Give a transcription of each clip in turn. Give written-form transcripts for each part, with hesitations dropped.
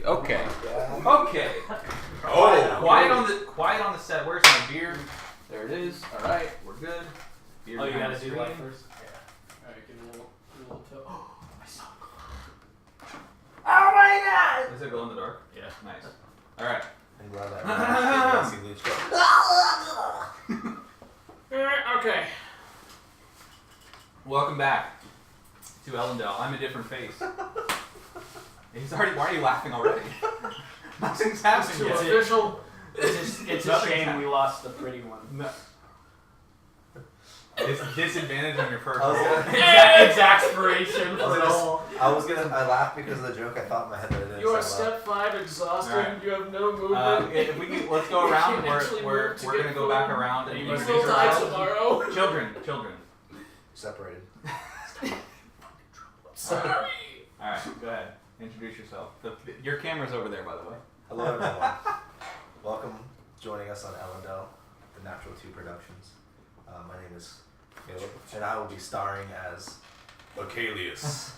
Maybe. Okay. Yeah. Okay. Oh. Quiet on the set. Where's my beer? There it is. All right, we're good. Beer Oh, you behind gotta the do screen. life first? Yeah. Alright, give me a little toe. Oh, I saw. Oh my god! Does it glow in the dark? yeah. Nice. All right. And glad that see Luch go. Okay. Welcome back to Elendel. I'm a different face. He's already. Why are you laughing already? Nothing's happening Too yet. official. It's a Nothing's shame happened. we lost the pretty one. No. It's disadvantage on your first I was roll. gonna- Exasperation for it all. I laughed because of the joke. I thought in my head that I didn't You are say it step 5 exhausted. Alright. You have no movement. If we can, let's go You around. can't actually We're move to gonna get go back food. around and You You must will introduce die ourselves. tomorrow. Children. loud. Separated. Sorry. All right, go ahead. Introduce yourself. Your camera's over there, by the way. Hello everyone. Welcome joining us on Elendel, the Natural 2 Productions. My name is Caleb, and I will be starring as Akalius,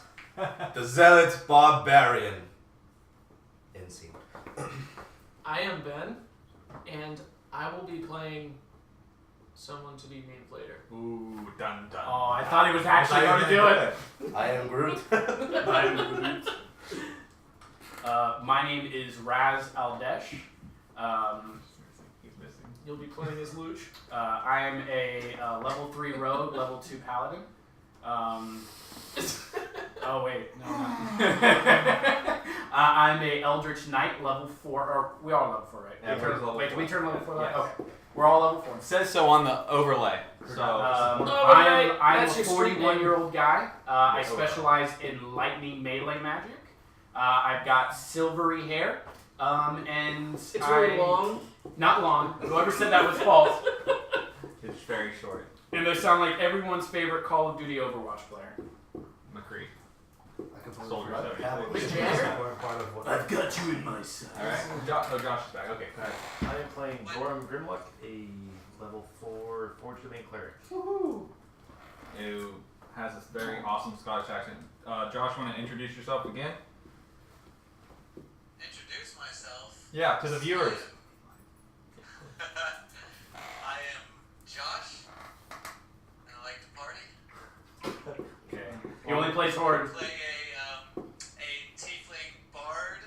the Zealot Barbarian. In scene. I am Ben, and I will be playing someone to be named later. Ooh, dun dun. Oh, I thought he was actually going to do it. I am Groot. My name is Raz Al-Desh. He's missing. You'll be playing as Luch. I am a level 3 rogue, level 2 paladin. Oh wait, no, not. I'm a Eldrich Knight, level 4. Or we all level 4, right? Yeah, we're level Wait, did we 4. turn level 4? Yes. Okay, we're all level 4. It says so on the overlay. So I'm That's a your street 41-year-old guy. I Yeah, specialize in lightning melee magic. I've got silvery hair, and It's really long. Not long. Whoever said that was false. it's very short. And they sound like everyone's favorite Call of Duty Overwatch player. McCree. I can Soldier 76. I've got you in my sight. All right. Josh is back. Okay, go ahead. I am playing Gorram Grimlock, a level 4 Forged Domain Cleric. Woohoo! Who has this very awesome Scottish accent. Josh, want to introduce yourself again? Introduce myself. Yeah, to the viewers. I am Josh, and I like to party. Okay. He only plays Horde. Play a tiefling bard.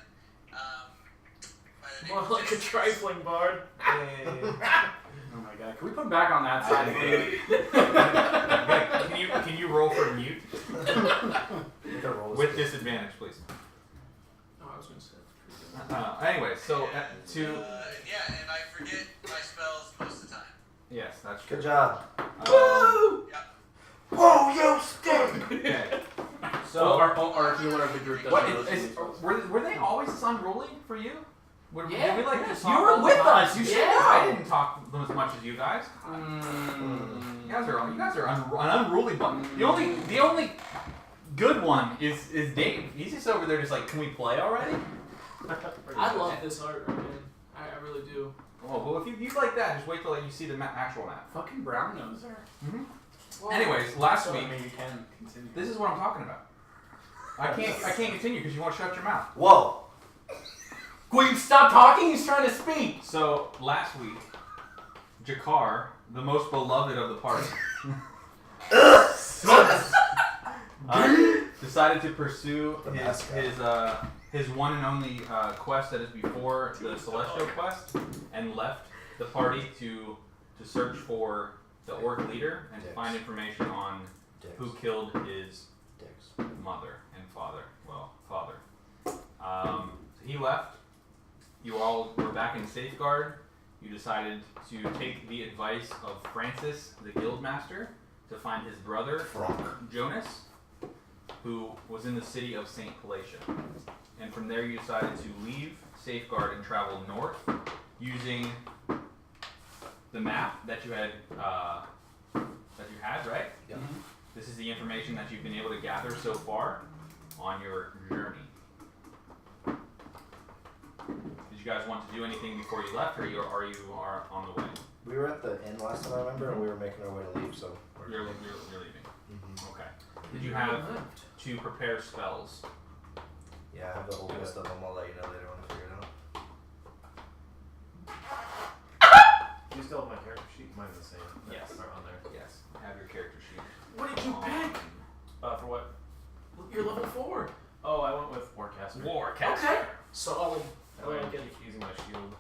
By the name More of like a Desh. trifling bard. Oh my god, can we put him back on that side, please? Can you roll for mute with this. disadvantage, please? Oh, I was going to say that's pretty good. Anyway, so to Yeah, and I forget my spells most of the time. yes, that's true. Good job. Yeah. Whoa, yo, stick! Okay. So So our healer of the group doesn't what know is, these spells. were they always this unruly for you? Were we like yes, to you talk were all the with time? us, you should Yeah, know. I didn't talk as much as you guys. Mm. You guys are an unruly bunch. The only good one is Dave. He's just over there, just like, can we play already? I love this art, man. I really do. Oh well, if you like that, just wait till you see the actual map. Fucking brown nose there. Well, Anyways, last So, week, I mean, you can continue. this is what I'm talking about. I can't continue because you won't shut your mouth. Whoa. Queen, stop talking. He's trying to speak. So last week, Jakkar, the most beloved of the party, decided to pursue The mascot. his one and only quest that is before the Celestial quest, and left the party to search for the orc leader and to find information on who killed his mother and father. Well, father. So he left. You all were back in Safeguard. You decided to take the advice of Francis, the Guildmaster, to find his brother, Jonas, who was in the city of St. Palatia. And from there you decided to leave Safeguard and travel north using the map that you had, right? Yep. This is the information that you've been able to gather so far on your journey. Did you guys want to do anything before you left, or are you on the way? We were at the inn last time I remember, and we were making our way to leave, so You're leaving. Mhm. Okay. Did you have to prepare spells? Yeah, I have the whole list of them. I'll let you know later when I figure it out. Do you still have my character sheet? Mine's the same. Yes. Are on there. Yes, I have your character sheet. What did you pick? For what? You're level 4. Oh, I went with Warcaster. Okay. Solid. That way I keep using my shield.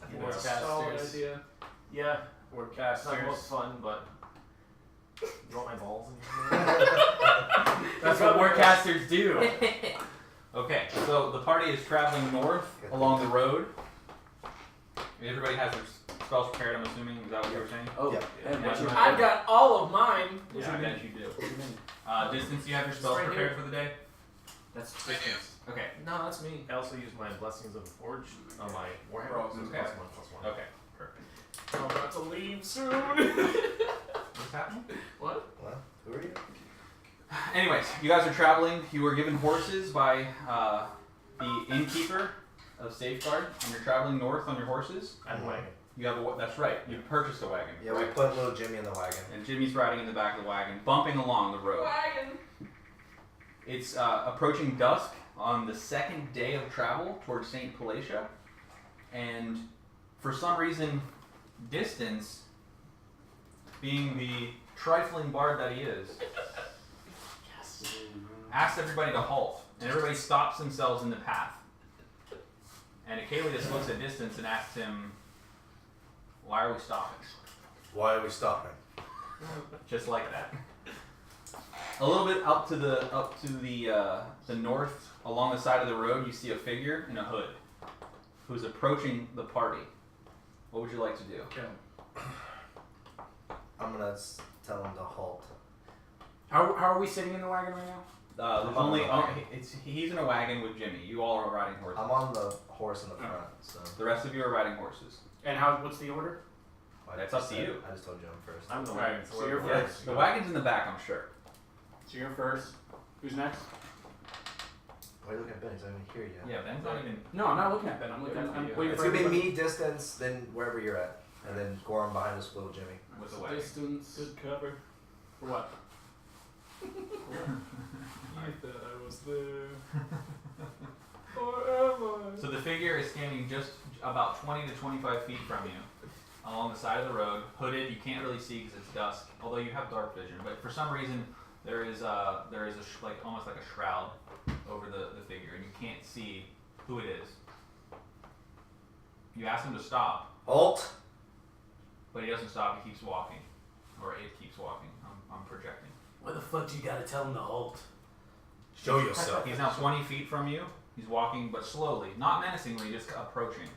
I think War that's a solid casters. idea. Yeah, Warcasters. it's not most fun, but you want my balls in That's what Warcasters do. Okay, so the party is traveling north along the road. Everybody has their spells prepared, I'm assuming. Is that what you were saying? Oh, Yeah. and what's your I've got all of mine. Yeah, I bet you do. Distance, you have your spells Right prepared here. for the day? That's I do. Okay, No, that's me. I also use my Blessings of the Forge on my Warhammer. Oh, so it's okay. +1/+1. okay, perfect. I'm about to leave soon. What's happening? What? What? Who are you? Anyways, you guys are traveling. You were given horses by the innkeeper of Safeguard, and you're traveling north on your horses. And wagon. You have a that's right. You purchased a wagon. Yeah, we put little Jimmy in the wagon. And Jimmy's riding in the back of the wagon, bumping along the road. Wagon. It's approaching dusk on the second day of travel towards St. Palatia, and for some reason, Distance, being the trifling bard that he is, asks everybody to halt, and everybody stops themselves in the path. And Akalius looks at Distance and asks him, "Why are we stopping?" Why are we stopping? Just like that. A little bit up to the north, along the side of the road, you see a figure in a hood who's approaching the party. What would you like to do? I'm gonna tell him to halt. How are we sitting in the wagon right now? There's only he's in a wagon with Jimmy. You all are riding horses. I'm on the horse in the front, so. The rest of you are riding horses. And what's the order? That's up to you. I just told you I'm first. I'm the Alright, wagon. so you're we're- first. The wagon's in the back, I'm sure. So you're first. Who's next? Why are you looking at Ben? He's not even here yet. Yeah, Ben's not even. No, I'm not looking at Ben. I'm looking. I'm waiting It's for gonna be everybody. me, Distance, then wherever you're at. And then Gorram behind us, little Jimmy. With the wagon. Distance. Good cover. For what? You thought I was there. Forever. So the figure is standing just about 20 to 25 feet from you, along the side of the road, hooded. You can't really see because it's dusk, although you have dark vision. But for some reason, there is like almost like a shroud over the figure, and you can't see who it is. You ask him to stop, Halt! but he doesn't stop. He keeps walking, or it keeps walking. I'm projecting. Why the fuck do you gotta tell him to halt? Show yourself. He's now 20 feet from you. He's walking, but slowly, not menacingly, just approaching.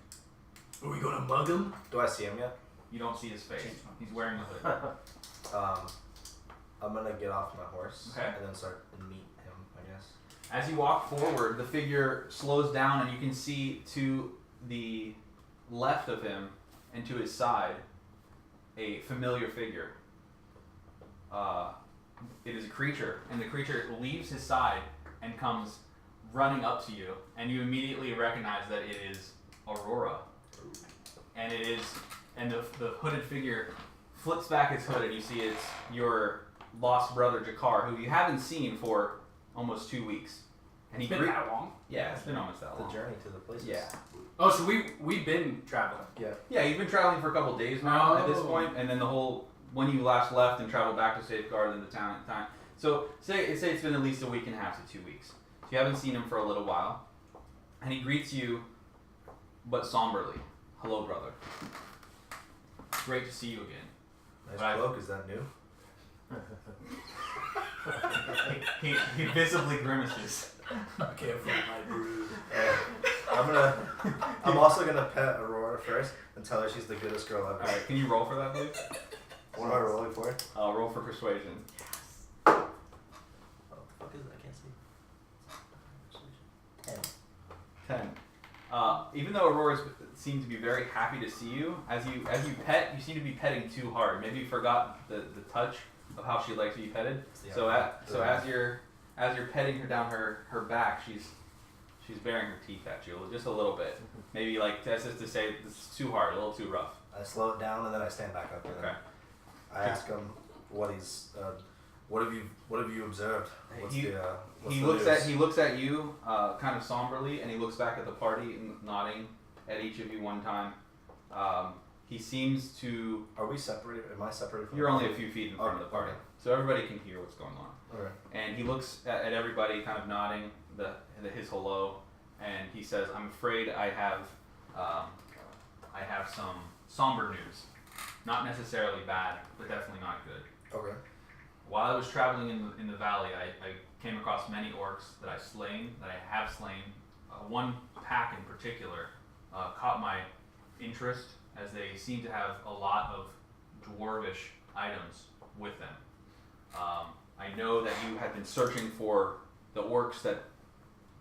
Are we gonna mug him? Do I see him yet? You don't see his face. He's wearing a hood. I'm gonna get off my horse Okay. and then start and meet him, I guess. As you walk forward, the figure slows down, and you can see to the left of him and to his side a familiar figure. It is a creature, and the creature leaves his side and comes running up to you, and you immediately recognize that it is Aurora. And the hooded figure flips back its hood, and you see it's your lost brother Jakkar, who you haven't seen for almost 2 weeks. And he It's been that long. Yeah, it's been almost that The long. journey to the places. Yeah. Oh, so we've been traveling. Yeah, you've been traveling for a couple days now at this Oh. point, and then when you last left and traveled back to Safeguard and the town at the time. So say it's been at least a week and a half to 2 weeks. So you haven't seen him for a little while, and he greets you, but somberly. "Hello, brother. Great to see you again." Nice Right. cloak, is that new? He visibly grimaces. I can't find my brood. I'm also gonna pet Aurora first and tell her she's the goodest girl ever. All right, can you roll for that, please? What am I rolling for? Roll for persuasion. Oh, what the fuck is that? I can't see. 10. 10. Even though Aurora seems to be very happy to see you, as you pet, you seem to be petting too hard. Maybe you forgot the touch of how she likes to be petted. Yeah. So as you're petting her down her back, she's baring her teeth at you just a little bit. Maybe like that's just to say this is too hard, a little too rough. I slow it down and then I stand back up. And Okay. then I ask him what he's What have you observed? What's He- what's He the looks news? he looks at you kind of somberly, and he looks back at the party, nodding at each of you one time. He seems to. Are we separated? Am I separated from? You're the only a party? few feet in front of the party, Okay. so everybody can hear what's going on. Okay. And he looks at everybody, kind of nodding his hello, and he says, "I'm afraid I have some somber news. Not necessarily bad, but definitely not good. Okay. While I was traveling in the valley, I came across many orcs that I have slain. One pack in particular caught my interest, as they seem to have a lot of dwarvish items with them. I know that you had been searching for the orcs that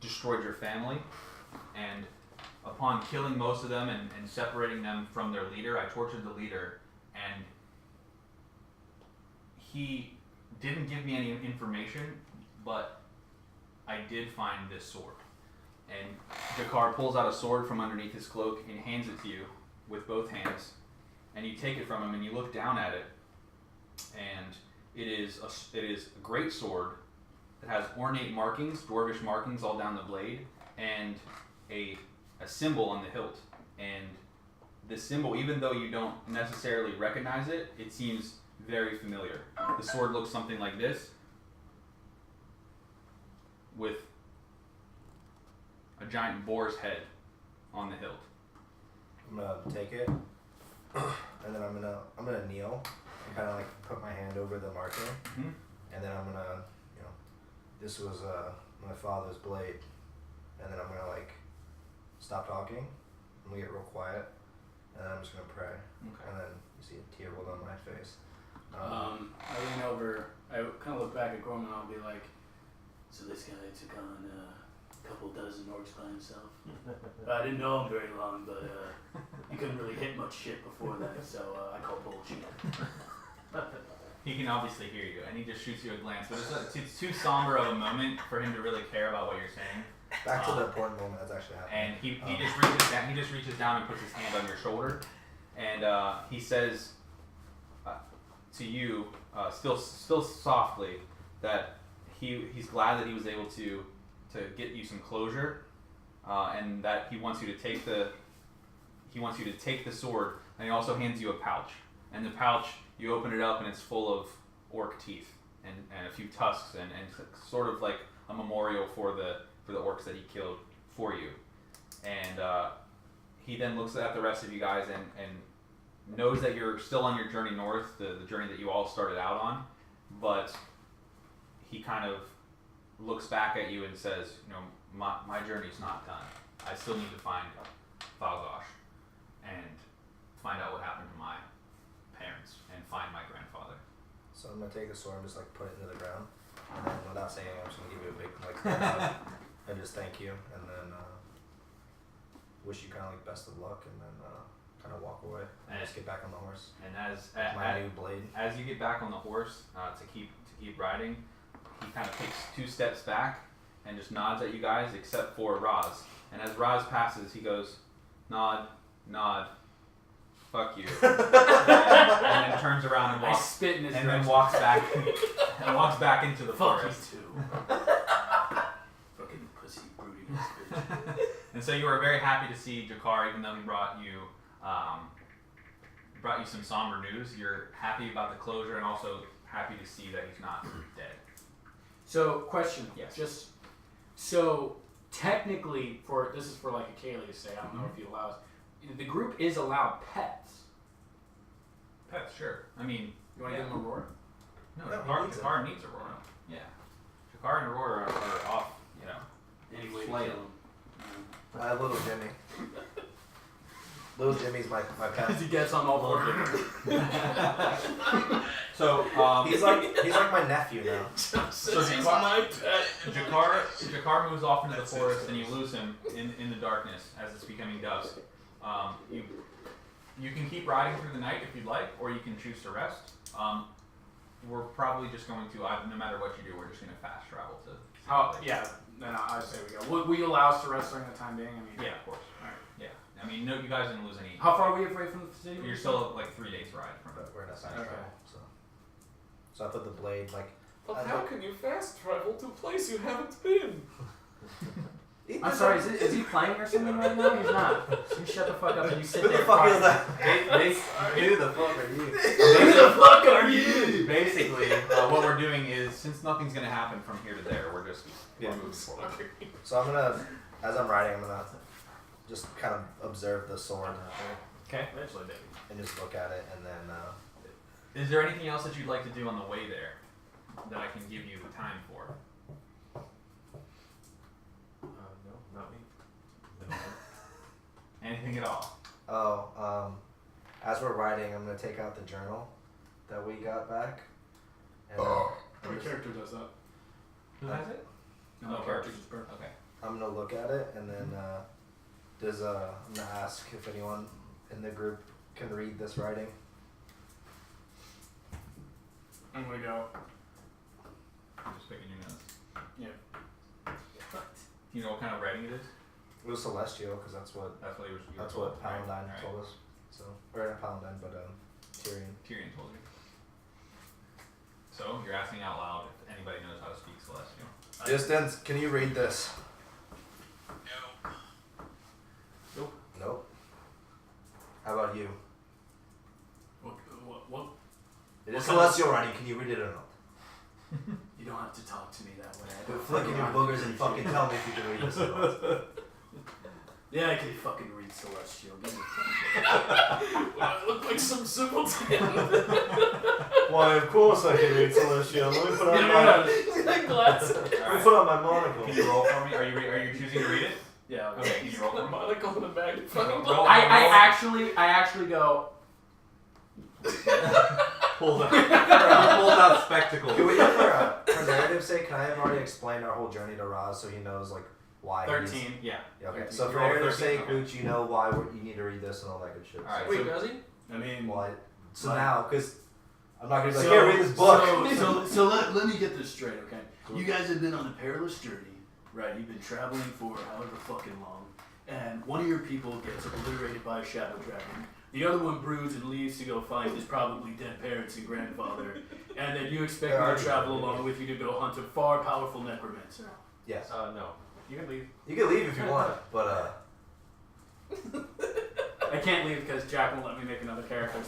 destroyed your family, and upon killing most of them and separating them from their leader, I tortured the leader, and he didn't give me any information, but I did find this sword." And Jakkar pulls out a sword from underneath his cloak and hands it to you with both hands, and you take it from him and you look down at it, and it is a great sword that has ornate markings, dwarvish markings all down the blade, and a symbol on the hilt. And this symbol, even though you don't necessarily recognize it, it seems very familiar. The sword looks something like this, with a giant boar's head on the hilt. I'm gonna take it, and then I'm gonna kneel and kind of like put my hand over the marker, Mhm. and then I'm gonna, this was my father's blade, and then I'm gonna like stop talking. I'm gonna get real quiet, and then I'm just gonna pray, Okay. and then you see a tear roll down my face. I lean over, I kind of look back at Gorram and I'll be like, so this guy took on a couple dozen orcs by himself. I didn't know him very long, but he couldn't really hit much shit before that, so I call bullshit. He can obviously hear you, and he just shoots you a glance, but it's too somber of a moment for him to really care about what you're saying. Back to the important moment that's actually happening. And he just reaches down and puts his hand on your shoulder, and he says to you, still softly, that he's glad that he was able to get you some closure, and that he wants you to take the sword, and he also hands you a pouch. And the pouch, you open it up, and it's full of orc teeth and a few tusks, and sort of like a memorial for the orcs that he killed for you. And he then looks at the rest of you guys and knows that you're still on your journey north, the journey that you all started out on, but he kind of looks back at you and says, my journey's not done. I still need to find Var'Gul and find out what happened to my parents and find my grandfather. So I'm gonna take the sword and just like put it into the ground, and then without saying it, I'm just gonna give you a big like hug and just thank you, and then wish you kind of like best of luck, and then kind of walk away and just get back on the horse. And With my new blade. as you get back on the horse to keep riding, he kind of takes 2 steps back and just nods at you guys, except for Raz. And as Raz passes, he goes, nod, fuck you, and then turns around and I walks, spit in his and then direction. walks back into the Fuck you forest. too. Fucking pussy brooding ass bitch. And so you were very happy to see Jakkar, even though he brought you some somber news. You're happy about the closure, and also happy to see that he's not dead. So, question. Yes. Just so technically, this is for like Akalius' say. I don't know if he allows. The group is allowed pets. Pets, sure. I mean, You want to give him Aurora? no, No, he needs Jakkar needs Aurora. Yeah, Jakkar and Aurora are off. Anyway, Flay kill him. him. I have little Jimmy. Little Jimmy's my pet. He gets on all four. So He's like my nephew now. So Jakkar moves off into the forest, and you lose him in the darkness as it's becoming dusk. You can keep riding through the night if you'd like, or you can choose to rest. We're probably just going to, no matter what you do, we're just going to fast travel to. Yeah. Then I say we go. Will you allow us to rest during the time being? I mean. Yeah, of course. All right. Yeah. I mean, no, you guys didn't lose any. How far are we away from the city? You're still like 3 days ride from it. But we're in a side Okay. travel, so I put the blade like But how can you fast travel to a place you haven't been? I'm sorry, is he playing or something right now? He's not. You shut the fuck up and you sit Who the there. fuck is that? Who the fuck are you? Who the fuck are you? Basically, what we're doing is, since nothing's going to happen from here to there, we're moving forward. So I'm gonna, as I'm riding, I'm gonna just kind of observe the sword Okay. Eventually, maybe. and just look at it, and then Is there anything else that you'd like to do on the way there that I can give you time for? No, not me. Anything at all? as we're riding, I'm gonna take out the journal that we got back. And My character does that. Who has it? No, my Oh, character just burnt. Okay. I'm gonna look at it, and then I'm gonna ask if anyone in the group can read this writing. I'm gonna go. I'm just picking your notes. Yeah. Do you know what kind of writing it is? It was celestial, because that's what you were that's told, what Paladine right? told us. So, or not Paladine, but Tyrion. Tyrion told you. So, you're asking out loud if anybody knows how to speak Celestial. Distance, can you read this? No. Nope. How about you? What? It is celestial writing. Can you read it or not? You don't have to talk to me that way. I Quit don't flicking your boogers and fucking tell me if you can read this or not. Yeah, I can fucking read Celestial. Give me I look like some simpleton. Why, of course I can read celestial. Let me put on Like glasses. Alright. on my monocle. Can you roll for me? Are you choosing to read it? Yeah. Okay, can you roll for me? Monocle and a magnifying Roll. glass. I actually go. Pulls out spectacles. Can we, for narrative's sake, can I have already explained our whole journey to Raz so he knows like why? 13. Yeah. Yeah, okay. 13. So for Roll narrative's 13, sake, okay. Gooch, you know why you need to read this and all that good shit. Alright. Wait, does he? I mean, Why? So Right. now, because I'm not gonna be like, here, read this book. So let me get this straight, okay? You guys have been on a perilous journey, right? You've been traveling for however fucking long, and one of your people gets obliterated by a shadow dragon. The other one broods and leaves to go find his probably dead parents and grandfather, and then you expect me to travel along with you to go hunt a far powerful necromancer. Yes. No. You can leave. You can leave if you want, but I can't leave because Jack won't let me make another character.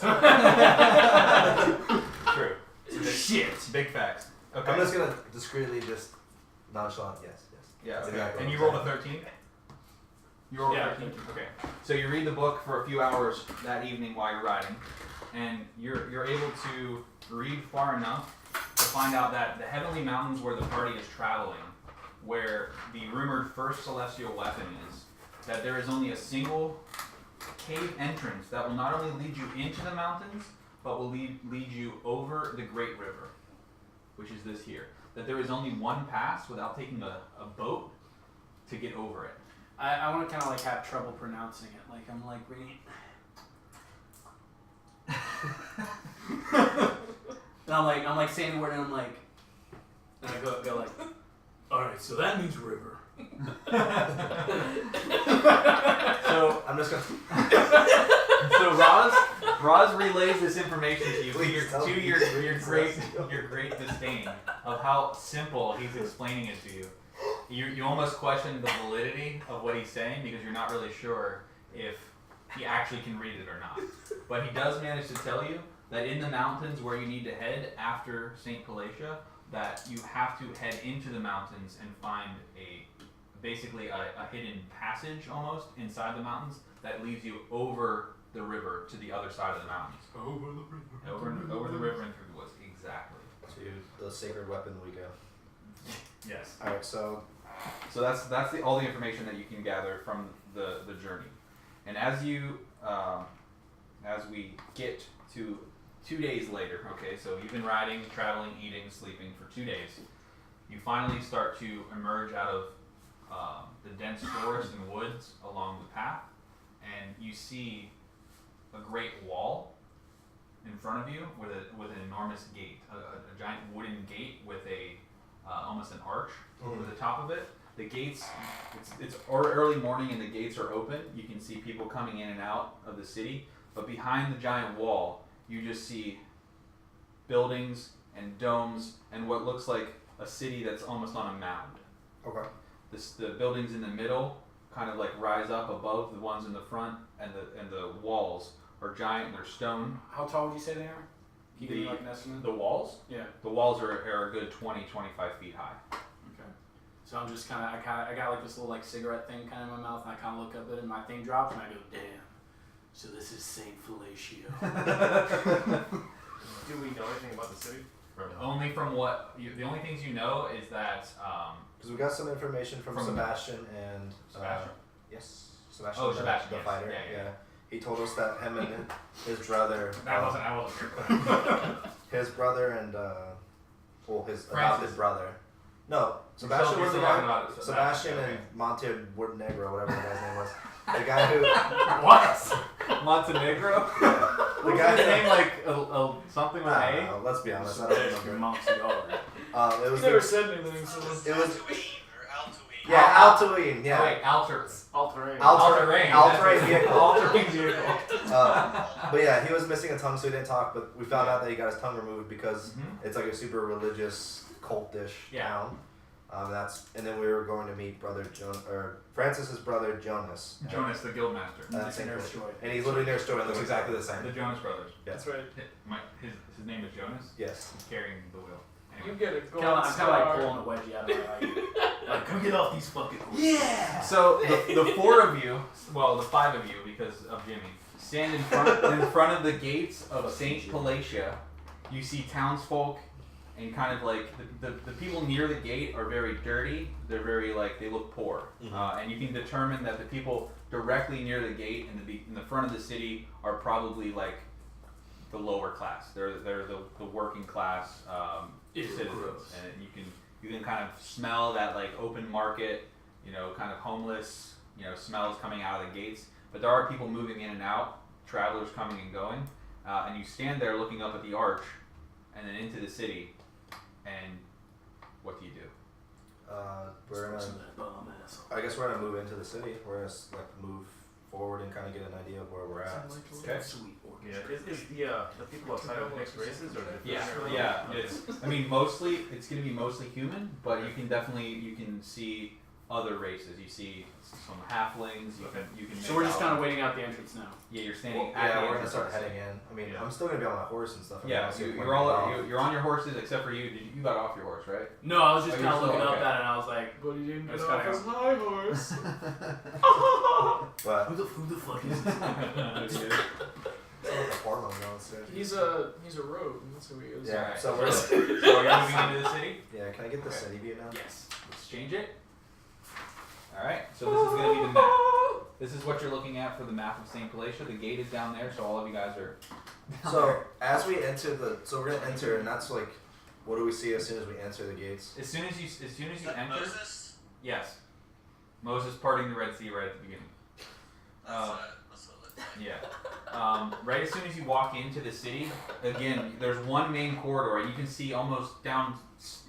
True. Shit. Big facts. Okay. I'm just gonna discreetly just nonchalant. Yes. Yeah. That's Okay. exactly And you what I'm rolled a 13? You rolled Yeah, a 13? Okay. So you read the book for a few hours that evening while you're riding, and you're able to read far enough to find out that the heavenly mountains where the party is traveling, where the rumored first celestial weapon is, that there is only a single cave entrance that will not only lead you into the mountains, but will lead you over the Great River, which is this here. That there is only one pass without taking a boat to get over it. I want to kind of like have trouble pronouncing it. Like I'm like reading. And I'm like saying the word, and I'm like, and I go like, all right, so that means river. So I'm just gonna. So Roz relays this information to you, Please tell me. your great disdain of how simple he's explaining it to you. You almost question the validity of what he's saying because you're not really sure if he actually can read it or not. But he does manage to tell you that in the mountains where you need to head after St. Palatia, that you have to head into the mountains and find basically a hidden passage almost inside the mountains that leads you over the river to the other side of the mountains. Over the river and through the woods. Exactly. To the sacred weapon we go. Yes. All right, so So that's all the information that you can gather from the journey. And as we get to 2 days later, okay, so you've been riding, traveling, eating, sleeping for 2 days. You finally start to emerge out of the dense forest and woods along the path, and you see a great wall in front of you with an enormous gate, a giant wooden gate with almost an arch over the top of it. The gates, it's early morning and the gates are open. You can see people coming in and out of the city, but behind the giant wall, you just see buildings and domes and what looks like a city that's almost on a mound. Okay. The buildings in the middle kind of like rise up above the ones in the front, and the walls are giant and they're stone. How tall would you say they are? Can you give me The- like an estimate? The walls? Yeah. The walls are a good 20, 25 feet high. Okay. So I'm just kind of I got like this little like cigarette thing kind of in my mouth, and I kind of look up at it, and my thing drops, and I go, damn. So this is Saint Fellatio. Do we know anything about the city? Only from what the only things you know is that Because we got some information from Sebastian and Sebastian. yes, Sebastian. Oh, Sebastian, the yes. fighter. Yeah. He told us that him and his brother. I wasn't here. His brother and his Francis. adopted brother. No, Sebastian You're was the still talking guy. about Sebastian okay. and Montenegro, whatever the guy's name was. The guy who. What? Montenegro? Yeah, the What's guy his name like something with I A? don't know, let's be honest, I don't remember. Months ago. It was Never said anything, so it was Altuine. yeah, Altuine, yeah. Oh, wait, Alter. All-terrain. All-terrain vehicle. All-terrain vehicle. But yeah, he was missing a tongue, so he didn't talk. But we found out that he got his tongue removed because Mhm. it's like a super religious, cultish Yeah. town. And then we were going to meet Francis's brother Jonas. Jonas, the guildmaster. That's Like St. Nurse Fellatio. Joy. And he's literally near store and looks exactly the same. The Jonas brothers. That's right. His name is Jonas. Yes. He's carrying the wheel. You Anyway. get a I'm gold kind of like star. pulling a wedgie out of my like, come get off these fucking horses. Yeah. So the four of you, well, the five of you because of Jimmy, stand in front of the gates of Saint Fellatio. You see townsfolk, and kind of like the people near the gate are very dirty. They're very like they look poor, and you can determine that the people directly near the gate in the front of the city are probably like the lower class. They're the working class citizens, and you can kind of smell that like open market, kind of homeless, smells coming out of the gates. But there are people moving in and out, travelers coming and going, and you stand there looking up at the arch, and then into the city. And what do you do? We're gonna. I guess we're gonna move into the city. We're gonna like move forward and kind of get an idea of where we're at. Okay. Sweet Yeah. Is the people outside of mixed races or is it Yeah. Mostly it's gonna be mostly human, but you can see other races. You see some halflings. You can. So we're just kind of waiting out the entrance now. Yeah, you're standing. Well, at the we're gonna entrance start of the city. heading in. I mean, Yeah. I'm still gonna be on my horse and stuff. Yeah, you're on your horses except for you. You got off your horse, right? No, I was just Oh, kind of you're looking still- up okay. at it, and I was like, But he didn't get That's off kinda- his high horse. But who the fuck is this? it's like a hormone downstairs. He's a rogue. That's who he is. Yeah. Alright. So we're. So you're moving into the city. Yeah. Can I get the Okay. city view now? Yes. Let's change it. All right. So this is going to be the map. This is what you're looking at for the map of Saint Fellatio. The gate is down there, so all of you guys are. down So there. as we enter we're gonna enter, and that's like, what do we see as soon as we enter the gates? as soon as you enter, Moses? yes, Moses parting the Red Sea right at the beginning. That's what it looked like. Yeah. Right as soon as you walk into the city, again, there's one main corridor, and you can see almost down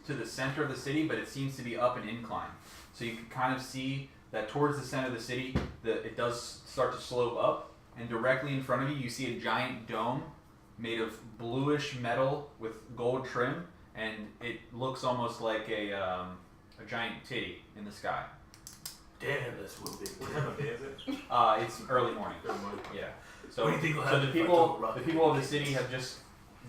to the center of the city, but it seems to be up an incline. So you can kind of see that towards the center of the city, it does start to slope up, and directly in front of you, you see a giant dome made of bluish metal with gold trim, and it looks almost like a giant titty in the sky. Damn, this will be. What time of day is it? It's early morning. Yeah. So, What do you think will so happen the if I people, don't rock the it? people of the city have just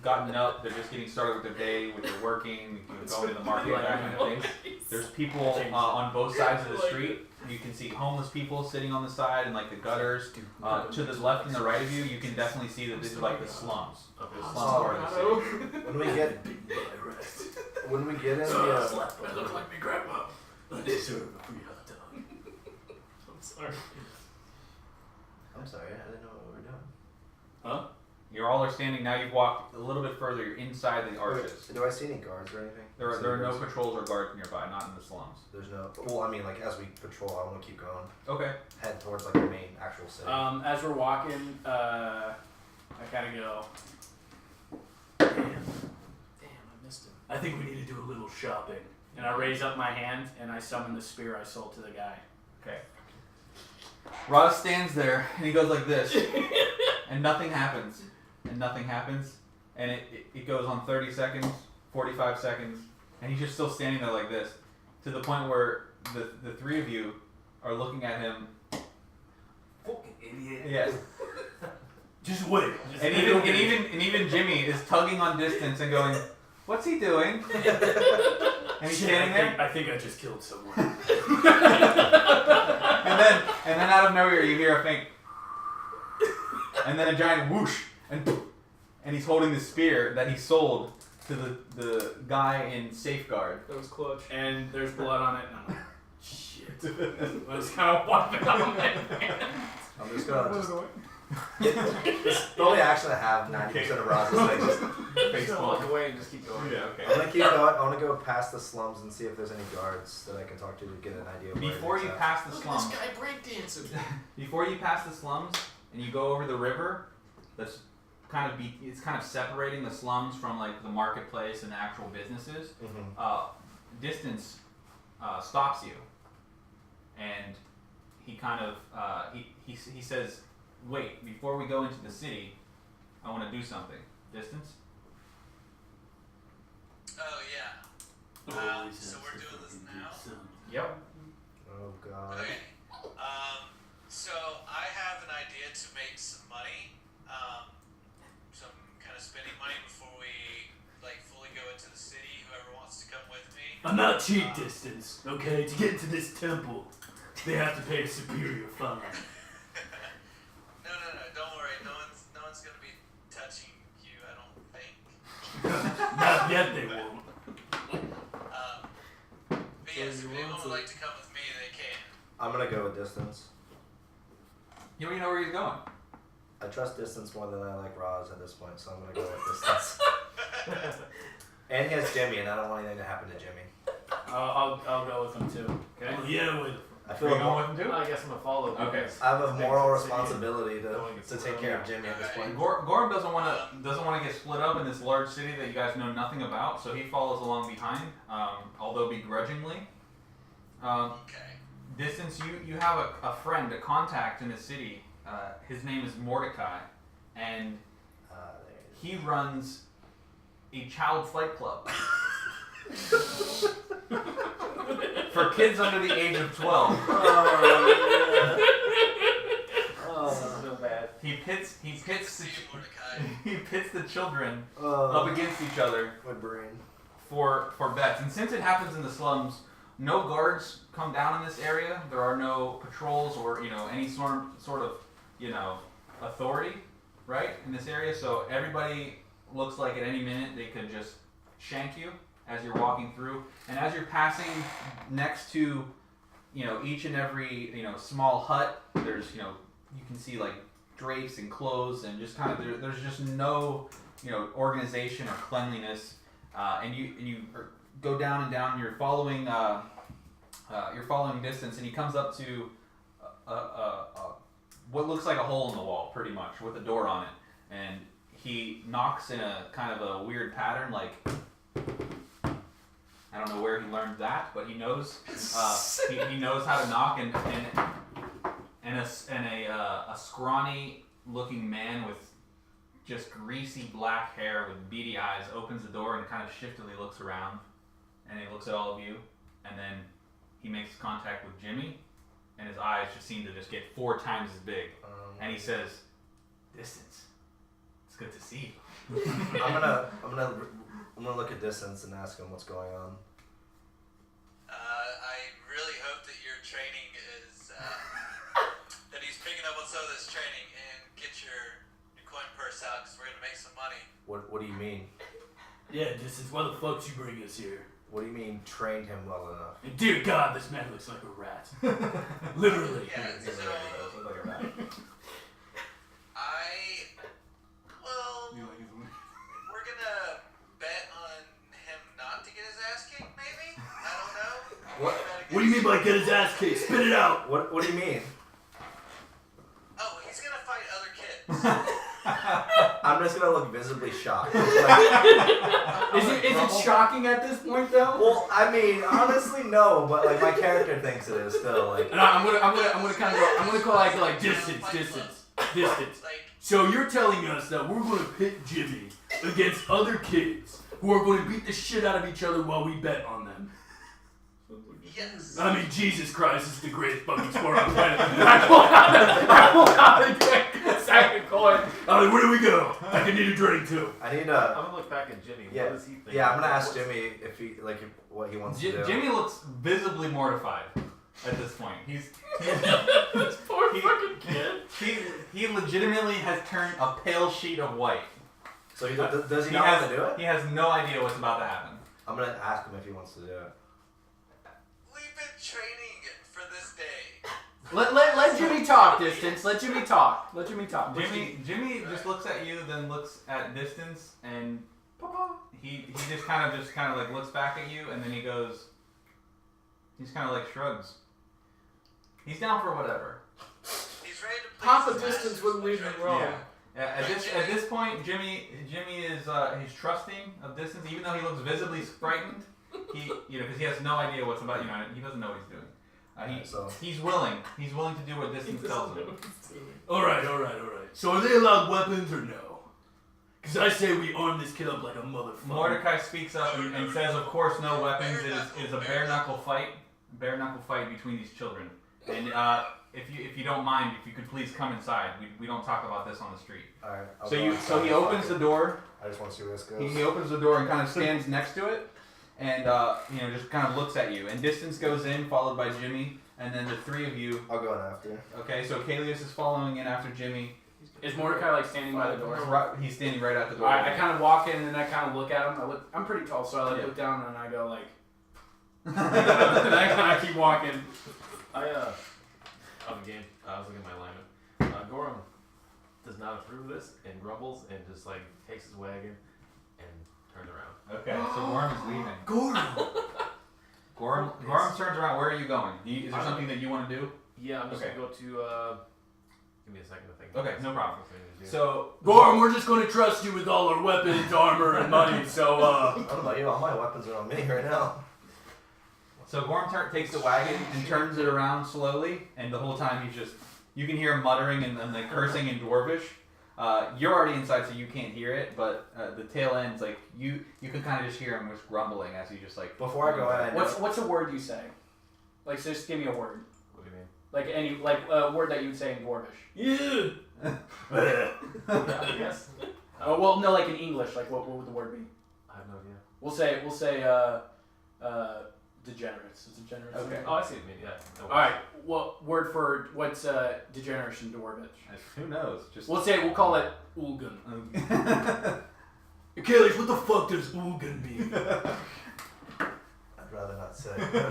gotten up. They're just getting started with their day, with their working, going to the market, that kind of thing. There's people on both sides of the street. You can see homeless people sitting on the side and like the gutters. To the left and the right of you, you can definitely see that this is like the slums. The slums part of the city. When we get in the I look like my grandma. I deserve a free hot dog. I'm sorry. I'm sorry, I didn't know what we were doing. Huh? You all are standing now. You've walked a little bit further. You're inside the arches. Do I see any guards or anything? There are no patrols or guards nearby. Not in the slums. There's no. Well, I mean, like as we patrol, I want to keep going, Okay. head towards like the main actual city. As we're walking, I kind of go, damn, I missed him. I think we need to do a little shopping. And I raise up my hand and I summon the spear I sold to the guy. Okay. Roz stands there and he goes like this, and nothing happens, and it goes on 30 seconds, 45 seconds, and he's just still standing there like this, to the point where the three of you are looking at him. Fucking idiot. Yes. Just wait. Just And even Jimmy is tugging on distance and going, "What's he doing?" And he's standing there. I think I just killed someone. And then out of nowhere you hear a faint, and then a giant whoosh, and he's holding the spear that he sold to the guy in Safeguard. That was clutch. And there's blood on it, and I'm like, shit. I was kind of wiping on my hand. I'm just gonna the only action I have 90% of Roz's things. Just gonna walk away and just keep going. Yeah, okay. I'm gonna keep going. I want to go past the slums and see if there's any guards that I can talk to get an idea of where Before you everything's pass the Look at slums, this guy breakdancing. before you pass the slums and you go over the river, that's it's kind of separating the slums from like the marketplace and the actual businesses. at. Distance stops you, and he kind of he says, "Wait, before we go into the city, I want to do something." Distance. Oh yeah. So we're doing this now? Yep. Oh god. Okay. So I have an idea to make some money, some kind of spending money before we like fully go into the city. Whoever wants to come with me. I'm not cheap, Distance, okay? To get into this temple, they have to pay a superior fine. No, don't worry. No one's gonna be touching you. I don't think. Not yet, they won't. But yes, if anyone would like to come with me, they can. I'm gonna go with distance. You already know where he's going. I trust distance more than I like Roz at this point, so I'm gonna go with distance. And he has Jimmy, and I don't want anything to happen to Jimmy. I'll go with them too. Okay. Oh, yeah, with I Are feel you a going with him too? I guess I'm gonna follow. Okay. because I have a I think moral the city responsibility going to gets take care of Jimmy at this point. Gorram doesn't want to get split up in this large city that you guys know nothing about, so he follows along behind, although begrudgingly. Okay. Distance, you have a friend, a contact in the city. His name is Mordecai, and There he runs a child fight club for kids under the age of 12. so bad. He pits See you, Mordecai. he pits the children it is. up against each other My brain. for bets. And since it happens in the slums, no guards come down in this area. There are no patrols or any sort of authority, right, in this area. So everybody looks like at any minute they could just shank you as you're walking through. And as you're passing next to each and every small hut, there's you can see like drapes and clothes and just kind of there's just no organization or cleanliness. And you go down and down. You're following distance, and he comes up to what looks like a hole in the wall, pretty much, with a door on it. And he knocks in a kind of a weird pattern, like I don't know where he learned that, but he knows he knows how to knock. And a scrawny looking man with just greasy black hair with beady eyes opens the door and kind of shiftily looks around, and he looks at all of you, and then he makes contact with Jimmy, and his eyes just seem to just get 4 times as big, and he says, "Distance, it's good to see you." I'm gonna look at distance and ask him what's going on. I really hope that your training is that he's picking up on some of this training and get your coin purse out because we're gonna make some money. What do you mean? Yeah, Distance, why the fuck you bring us here? What do you mean trained him well enough? And dear God, this man looks like a rat. Literally. Yeah, so we're gonna bet on him not to get his ass kicked, maybe? I don't know. What What do you mean by get his ass kicked? Spit it out! do you mean? Oh, he's gonna fight other kids. I'm just gonna look visibly shocked. Is it shocking at this point though? Well, I mean, honestly, no, but like my character thinks it is still. Like, And I'm gonna kind of go. I'm gonna call like distance. Like, So you're telling us that we're going to pit Jimmy against other kids who are going to beat the shit out of each other while we bet on them. Yes. I mean, Jesus Christ, this is the greatest fucking sport on the planet. I pull out a second coin. I'm like, where do we go? I can need a drink too. I need I'm gonna look back at Jimmy. Yeah, What does he think? yeah. I'm gonna ask Jimmy if he what he wants to do. Jimmy looks visibly mortified at this point. This poor fucking kid. He legitimately has turned a pale sheet of white. So does he not want to do it? He has no idea what's about to happen. I'm gonna ask him if he wants to do it. We've been training for this day. Let Jimmy talk, Distance. Let Jimmy talk. Let Jimmy talk. Jimmy just looks at you, then looks at Distance, and he just kind of like looks back at you, and then he goes. He's kind of like shrugs. He's down for whatever. He's ready to play Papa his Distance masters. wouldn't leave him wrong. Yeah. At this point, Jimmy is he's trusting of Distance, even though he looks visibly frightened. He because he has no idea what's about. He doesn't know what he's doing. He's willing. He's willing to do what Distance tells him. All right. So are they allowed weapons or no? Because I say we arm this kid up like a motherfucker. Mordecai speaks up and says, "Of course, no weapons. It is a bare knuckle fight. Bare knuckle fight between these children. And if you don't mind, if you could please come inside. We don't talk about this on the street." Alright. So he opens the door. I just want to see where this goes. He opens the door and kind of stands next to it, and just kind of looks at you. And Distance goes in, followed by Jimmy, and then the three of you. I'll go in after. Okay, so Akalius is following in after Jimmy. Is Mordecai like standing by the door? He's standing right at the door. Alright, I kind of walk in and I kind of look at him. I'm pretty tall, so I look down and I go like. And I kind of keep walking. On the game, I was looking at my alignment. Gorram does not approve of this and grumbles and just like takes his wagon and turns around. Okay, so Gorram is leaving. Gorram. Gorram turns around. Where are you going? Is there something that you want to do? Yeah, I'm just Okay. gonna go to. Give me a second to think. Okay, no problem. So So Gorram, we're just going to trust you with all our weapons, armor, and money. So I don't know about you. All my weapons are on me right now. So Gorram takes the wagon and turns it around slowly, and the whole time he's just, you can hear him muttering and like cursing in Dwarvish. You're already inside, so you can't hear it, but the tail end's like, you can kind of just hear him just grumbling as he just like... Before I go in, What's a word you say? Like, so just give me a word. what do you mean? Like a word that you would say in Dwarvish. yeah. Yeah, yes. Oh well, no, like in English. Like what would the word be? I have no idea. We'll say degenerates. Is degenerates? Okay. Oh, I see what you mean. Yeah. No All right. What word for what's degenerate in Dwarvish? Who knows? Just We'll call it Ulgun. Akalius, what the fuck does Ulgan mean? I'd rather not say. I'm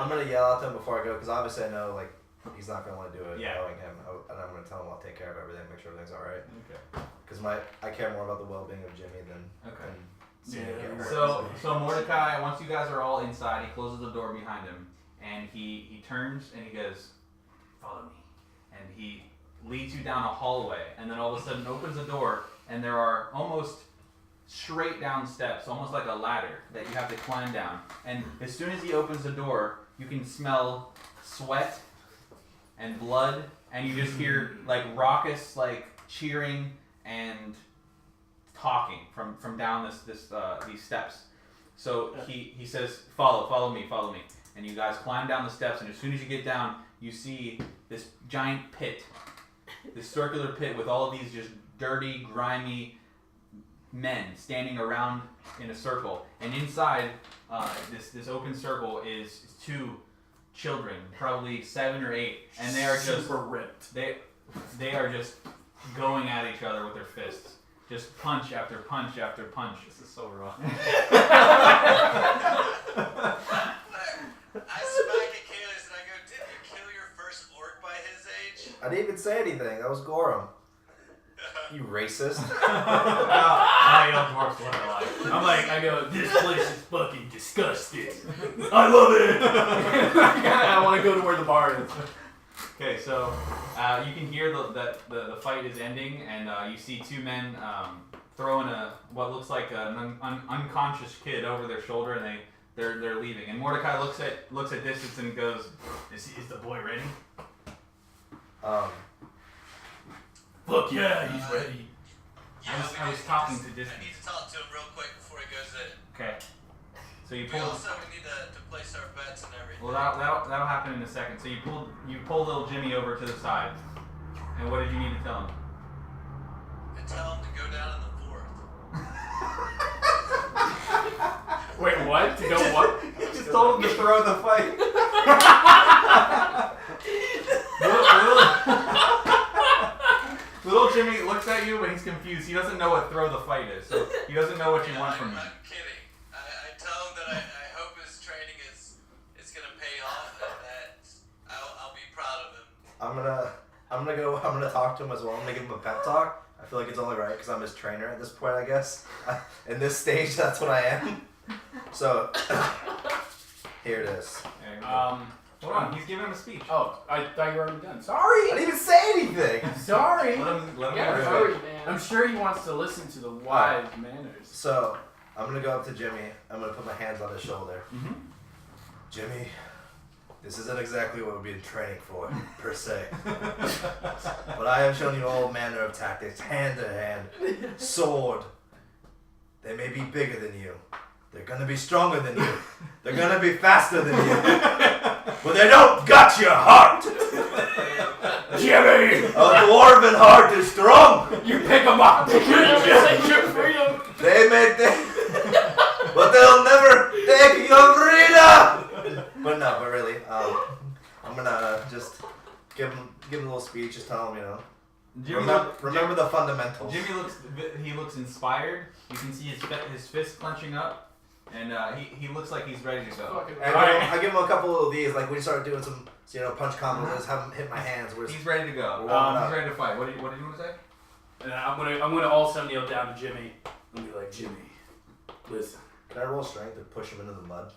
gonna yell at him before I go because obviously I know like he's not gonna want to do it. Yeah. Knowing him, and I'm gonna tell him I'll take care of everything, make sure everything's all right. Okay. Because I care more about the well-being of Jimmy than seeing him get hurt. So Mordecai, once you guys are all inside, he closes the door behind him, and he turns and he goes, "Follow me," and he leads you down a hallway, and then all of a sudden opens the door, and there are almost straight down steps, almost like a ladder that you have to climb down. And as soon as he opens the door, you can smell sweat and blood, and you just hear like raucous like cheering and talking from down these steps. So he says, follow me, and you guys climb down the steps, and as soon as you get down, you see this giant pit, this circular pit with all of these just dirty, grimy men standing around in a circle, and inside this open circle is two children, probably 7 or 8, and they are just super ripped. They are just going at each other with their fists. Just punch after punch after punch. This is so wrong. I smack at Kalis and I go, "Did you kill your first orc by his age?" I didn't even say anything. That was Gorram. You racist. I know dwarfs look alike. I go, this place is fucking disgusting. I love it. I want to go to where the bar is. Okay, so you can hear that the fight is ending, and you see two men throwing what looks like an unconscious kid over their shoulder, and they're leaving. And Mordecai looks at Distance and goes, "Is the boy ready?" Fuck yeah, he's ready. Yeah, I was talking to I distance. need to talk to him real quick before he goes in. Okay. So you We pull. also need to place our bets and everything. Well, that'll happen in a second. So you pull little Jimmy over to the side. And what did you need to tell him? And tell him to go down in the fourth. Wait, what? To go what? You just told him to throw the fight. Little Jimmy looks at you, but he's confused. He doesn't know what throw the fight is, so he doesn't know what you want from him. I'm kidding. I tell him that I hope his training is gonna pay off and that I'll be proud of him. I'm gonna talk to him as well. I'm gonna give him a pep talk. I feel like it's only right because I'm his trainer at this point, I guess. In this stage, that's what I am. So, here it is. Hold on, he's giving him a speech. Oh, I thought you were already done. I Sorry. didn't even say anything. Sorry. Let him Yeah, go. sorry. man. I'm sure he wants to listen to the wise manners. So, I'm gonna go up to Jimmy. I'm gonna put my hands on his shoulder. Mm-hmm. Jimmy, this isn't exactly what we've been training for, per se. But I have shown you all manner of tactics, hand to hand, sword. They may be bigger than you. They're gonna be stronger than you. They're gonna be faster than you. But they don't got your heart. Jimmy! A dwarven heart is strong. You pick him up. Your freedom. They may take, but they'll never take your freedom. But no, but really, I'm gonna just give him a little speech, just tell him, you know, remember the fundamentals. Jimmy looks inspired. You can see his fist clenching up, and he looks like he's ready to go. And I give him a couple of these, like we start doing some, punch combos, just have him hit my hands. He's ready to go. He's ready to fight. What did you want to say? And I'm gonna also kneel down to Jimmy and be like, Jimmy, listen. Can I roll strength to push him into the mud?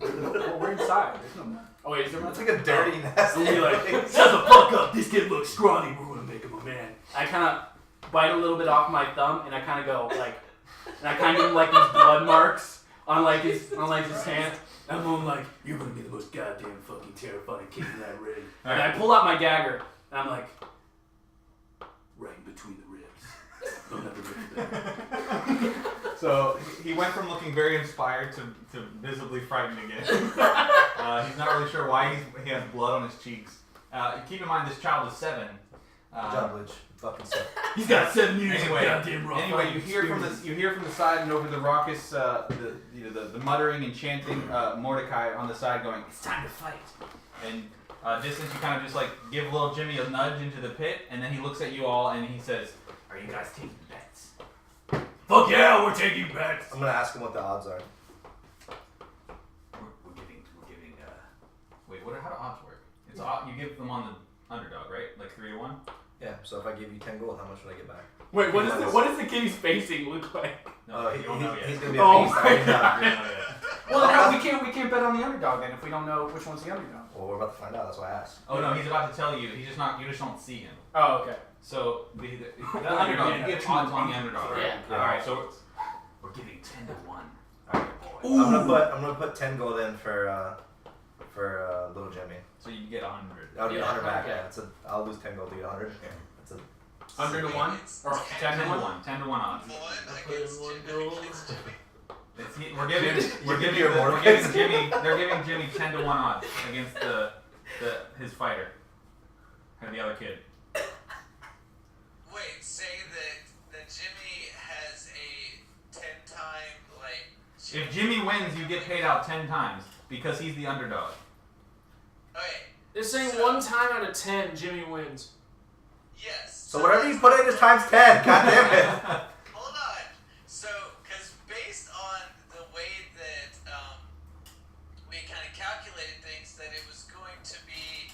Well, we're inside. There's no mud. Oh wait, is there mud? It's like a dirty nest. And be like, shut the fuck up. This kid looks scrawny. We're gonna make him a man. I kind of bite a little bit off my thumb, and I kind of go like, and I kind of give him like these blood marks on his hand. And I'm going like, you're gonna be the most goddamn fucking terrifying kid in that ring. And I pull out my dagger, and I'm like, right in between the ribs. Don't ever look at that. So he went from looking very inspired to visibly frightened again. He's not really sure why he has blood on his cheeks. Keep in mind this child is 7. Good job, Lich. Fucking sick. He's got 7 years Anyway, of goddamn raw you hear from the side and over the raucous, the muttering and chanting Mordecai on the side going, "It's time to fight." And distance, you kind of just like give little Jimmy a nudge into the pit, and then he looks at you all and he says, "Are you guys taking bets?" Fuck yeah, we're taking bets. I'm gonna ask him what the odds are. We're giving. Wait, how do odds work? It's you give them on the underdog, right? Like 3-1. Yeah. So if I give you 10 gold, how much would I get back? Wait, what does the kid he's facing look like? No, you don't know yet. He's gonna be a Oh beast. my I already know. God. You don't know yet. Well, no, we can't bet on the underdog then if we don't know which one's the underdog. Well, we're about to find out. That's why I asked. Oh no, he's about to tell you. You just don't see him. Oh, okay. So the underdog, you give odds on the underdog, right? Yeah. All right, so we're giving 10 to 1. All right, boy. I'm gonna put 10 gold in for little Jimmy. So you get 100. I'll get Yeah, 100 back. okay. Yeah, I'll lose 10 gold to get 100. That's a 100 to 1? Or 10 to 1? 10 to 1 odds. One put in against one Jimmy. gold. Against Jimmy. We're giving Jimmy. They're giving Jimmy 10 to 1 odds against his fighter and the other kid. Wait, say that Jimmy has a 10-time If Jimmy wins, you get paid out 10 times because he's the underdog. Okay. They're saying So- 1 time out of 10, Jimmy wins. Yes. So whatever you put in is times 10. God damn it. Hold on. So, because based on the way that we kind of calculated things, that it was going to be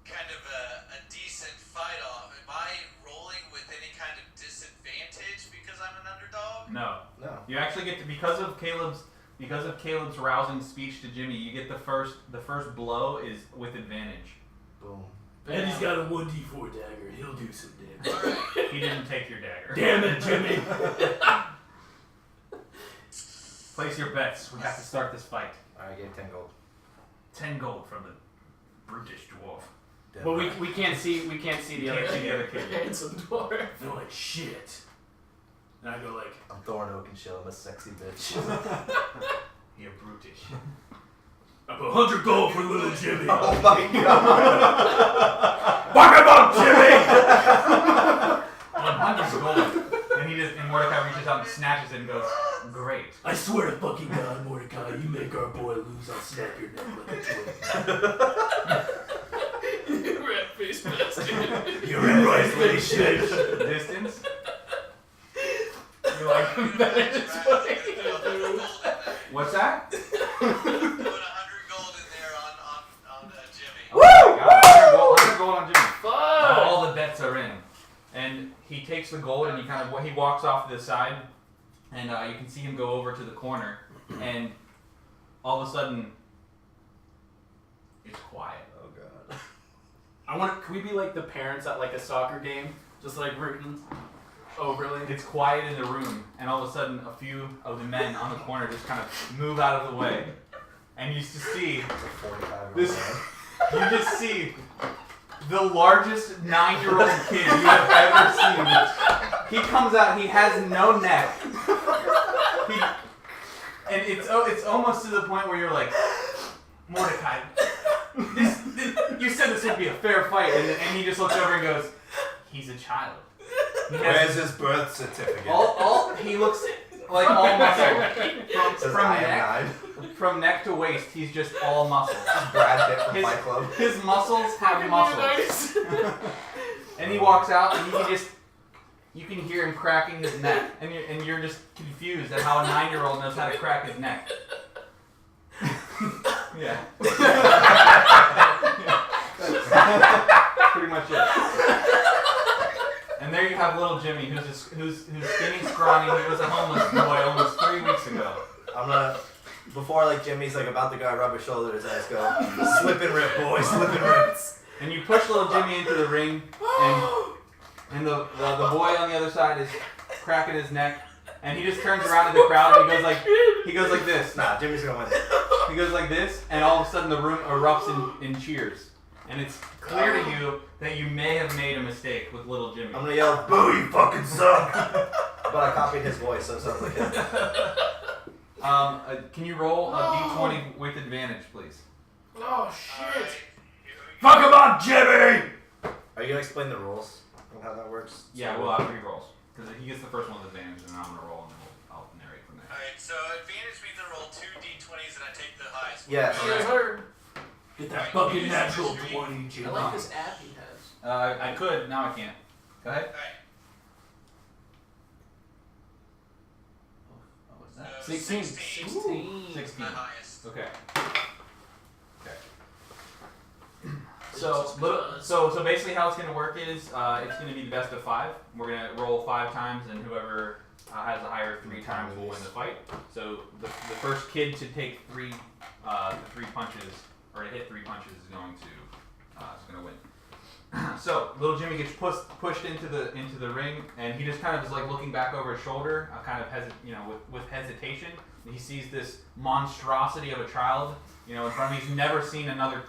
kind of a decent fight-off. Am I rolling with any kind of disadvantage because I'm an underdog? No. No. You actually get to because of Caleb's rousing speech to Jimmy. You get the first blow is with advantage. Boom. And he's got a 1d4 dagger. He'll do some damage. Alright. He didn't take your dagger. Damn it, Jimmy. Place your bets. We have to start this fight. I gave 10 gold. 10 gold from the brutish dwarf. But we can't see the other Can't see kid. the other kid. Handsome dwarf. They're like, shit. And I go like, I'm Thorn Oak and show him a sexy bitch. you're brutish. I put 100 gold for little Jimmy. Oh my god. Fuck him up, Jimmy! 100 gold. And Mordecai reaches out and snatches it and goes, great. I swear to fucking God, Mordecai, you make our boy lose, I'll snap your neck like a twig. You rat-faced bastard. You're in right place, shit. Distance. You like him better this way? What's that? Put 100 gold in there on Jimmy. Oh my God, 100 gold on Jimmy. Fuck! All the bets are in. And he takes the gold and he walks off to the side, and you can see him go over to the corner, and all of a sudden, it's quiet. Oh god. Can we be like the parents at like a soccer game? Just like rooting overly. It's quiet in the room, and all of a sudden, a few of the men on the corner just kind of move out of the way, and you just see It's a 45 this. You just see the largest 9-year-old kid you have ever seen. He comes out, he has no neck. And it's almost to the point where you're like, Mordecai, this you said this would be a fair fight, and he just looks over and goes, he's a child. Where's his birth certificate? He looks like all muscle. Says From I am neck, 9. from neck to waist, he's just all muscle. Brad Pitt from Fight Club. His muscles have muscles. And he walks out, and you can hear him cracking his neck, and you're just confused at how a 9-year-old knows how to crack his neck. Yeah. That's pretty much it. And there you have little Jimmy, who's skinny, scrawny. He was a homeless boy almost 3 weeks ago. I'm gonna, before like Jimmy's like about to go, rub his shoulder, his eyes go, slip and rip, boy, slip and rip. And you push little Jimmy into the ring, and the boy on the other side is cracking his neck, and he just turns around to the crowd and he goes like this. Nah, Jimmy's gonna win. He goes like this, and all of a sudden the room erupts in cheers. And it's clear to you that you may have made a mistake with little Jimmy. I'm gonna yell, boo, you fucking suck! But I copied his voice, so it sounds like him. Can you roll a d20 with advantage, please? Oh shit! Fuck him up, Jimmy! Are you gonna explain the rules and how that works? Yeah, we'll have 3 rolls. Because he gets the first one with advantage, and I'm going to roll, and then I'll narrate from there. Alright, so advantage means I roll 2 d20s and I take the highest one. Yes. Yes, sir. Get that fucking natural 20, Jimmy. I like this app he has. I could, now I can't. Go ahead. Alright, What was that? so 16. 16. 16. The highest. Okay. So basically how it's going to work is it's going to be the best of 5. We're going to roll 5 times, and whoever has the higher 3 times will win the fight. So the first kid to take 3 punches, or to hit 3 punches, is going to win. So little Jimmy gets pushed into the ring, and he just kind of is like looking back over his shoulder, kind of with hesitation. He sees this monstrosity of a child, in front of him. He's never seen another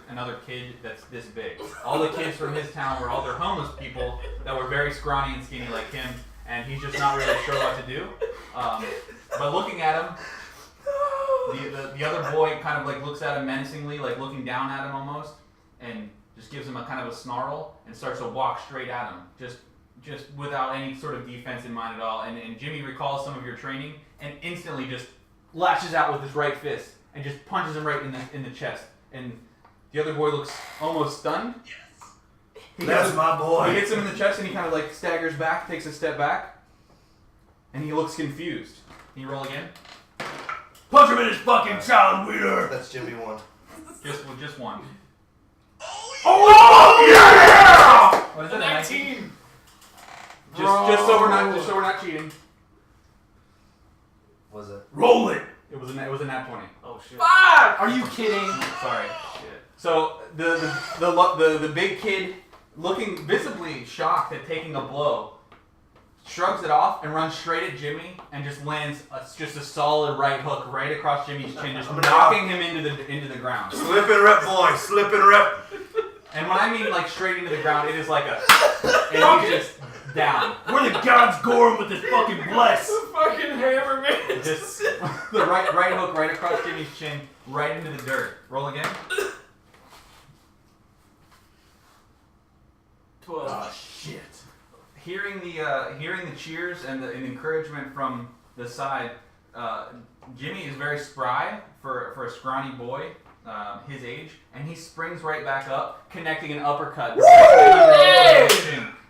kid that's this big. All the kids from his town were all their homeless people that were very scrawny and skinny like him, and he's just not really sure what to do. But looking at him, the other boy kind of like looks at him menacingly, like looking down at him almost, and just gives him a kind of a snarl and starts to walk straight at him, just without any sort of defense in mind at all. And Jimmy recalls some of your training and instantly just lashes out with his right fist and just punches him right in the chest. And the other boy looks almost stunned. Yes. That's my boy. He hits him in the chest and he kind of like staggers back, takes a step back, and he looks confused. Can you roll again? Punch him in his fucking child wiener! That's Jimmy 1. Just one. Oh yeah! What is it? A 19. Just so we're not cheating. Was it? Roll it! It was a nat 20. Oh shit. Fuck! Are you kidding? Sorry. So the big kid, looking visibly shocked at taking a blow, shrugs it off and runs straight at Jimmy and just lands just a solid right hook right across Jimmy's chin, just knocking him into the ground. Slip and rip, boy, slip and rip. And when I mean like straight into the ground, it is like a, and he's just down. We're the gods Gorram with this fucking bless. Fucking hammer, man. Just the right hook right across Jimmy's chin, right into the dirt. Roll again. 12. Oh shit. Hearing the cheers and the encouragement from the side, Jimmy is very spry for a scrawny boy his age, and he springs right back up, connecting an uppercut.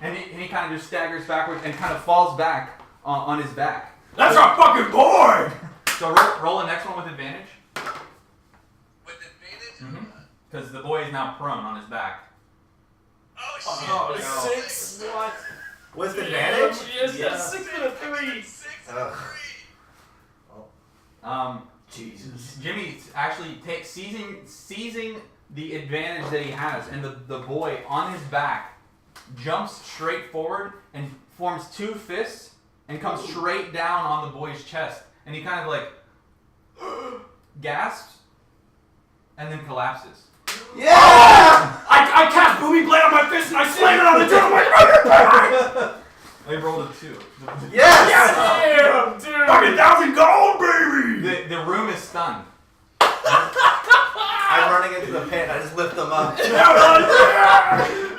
And he kind of just staggers backwards and kind of falls back on his back. That's our fucking boy! So roll the next one with advantage. With advantage? Because the boy is now prone on his back. Oh shit! Oh, No. 6. What? With advantage? Yes, Yeah. 6 and a 3. 6 and a 3. Jesus. Jimmy actually seizing the advantage that he has, and the boy on his back jumps straight forward and forms 2 fists and comes straight down on the boy's chest, and he kind of like gasps and then collapses. Yeah! I cast Boomy Blade on my fist and I slam it on the dirt. I'm like, I rolled a 2. Yes! Damn, dude. fucking 1,000 gold, baby! The room is stunned. I'm running into the pit and I just lift them up.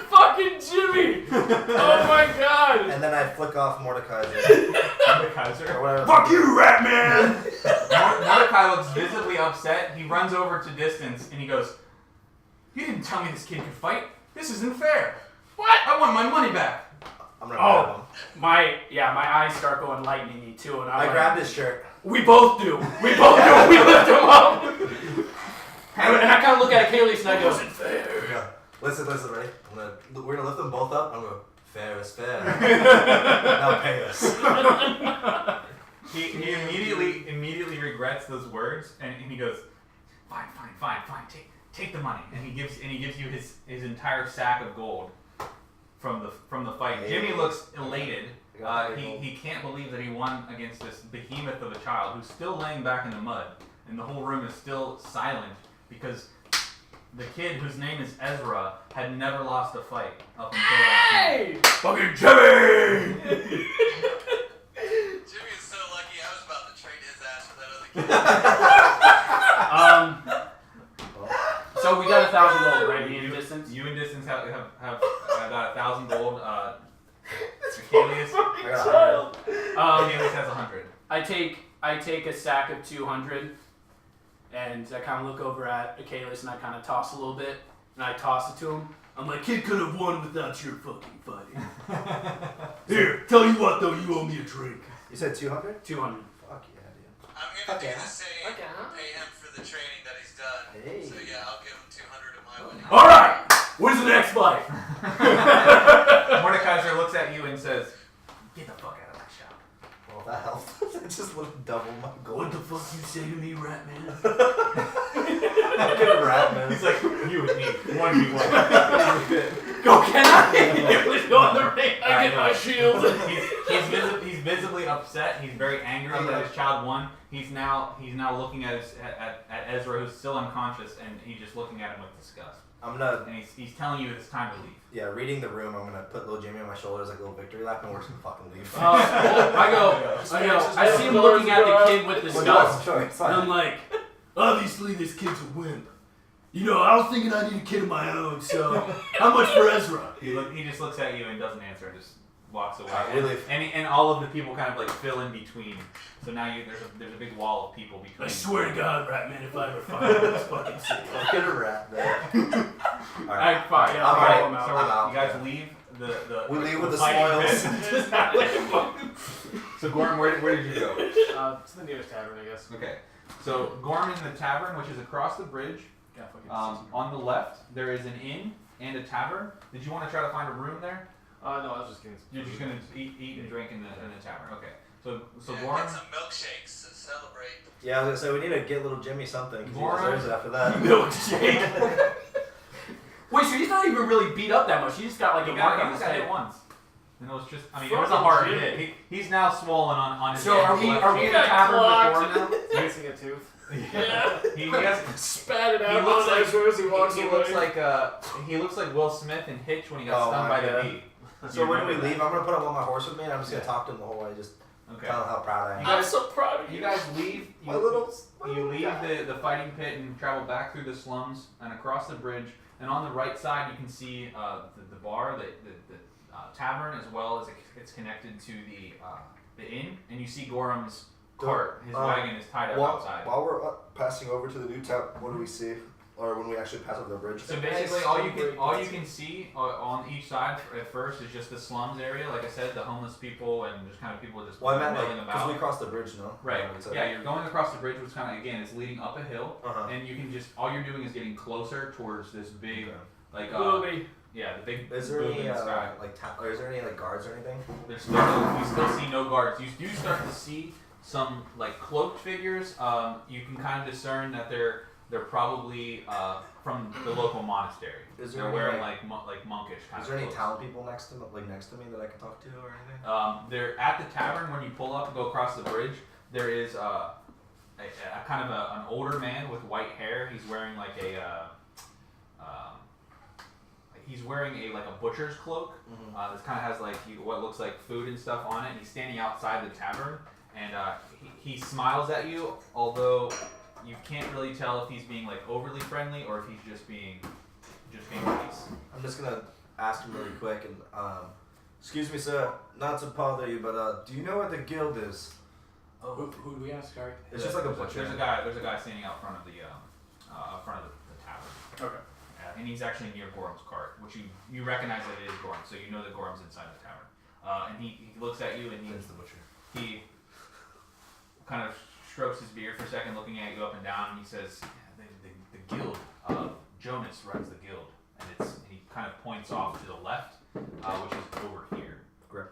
Fucking Jimmy. Oh my god. And then I flick off Mordecai's Mordekaiser. or whatever. Fuck you, rat man! Mordecai looks visibly upset. He runs over to distance and he goes, "You didn't tell me this kid could fight. This isn't fair. What? I want my money back." I'm gonna grab him. My eyes start going lightning-y too, and I grabbed his shirt. We both do. We lift him up. And I kind of look at Akalius and I go, "Isn't fair." Yeah. Listen, ready? We're gonna lift them both up. I'm gonna go, fair is fair. Now pay us. He immediately regrets those words and he goes, "Fine. Take the money." And he gives you his entire sack of gold from the fight. Hey. Jimmy looks elated. Gold. He can't believe that he won against this behemoth of a child who's still laying back in the mud, and the whole room is still silent because the kid, whose name is Ezra, had never lost a fight up until that Hey! Fucking Jimmy! Jimmy is so lucky. I was about to trade his ass for that other kid. So we got 1,000 gold, right? Me in distance. You in distance have got 1,000 gold. Akalius has 100. I take a sack of 200, and I kind of look over at Akalius and I kind of toss a little bit, and I toss it to him. I'm like, kid could have won without your fucking fighting. Here, tell you what though, you owe me a drink. You said 200? 200. Fuck yeah, dude. I'm gonna do Okay. the same. Okay, huh? Pay him for the training that he's done. Hey. So yeah, I'll give him 200 of my winning. Alright, when's the next fight? Mordekaiser looks at you and says, "Get the fuck out of my shop." Well, that helps. I just double my gold. What the fuck you say to me, rat man? Get a rat, man. He's like, "You and me, 1v1." Go, can I? Go in the ring. I get my shield. He's visibly upset. He's very angry that his child won. He's now looking at Ezra, who's still unconscious, and he's just looking at him with disgust. I'm gonna, And he's telling you it's time to leave. yeah, reading the room, I'm gonna put little Jimmy on my shoulders like a little victory lap, and we're just gonna fucking leave. I see him looking at the kid with disgust. Sure, it's And I'm fine. like, obviously this kid's a wimp. You know, I was thinking I need a kid of my own, so how much for Ezra? He just looks at you and doesn't answer and just walks away. Alright, we leave. And all of the people kind of like fill in between. So now there's a big wall of people between. I swear to God, rat man, if I ever find this fucking city. Get a rat, man. Alright. Fine, yeah, I'm follow out. him out. So I'm out. you guys leave the We leave with the fighting spoils. pit. So Gorram, where did you go? To the nearest tavern, I guess. Okay. So Gorram in the tavern, which is across the bridge. On the left, there is an inn and a tavern. Did you want to try to find a room there? No, I was just getting. You're just gonna eat and drink in the tavern. Okay. So Yeah, Gorram. get some milkshakes to celebrate. Yeah, I was gonna say, we need to get little Jimmy something, because he Gorram. deserves it after that. Milkshake. Wait, so he's not even really beat up that much. He just got like a mark on He his got head. hit once. And it was just, I mean, it Fucking was a hard Jimmy. hit. He's now swollen on his So head. are we left are we cheek. in the tavern with Gorram now? Missing a tooth. Yeah. He has, Spat it he out looks like as soon as he walks he away. looks like Will Smith in Hitch when he got Oh, stung my by the God. bee. So You when we remember leave, I'm gonna put him on my horse with me, and I'm just gonna Yeah. talk to him the whole way, just that? Okay. tell him how proud I am. I'm so proud of you. You guys leave. My little You leave guy. the fighting pit and travel back through the slums and across the bridge. And on the right side, you can see the bar, the tavern, as well as it's connected to the inn. And you see Gorham's cart. His wagon is tied up outside. While we're passing over to the new town, what do we see? Or when we actually pass over the bridge? So basically, all you can see on each side at first is just the slums area. Like I said, the homeless people and just kind of people just Well, I meant milling like, because about. we crossed the bridge, no? Right. So- Yeah, you're going across the bridge, which kind of again is leading up a hill, Uh-huh. and you can just all you're doing is getting closer towards this big, Okay. like Booby. yeah, the big Is there boob any in the sky. or is there any like guards or anything? There's still no, you still see no guards. You do start to see some like cloaked figures. You can kind of discern that they're probably from the local monastery. Is there They're any, wearing like- like monkish kind Is of there any clothes. town people next to me that I can talk to or anything? They're at the tavern when you pull up and go across the bridge. There is a kind of an older man with white hair. He's wearing like he's wearing like a butcher's cloak. Mm-hmm. This kind of has like what looks like food and stuff on it. And he's standing outside the tavern, and he smiles at you, although you can't really tell if he's being like overly friendly or if he's just being nice. I'm just gonna ask him really quick and excuse me, sir, not to bother you, but do you know where the guild is? Who do we ask? Sorry. It's just like a There's butcher. There's a guy standing out front of the tavern. Okay. And he's actually near Gorham's cart, which you recognize that it is Gorham, so you know that Gorham's inside the tavern. And he looks at you and It's the butcher. he kind of strokes his beard for a second, looking at you up and down, and he says, the guild, Jonas runs the guild, and he kind of points off to the left, which is over here. Correct.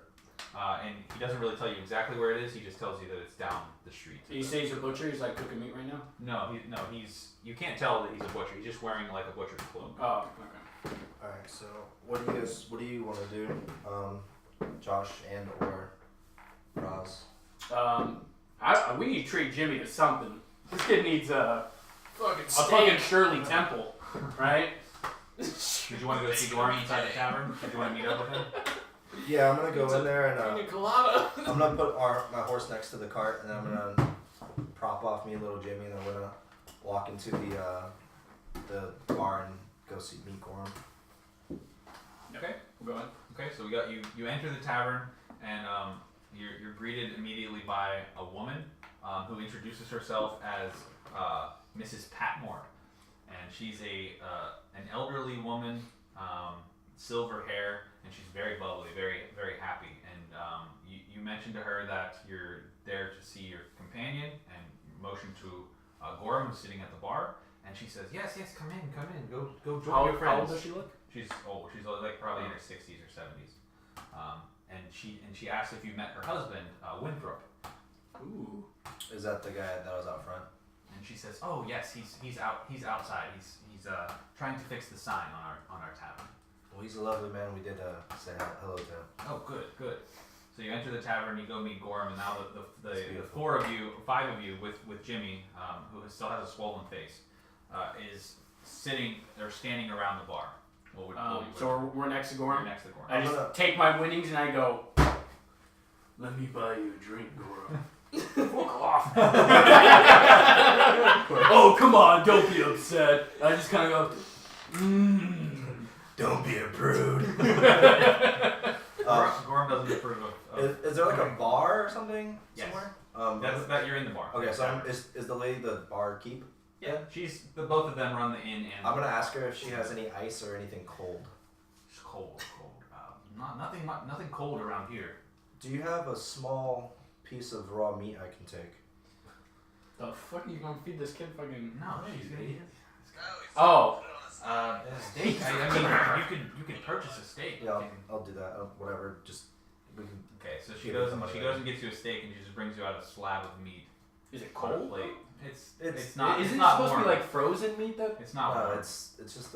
And he doesn't really tell you exactly where it is, he just tells you that it's down the street. So you say he's a butcher? He's like cooking meat right now? You can't tell that he's a butcher, he's just wearing like a butcher's cloak. Oh, okay. Alright, so what do you want to do? Josh and or Roz? We need to treat Jimmy to something. This kid needs a Fucking fucking steak. Shirley Temple, right? Did you want to go see Gorham inside the tavern? Did you want to meet up with him? Yeah, I'm gonna go It's in a there and Pina colada. I'm gonna put my horse next to the cart, and I'm gonna prop off me and little Jimmy, and I'm gonna walk into the bar and go meet Gorham. Okay. We'll go in. Okay, so we got you enter the tavern, and you're greeted immediately by a woman who introduces herself as Mrs. Patmore, and she's an elderly woman, silver hair, and she's very bubbly, very very happy. And you mentioned to her that you're there to see your companion, and motion to Gorham, who's sitting at the bar, and she says, "Yes, come in, go join How your friends." old does she look? She's old. She's like probably in her 60s or 70s. And she asked if you met her husband, Winthrop. Ooh. Is that the guy that was out front? And she says, "Oh yes, he's outside. He's trying to fix the sign on our tavern." Well, he's a lovely man. We did say hello to him. Oh, good. So you enter the tavern, you go meet Gorham, and now the beautiful. five of you with Jimmy, who still has a swollen face, is sitting or standing around the bar. So we're next to you're Gorham. next to Gorham. I just take my winnings and I go, "Let me buy you a drink, Gorham." Fuck off. Oh, come on, don't be upset. I just kind of go, Don't be a prude. Gorham doesn't approve of Is there like a bar or something Yes. somewhere? that you're in the bar. Okay, so is the lady the barkeep? Yeah, both of them run the inn, and I'm gonna ask her if she has any ice or anything cold. it's cold. Nothing cold around here. Do you have a small piece of raw meat I can take? the fuck are you gonna feed this kid fucking? No, she's gonna eat it. Oh. Steak. I mean, you could purchase a steak. Yeah, I'll do that. Whatever. Just we can. Okay, so she Give goes it and somebody she goes and gets you a steak, and she just brings you out a slab of meat Is it on a cold? plate. It's It's- not. Isn't it's it not supposed warm. to be like frozen meat though? It's not No, warm. it's just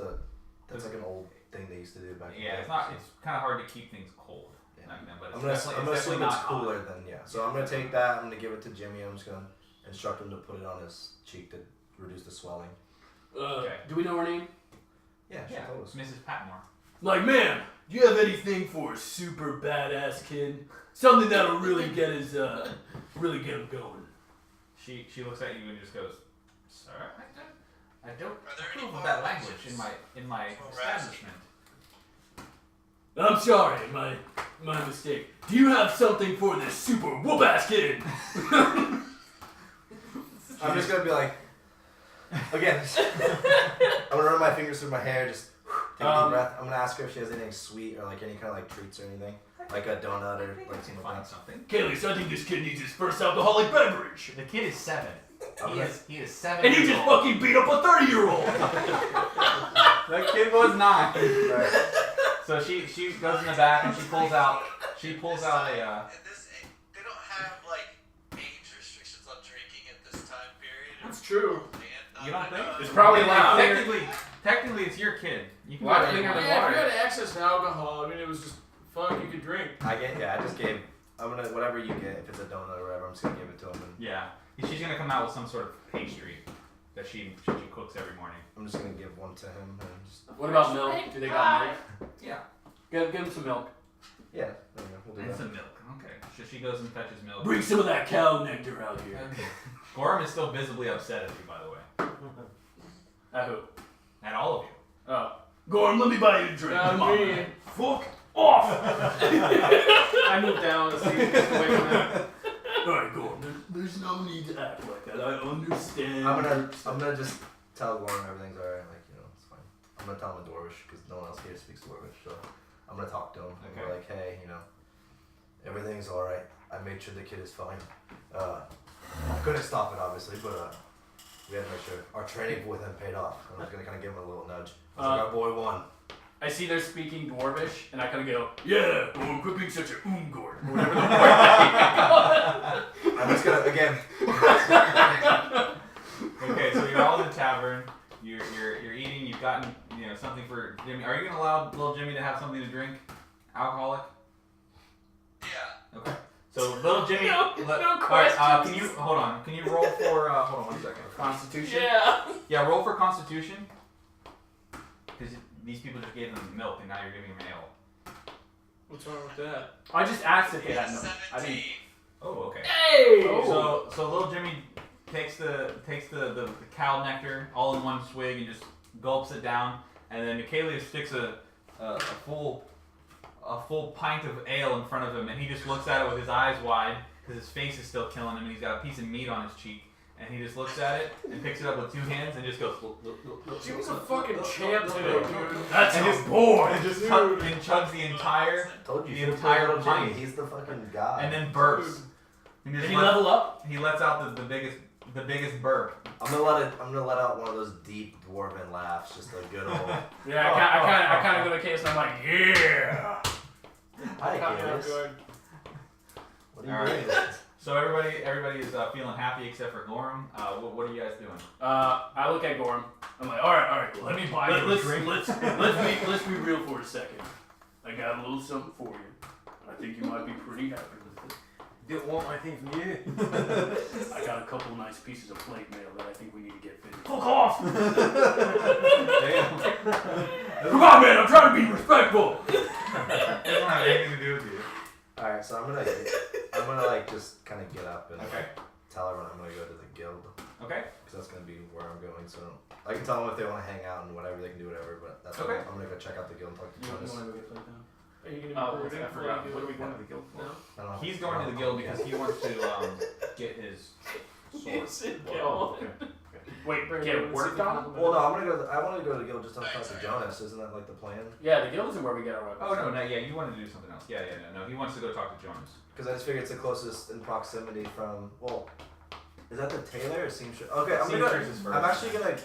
that's like an old thing they used to do back in the Yeah, day. it's not. It's kind of hard to keep things cold. Yeah. back then, but I'm it's gonna definitely assume not it's common. cooler than So I'm gonna take that. I'm gonna give it to Jimmy. I'm just gonna instruct him to put it on his cheek to reduce the swelling. Okay. Do we know her name? Yeah, she Yeah, told us. Mrs. Patmore. Like, man, do you have anything for a super badass kid? Something that'll really get his, really get him going. She looks at you and just goes, "Sir, I don't Are there any approve more of that language options? in my Well, establishment." I'm sorry, my mistake. Do you have something for this super whoop-ass kid? I'm just gonna be like, again. I'm gonna run my fingers through my hair, just take a deep breath. I'm gonna ask her if she has anything sweet or like any kind of like treats or anything, like a donut or like something like Find that. something. Kaylee, so I think this kid needs his first alcoholic beverage. The kid is 7. He is 7. And you just fucking beat up a 30-year-old. That kid was 9. Right. So she goes in the back and she pulls out a They don't have like age restrictions on drinking at this time period. That's true. You don't think? It's probably a lot cleaner. Technically it's your kid. You can A lot do cleaner whatever than you want. Yeah, if you had access to alcohol, I mean, it was just fuck. You could drink. I just gave. I'm gonna whatever you get. If it's a donut or whatever, I'm just gonna give it to him. And Yeah. She's gonna come out with some sort of pastry that she cooks every morning. I'm just gonna give one to him and just. What about milk? Do they got milk? Yeah. Give him some milk. Yeah, there we go. We'll do And that. some milk. Okay. So she goes and fetches milk. Bring some of that cow nectar out here. Gorram is still visibly upset at you, by the way. At who? At all of you. Oh. Gorram, let me buy you a drink. Not Come on. me. Fuck off. I moved down to see away from him. Alright, Gorram, there's no need to act like that. I understand. I'm gonna just tell Gorram everything's alright. Like it's fine. I'm gonna tell him in Dwarvish because no one else here speaks Dwarvish. So I'm gonna talk to him and Okay. be like, hey, everything's alright. I made sure the kid is fine. I couldn't stop it obviously, but we had to make sure our training with him paid off. I'm just gonna kind of give him a little nudge. I was like, our boy won. I see they're speaking Dwarvish, and I kind of go, Yeah, Gorram, quit being such a Gorram. or whatever the word. I'm just gonna again. Okay, so you're all in the tavern. You're eating. You've gotten something for Jimmy. Are you gonna allow little Jimmy to have something to drink? Alcoholic. Yeah. Okay. So little Jimmy. No Alright, questions. can you hold on? Can you roll for hold on 1 second. Constitution? Yeah. Yeah, roll for Constitution. Because these people just gave them milk and now you're giving them ale. What's wrong with that? I just asked if they Yeah, had milk. I 17. didn't. Oh, okay. Hey. Oh. So little Jimmy takes the cow nectar all in one swig and just gulps it down, and then Akalius sticks a full pint of ale in front of him, and he just looks at it with his eyes wide because his face is still killing him, and he's got a piece of meat on his cheek, and he just looks at it and picks it up with 2 hands and just goes. Jimmy's a fucking champ today, dude. That's And a just- boy. And just and chugs the entire, Told you. The you entire little Jimmy. pint. He's the fucking guy. and then burps. And Did just he lets- level up? He lets out the biggest burp. I'm gonna let out one of those deep dwarven laughs, just a good old. Yeah, I kind of go to Case and I'm like, yeah. Hi, Caught me off Akalius. guard. What are you Alright. doing? So everybody is feeling happy except for Gorram. What are you guys doing? I look at Gorram. I'm like, all right. Let me buy you a drink. Let's be real for a second. I got a little something for you. I think you might be pretty happy with it. Don't want anything from you. I got a couple of nice pieces of plate mail that I think we need to get finished. Fuck off! Damn. Come on, man! I'm trying to be respectful. It doesn't have anything to do with you. Alright, so I'm gonna like just kind of get up and Okay. tell everyone I'm gonna go to the guild Okay. because that's gonna be where I'm going. So I can tell them if they want to hang out and whatever they can do whatever. But that's Okay. I'm gonna go check out the guild and talk to You Jonas. want to go get played down? Are you gonna be Oh, recording I before forgot. you What do are we it? going to the guild for? No. I don't know. He's going to the guild because he wants to get his sword. Yes, it Oh, can. okay. Wait, Very get good. worked on? Well, no, I'm gonna go. I want to go to the guild just to talk to Jonas. Isn't that like the plan? Yeah, the guild isn't where we get our weapons. Oh no, yeah, you wanted to do something else. Yeah, no. He wants to go talk to Jonas. Because I just figured it's the closest in proximity from. Well, is that the tailor or seamstress? Okay, I'm gonna go. Seamstress is first. I'm actually gonna.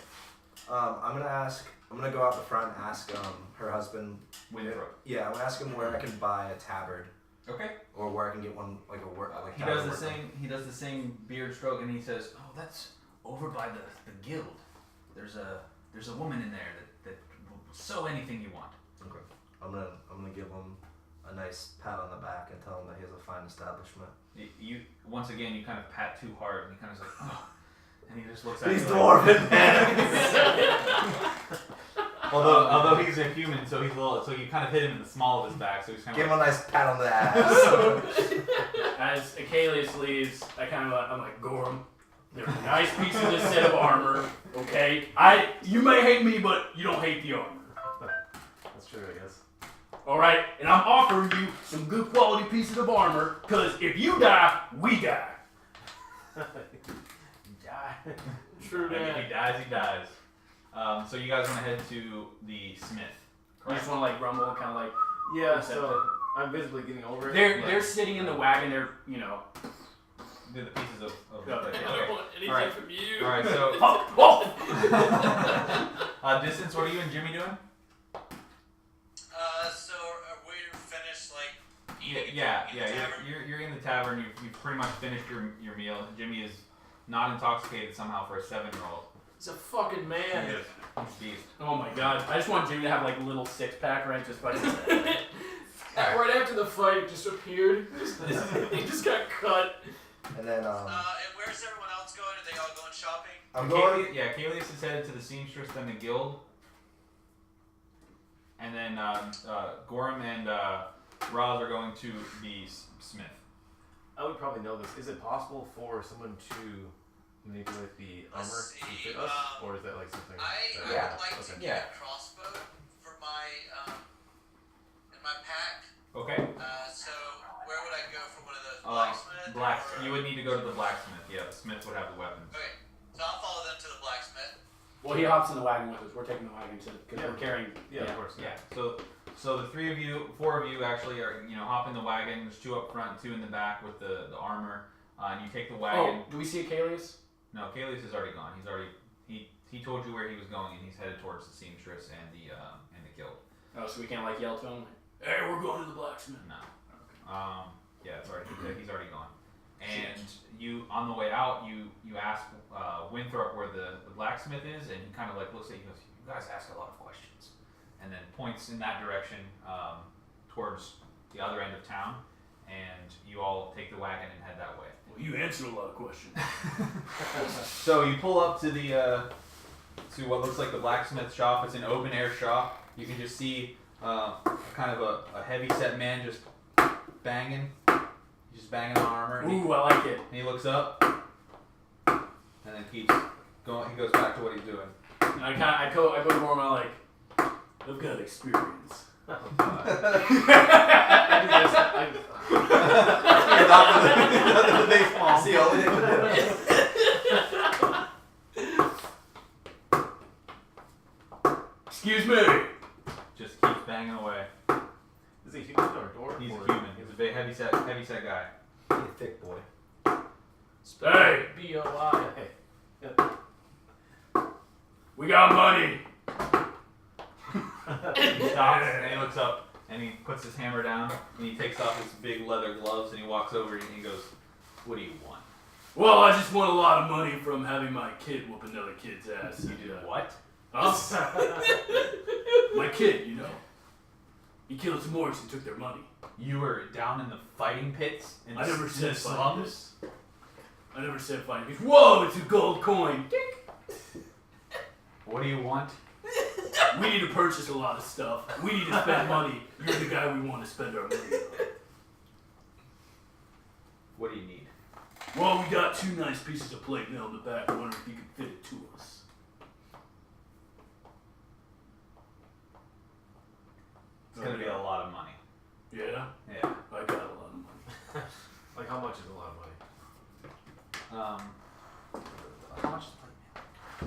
I'm gonna ask. I'm gonna go out the front and ask her husband. Winthrop. Yeah, I'm gonna ask him where I can buy a tabard Okay. or where I can get one like a work. Like He tabard does the work. same. He does the same beard stroke, and he says, "Oh, that's over by the guild. There's a woman in there that will sew anything you want." Okay. I'm gonna give him a nice pat on the back and tell him that he has a fine establishment. You once again, you kind of pat too hard, and he kind of is like, oh, and he just looks at These you. dwarven hands. Although he's a human, so he's a little, so you kind of hit him in the small of his back, so he's kind of Give him a nice pat on the ass. As Akalius leaves, I'm like, Gorram, they're nice pieces of set of armor, okay? You may hate me, but you don't hate the armor. That's true, I guess. Alright? And I'm offering you some good quality pieces of armor, because if you die, we die. True Like, if that. he dies, he dies. So you guys want to head to the smith. You just want to like rumble, kind of like, Yeah, Except so I'm visibly getting over it. they're sitting in the wagon, they're, you know. Do the pieces of Yeah. I don't okay. want anything Alright. from you. Alright, so Oh! distance, what are you and Jimmy doing? So we're finished like eating. Yeah, in the tavern? you're in the tavern, you've pretty much finished your meal. Jimmy is not intoxicated somehow for a 7-year-old. He's a fucking man. He's a beast. Oh my god. I just want Jimmy to have like a little 6-pack, right? Just like Right after the fight, it just appeared. He just got cut. And then And where's everyone else going? Are they all going shopping? I'm going. Kalius is headed to the seamstress, then the guild. And then Gorram and Roz are going to the smith. I would probably know this. Is it possible for someone to manipulate the armor Let's to see, fit us? Or is that like something I that- would like to okay. get a crossbow for my in my pack. Okay. So where would I go for one of those? Blacksmith? or- You would need to go to the blacksmith. Yeah, the smith would have the weapons. Okay, so I'll follow them to the blacksmith. Well, he hops in the wagon with us. We're taking the wagon because we're carrying. Yeah, of course. Yeah. So the 4 of you actually are hop in the wagon. There's 2 up front, 2 in the back with the armor, and you take the wagon. Oh, do we see Akalius? No, Kalius is already gone. He's already he told you where he was going, and he's headed towards the seamstress and the guild. Oh, so we can't like yell to him? Hey, we're going to the blacksmith. No. Yeah, it's already he's already gone. And you on the way out, you ask Winthrop where the blacksmith is, and he kind of like looks at you and goes, "You guys ask a lot of questions," and then points in that direction towards the other end of town, and you all take the wagon and head that way. Well, you answered a lot of questions. So you pull up to the to what looks like the blacksmith shop. It's an open air shop. You can just see kind of a heavy set man just banging. He's just banging on armor. And Ooh, I like it. he looks up and then keeps going. He goes back to what he's doing. And I go to Gorram and I'm like, I've got experience. I do this. The baseball. That's the only thing to do. Excuse me. Just keeps banging away. Is he human or dwarf? He's or a human. He's a big, heavy set guy. He's a thick boy. Hey, B-O-I. Hey. we got money. He stops and he looks up and he puts his hammer down and he takes off his big leather gloves and he walks over and he goes, "What do you want?" Well, I just want a lot of money from having my kid whoop another kid's ass. You did what? Huh? My kid, you know. He killed some orcs and took their money. You were down in the fighting pits in I never the said fighting slums. I never said fighting pits. Whoa, it's a gold coin. What do you want? We need to purchase a lot of stuff. We need to spend money. You're the guy we want to spend our money on. What do you need? Well, we got 2 nice pieces of plate mail in the back. I wonder if you could fit it to us. It's gonna be a lot of money. Yeah? Yeah. I got a lot of money. Like how much is a lot of money? How much is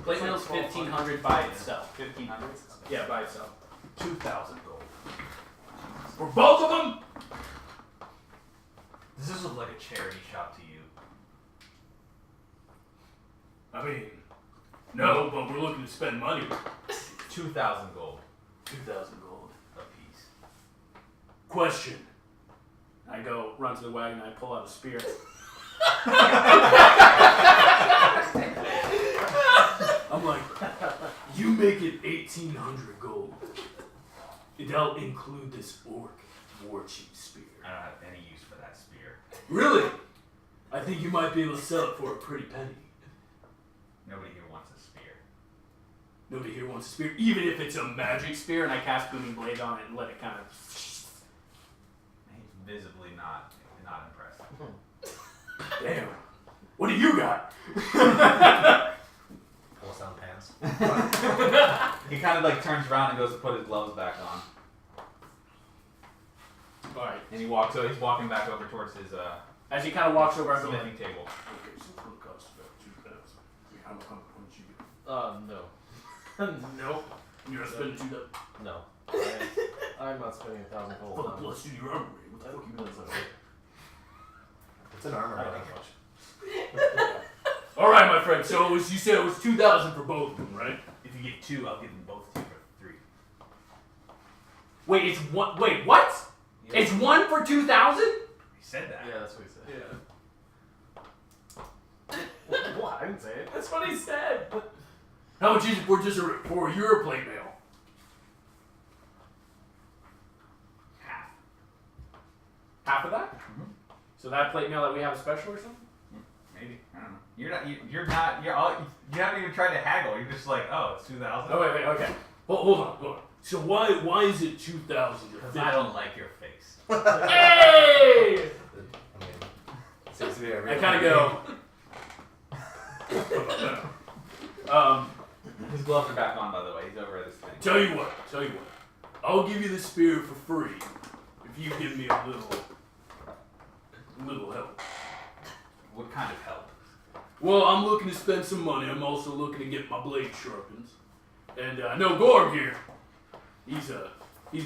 Plate mail's 1,500 by itself. 1,500? Yeah, by itself. 2,000 gold. For both of them? Does this look like a charity shop to you? I mean, no, but we're looking to spend money. 2,000 gold 2,000 gold. a piece. Question. I go run to the wagon and I pull out a spear. I'm like, you make it 1,800 gold. That'll include this orc war chief spear. I don't have any use for that spear. Really? I think you might be able to sell it for a pretty penny. Nobody here wants a spear. Nobody here wants a spear, even if it's a magic spear, and I cast Booming Blade on it and let it kind of... He's visibly not impressed. Damn. What do you got? Pulls down pants. He kind of like turns around and goes to put his gloves back on. Alright. And he walks. So he's walking back over towards his As he kind of walks over, I'm going, smithing table. okay, so it's going to cost about 2,000. How much you get? No. Nope. You're not spending 2,000 No. I'm not spending 1,000 gold. for the plus 2 to your armor rate. What the fuck you doing? It's an armor I don't rating. have much. Alright, my friend, so you said it was 2,000 for both of them, right? If you get 2, I'll give them both to you for 3. Wait, it's one. Wait, what? Yeah. It's 1 for 2,000? He said that. Yeah, that's what he said. Yeah. What? I didn't say it. That's what he said. How much is it for your plate mail? Half. Half of that? Mm-hmm. So that plate mail that we have a special or something? Maybe. I don't know. You haven't even tried to haggle. You're just like, oh, it's 2,000. Oh wait, okay. Hold on. So why is it 2,000? Because I don't like your face. Hey! I mean, seems to be a I real kind of go. His gloves are back on, by the way. He's over at his thing. Tell you what. I'll give you the spear for free if you give me a little help. What kind of help? Well, I'm looking to spend some money. I'm also looking to get my blade sharpened. And I know Gorram here. He's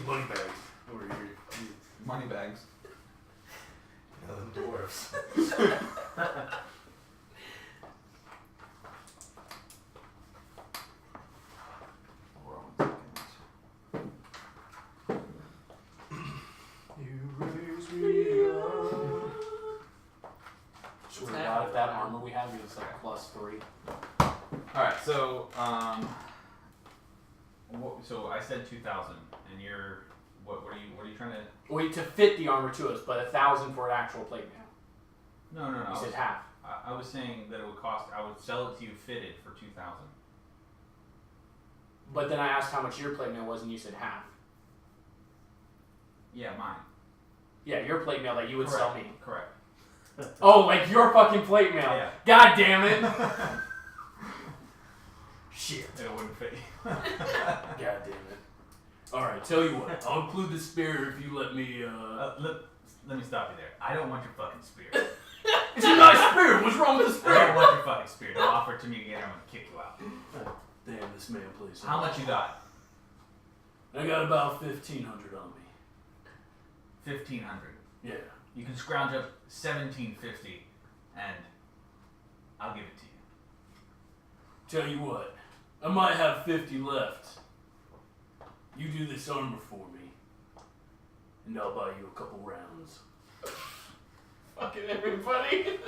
money bags over here. Money bags. You know, them dwarves. Swear to God, if that armor we have is like +3. Alright, so, so I said 2,000, and you're, what are you trying to... Wait, to fit the armor to us, but 1,000 for an actual plate mail. No. You said half. I was saying that it would cost, I would sell it to you fitted for 2,000. But then I asked how much your plate mail was, and you said half. Yeah, mine. Yeah, your plate mail that you would sell me. Correct. Oh, like your fucking plate mail. Yeah. God damn it. Shit. It wouldn't fit you. God damn it. Alright, tell you what. I'll include the spear if you let me, Let me stop you there. I don't want your fucking spear. It's a nice spear! What's wrong with the I don't spear? want your fucking spear. Don't offer it to me again, I'm gonna kick you out. Damn, this man plays. How much you got? I got about 1,500 on me. 1,500. Yeah. You can scrounge up 1,750, and I'll give it to you. Tell you what. I might have 50 left. You do this armor for me, and I'll buy you a couple rounds. Fucking everybody.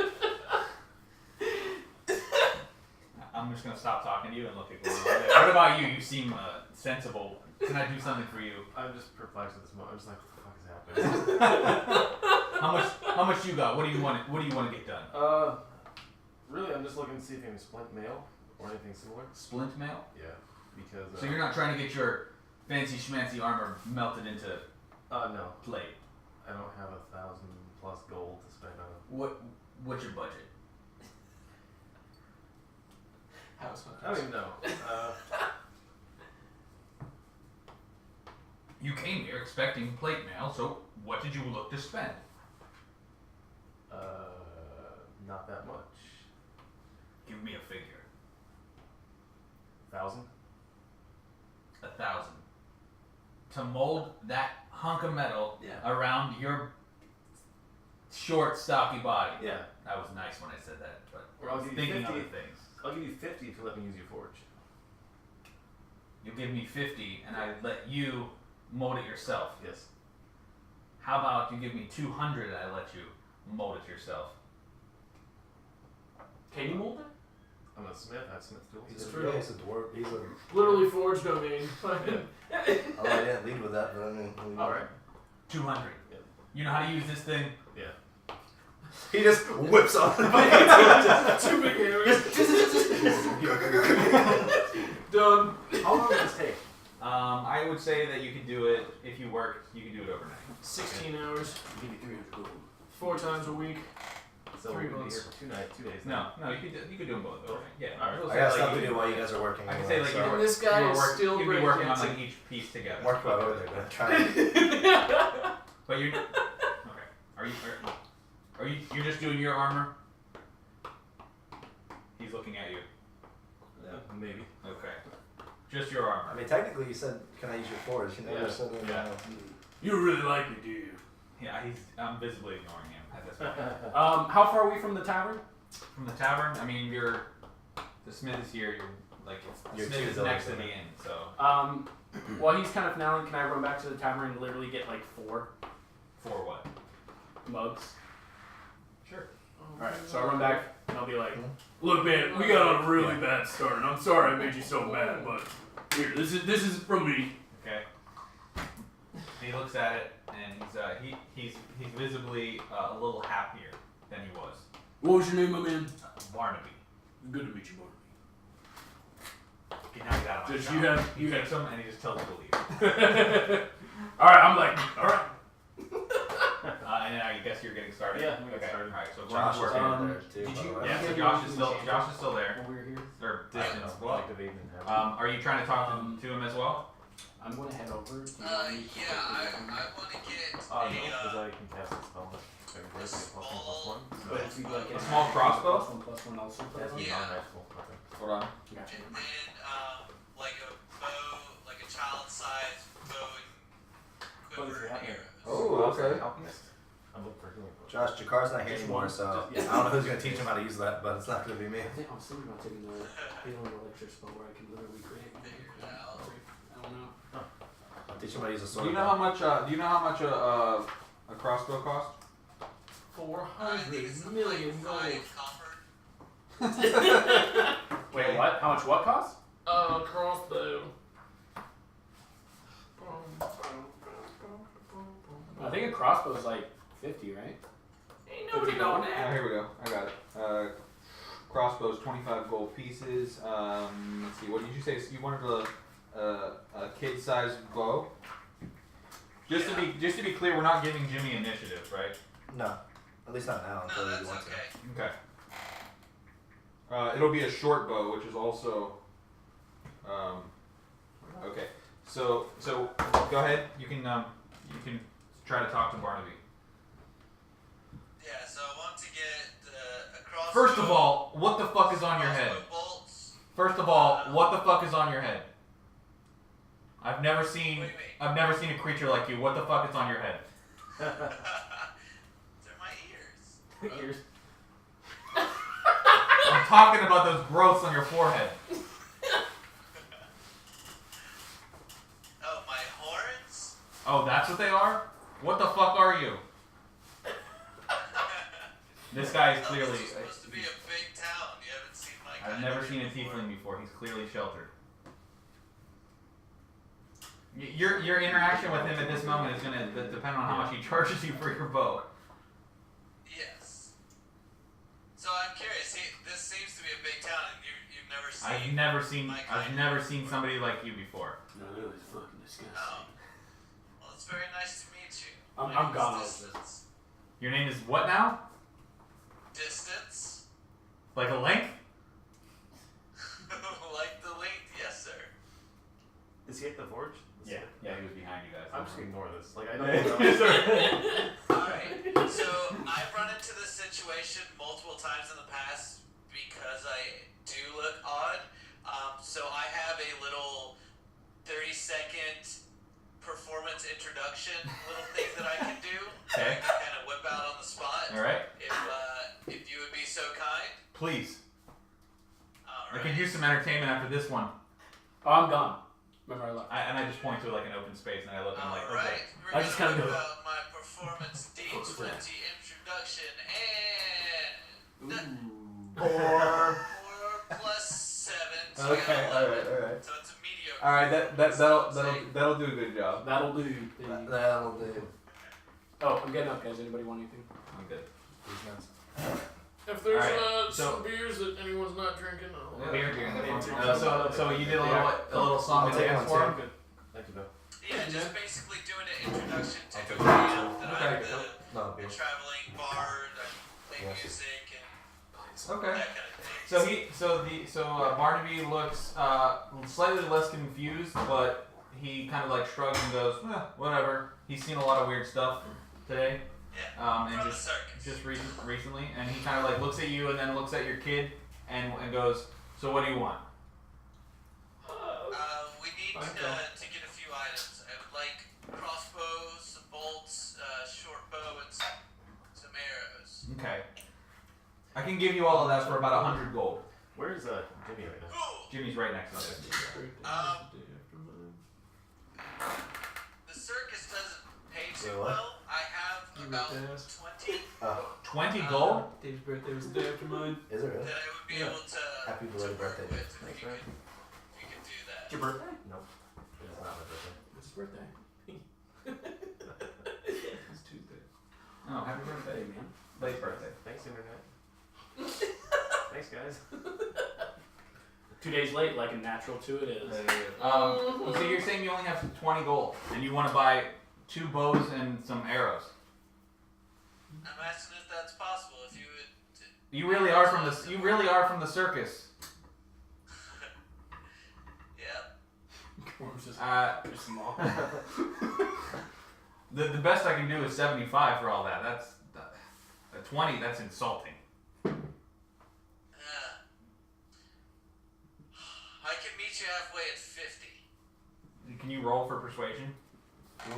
I'm just gonna stop talking to you and look at Gorram. What about you? You seem sensible. Can I do something for you? I'm just perplexed at this moment. I'm just like, what the fuck is happening? How much you got? What do you want? What do you want to get done? Really, I'm just looking to see if any splint mail or anything similar. Splint mail. Yeah, because. So you're not trying to get your fancy schmancy armor melted into No. plate. I don't have 1,000 plus gold to spend on it. What's your budget? House I don't even know. You came here expecting plate mail, so what did you look to spend? Not that much. Give me a figure. 1,000? 1,000. To mold that hunk of metal around your short, stocky body. Yeah. That was nice when I said that, but Or I I'll was give you thinking 50. other things. I'll give you 50 if you let me use your forge. You give me 50, and I let you mold it yourself. Yes. How about you give me 200, and I let you mold it yourself? Can you mold it? I'm a smith. I have smith tools. He's true. Yeah, he's a dwarf. He's a. Literally forged, I mean. Oh, I didn't lead with that, but I mean. All right. 200. You know how to use this thing? Yeah. He just whips on the Two big arrows. Done. How long does this take? I would say that you could do it if you work. You could do it overnight. 16 hours. Give me 300 gold. 4 times a week. So 3 we'll be months. here for 2 days. No, you could do them both overnight. Yeah. Alright. We'll I say, got like, stuff to you- do while you guys are working. I can anyway, say like so. you were, And this guy you were is work, still you'd be working on breakdancing. like each piece together. Mark right over there, man. Try to. But you're okay. Are you? You're just doing your armor? He's looking at you. Yeah, maybe. Okay. Just your I armor. mean, technically, you said, "Can I use your forge?" You never Yeah. said anything Yeah. else. You really like me, do you? Yeah, I'm visibly ignoring him at this point. How far are we from the tavern? From the tavern, I mean, the smith is here. You're like the You're smith two is doors next to away. the inn. So While he's kind of finale, can I run back to the tavern and literally get like 4 for what? mugs? Sure. Alright, so I run back and I'll be like, Look, man, we got on a really bad start, and I'm sorry I made you so mad, but here, this is from me. Okay. He looks at it and he's visibly a little happier than he was. What was your name, my man? Barnaby. Good to meet you, Barnaby. Get out of my Does shop. you have- He you takes him and he just tells him to leave. Alright, I'm like, alright. And then I guess you're getting started. Yeah, we got Okay. started. All right. So Josh Gorham's is working. in there too. did by you- the way. Yeah. So Josh is still there. When we were here, Or I don't distance. know. Well, Like debating and are you trying to talk to him as well? I'm going to head over. Do you want me to Yeah, quickly I come want to get Oh, no, because a, I can cast a spell that converts it +1/+1. But if we like A small crossbow? +1/+1 also. That's Yeah. non-magical. Okay. Hold on. Gotcha. and then like a bow, like a child-sized bow and What is quiver that? and arrows. Oh, okay. Alchemist? I'm looking for healing potion. Josh, Jakkar's not here Just anymore, one. so Just- yeah. I don't know who's gonna teach him how to use that, but it's not gonna be me. I think I was thinking about taking the healing elixir spell where I can literally create one. Figure it out. I don't know. I'll teach him how to use a sword. Do you know how much? Do you know how much a crossbow costs? I think 400 it's million like gold. 5 copper. Wait, what? How much what cost? Crossbow. I think a crossbow is like 50, right? Ain't nobody knowing that. Here we go. I got it. Crossbows, 25 gold pieces. Let's see. What did you say? So you wanted a kid-sized bow? Just to be clear, we're not giving Jimmy initiative, right? No, at least not now. Until No, you that's want to. okay. Okay. It'll be a short bow, which is also. Okay. So go ahead. You can try to talk to Barnaby. Yeah, so I want to get a crossbow. First of all, what the fuck is on your head? crossbow bolts. First of all, what the fuck is on your head? I've never What seen do you mean? a creature like you. What the fuck is on your head? They're my ears. Ears. I'm talking about those growths on your forehead. Oh, my horns? Oh, that's what they are? What the fuck are you? This guy is Oh, clearly. this is supposed to be a big town. You haven't seen my I've kind never of seen a before. tiefling before. He's clearly sheltered. Your interaction with him at this moment is gonna depend on how much he charges you for your bow. Yes. So I'm curious. This seems to be a big town, and you've never seen. I've never seen somebody like you before. No, that was fucking disgusting. Oh. Well, it's very nice to meet you. I'm My name is gone. Distance. Your name is what now? Distance? Like a link? Like the length, yes, sir. Is he at the forge? Yeah, he was behind you guys. I'm just gonna ignore this. Like, I Yeah. don't know. Alright, so I've run into this situation multiple times in the past because I do look odd. So I have a little 30-second performance introduction little thing that I can do. Okay. I can kind of whip out on the spot. Alright, If you would be so kind. please. I Alright. could use some entertainment after this one. Oh, I'm gone. Remember I left. And I just point to like an open space and I look and I'm like, okay. Alright. We're I just gonna kinda whip go- out my performance D20 introduction and 4 plus 7 to Okay, 11. alright. So it's a mediocre. Alright, performance, I would say. that'll do a good job. That'll do. That'll do. Oh, I'm getting up, guys. Anybody want anything? I'm good. These nuts. If there's Alright, some beers that anyone's not drinking, I'll Beer. Yeah. So you did a little song and dance for him. Thank you, Bill. Yeah, just basically doing an introduction to Okay. who I am, that Okay. I'm No, the beer. traveling bard, I play Yes. music and Okay. that kind of thing. So Barnaby looks slightly less confused, but he kind of like shrugs and goes, whatever. He's seen a lot of weird stuff today, Yeah, and from the just circus. recently, and he kind of like looks at you and then looks at your kid and goes, so what do you want? We need to get a few items. I would like crossbows, some bolts, short bow, and some arrows. Okay. I can give you all of that for about 100 gold. Where's Jimmy right now? Cool. Jimmy's right next to this. The circus doesn't pay Wait, too what? well. I have about 20 20 gold? Dave's birthday was the day after mine. Is it really? that I would be able to Happy to belated work birthday. with if Thanks, you man. could do that. It's your birthday? Nope. It's not my birthday. It's his birthday. It's Tuesday. Oh, happy birthday. Hey, man. Late birthday. Thanks, Internet. Thanks, guys. 2 days late, like a natural 2 it is. So you're saying you only have 20 gold, and you want to buy 2 bows and some arrows. I'm asking if that's possible. If you would. You really are from the. You really are from the circus. Yeah. Gorram's just Small. The best I can do is 75 for all that. That's 20. That's insulting. I can meet you halfway at 50. Can you roll for persuasion?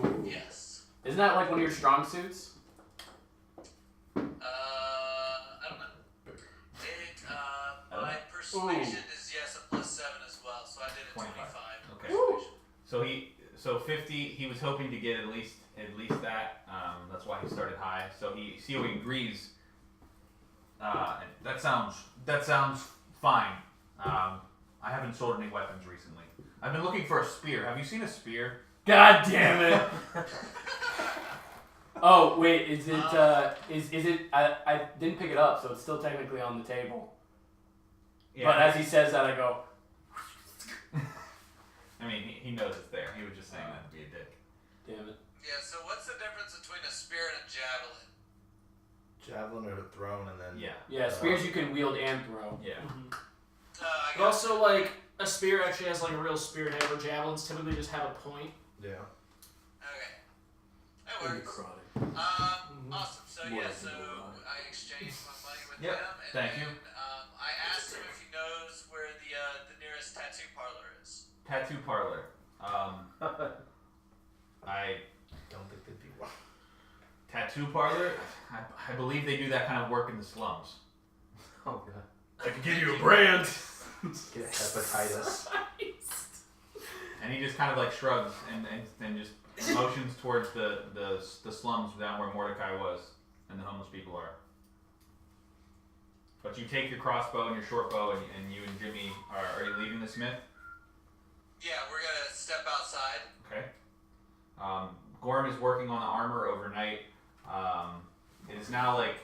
Ooh. Yes. Isn't that like one of your strong suits? I don't know. My persuasion is yes, a +7 as well, so I did a 25. 25. Okay. So 50. He was hoping to get at least that. That's why he started high. So he agrees. That sounds fine. I haven't sold any weapons recently. I've been looking for a spear. Have you seen a spear? God damn it! Oh wait, is it? Is it? I didn't pick it up, so it's still technically on the table. Yeah. But as he says that, I go. I mean, he knows it's there. He was just saying that to be a dick. Damn it! Yeah, so what's the difference between a spear and a javelin? Javelin or a thrown and then. Yeah. Yeah, spears you can wield and throw. Yeah. I But got also, like, a spear actually has like a real spear head, where javelins typically just have a point. Yeah. Okay. That works. Necrotic. Awesome. So More yeah, like so a robot. I exchanged my money with Yep, him, and thank then, you. I asked him if he knows where the nearest tattoo parlor is. Tattoo parlor. I Don't think they'd be one. tattoo parlor. I believe they do that kind of work in the slums. Oh, God. I can give you a brand. Get hepatitis. And he just kind of like shrugs and just motions towards the slums down where Mordecai was and the homeless people are. But you take your crossbow and your short bow and you and Jimmy are you leaving the smith? Yeah, we're gonna step outside. Okay. Gorram is working on the armor overnight. It is now like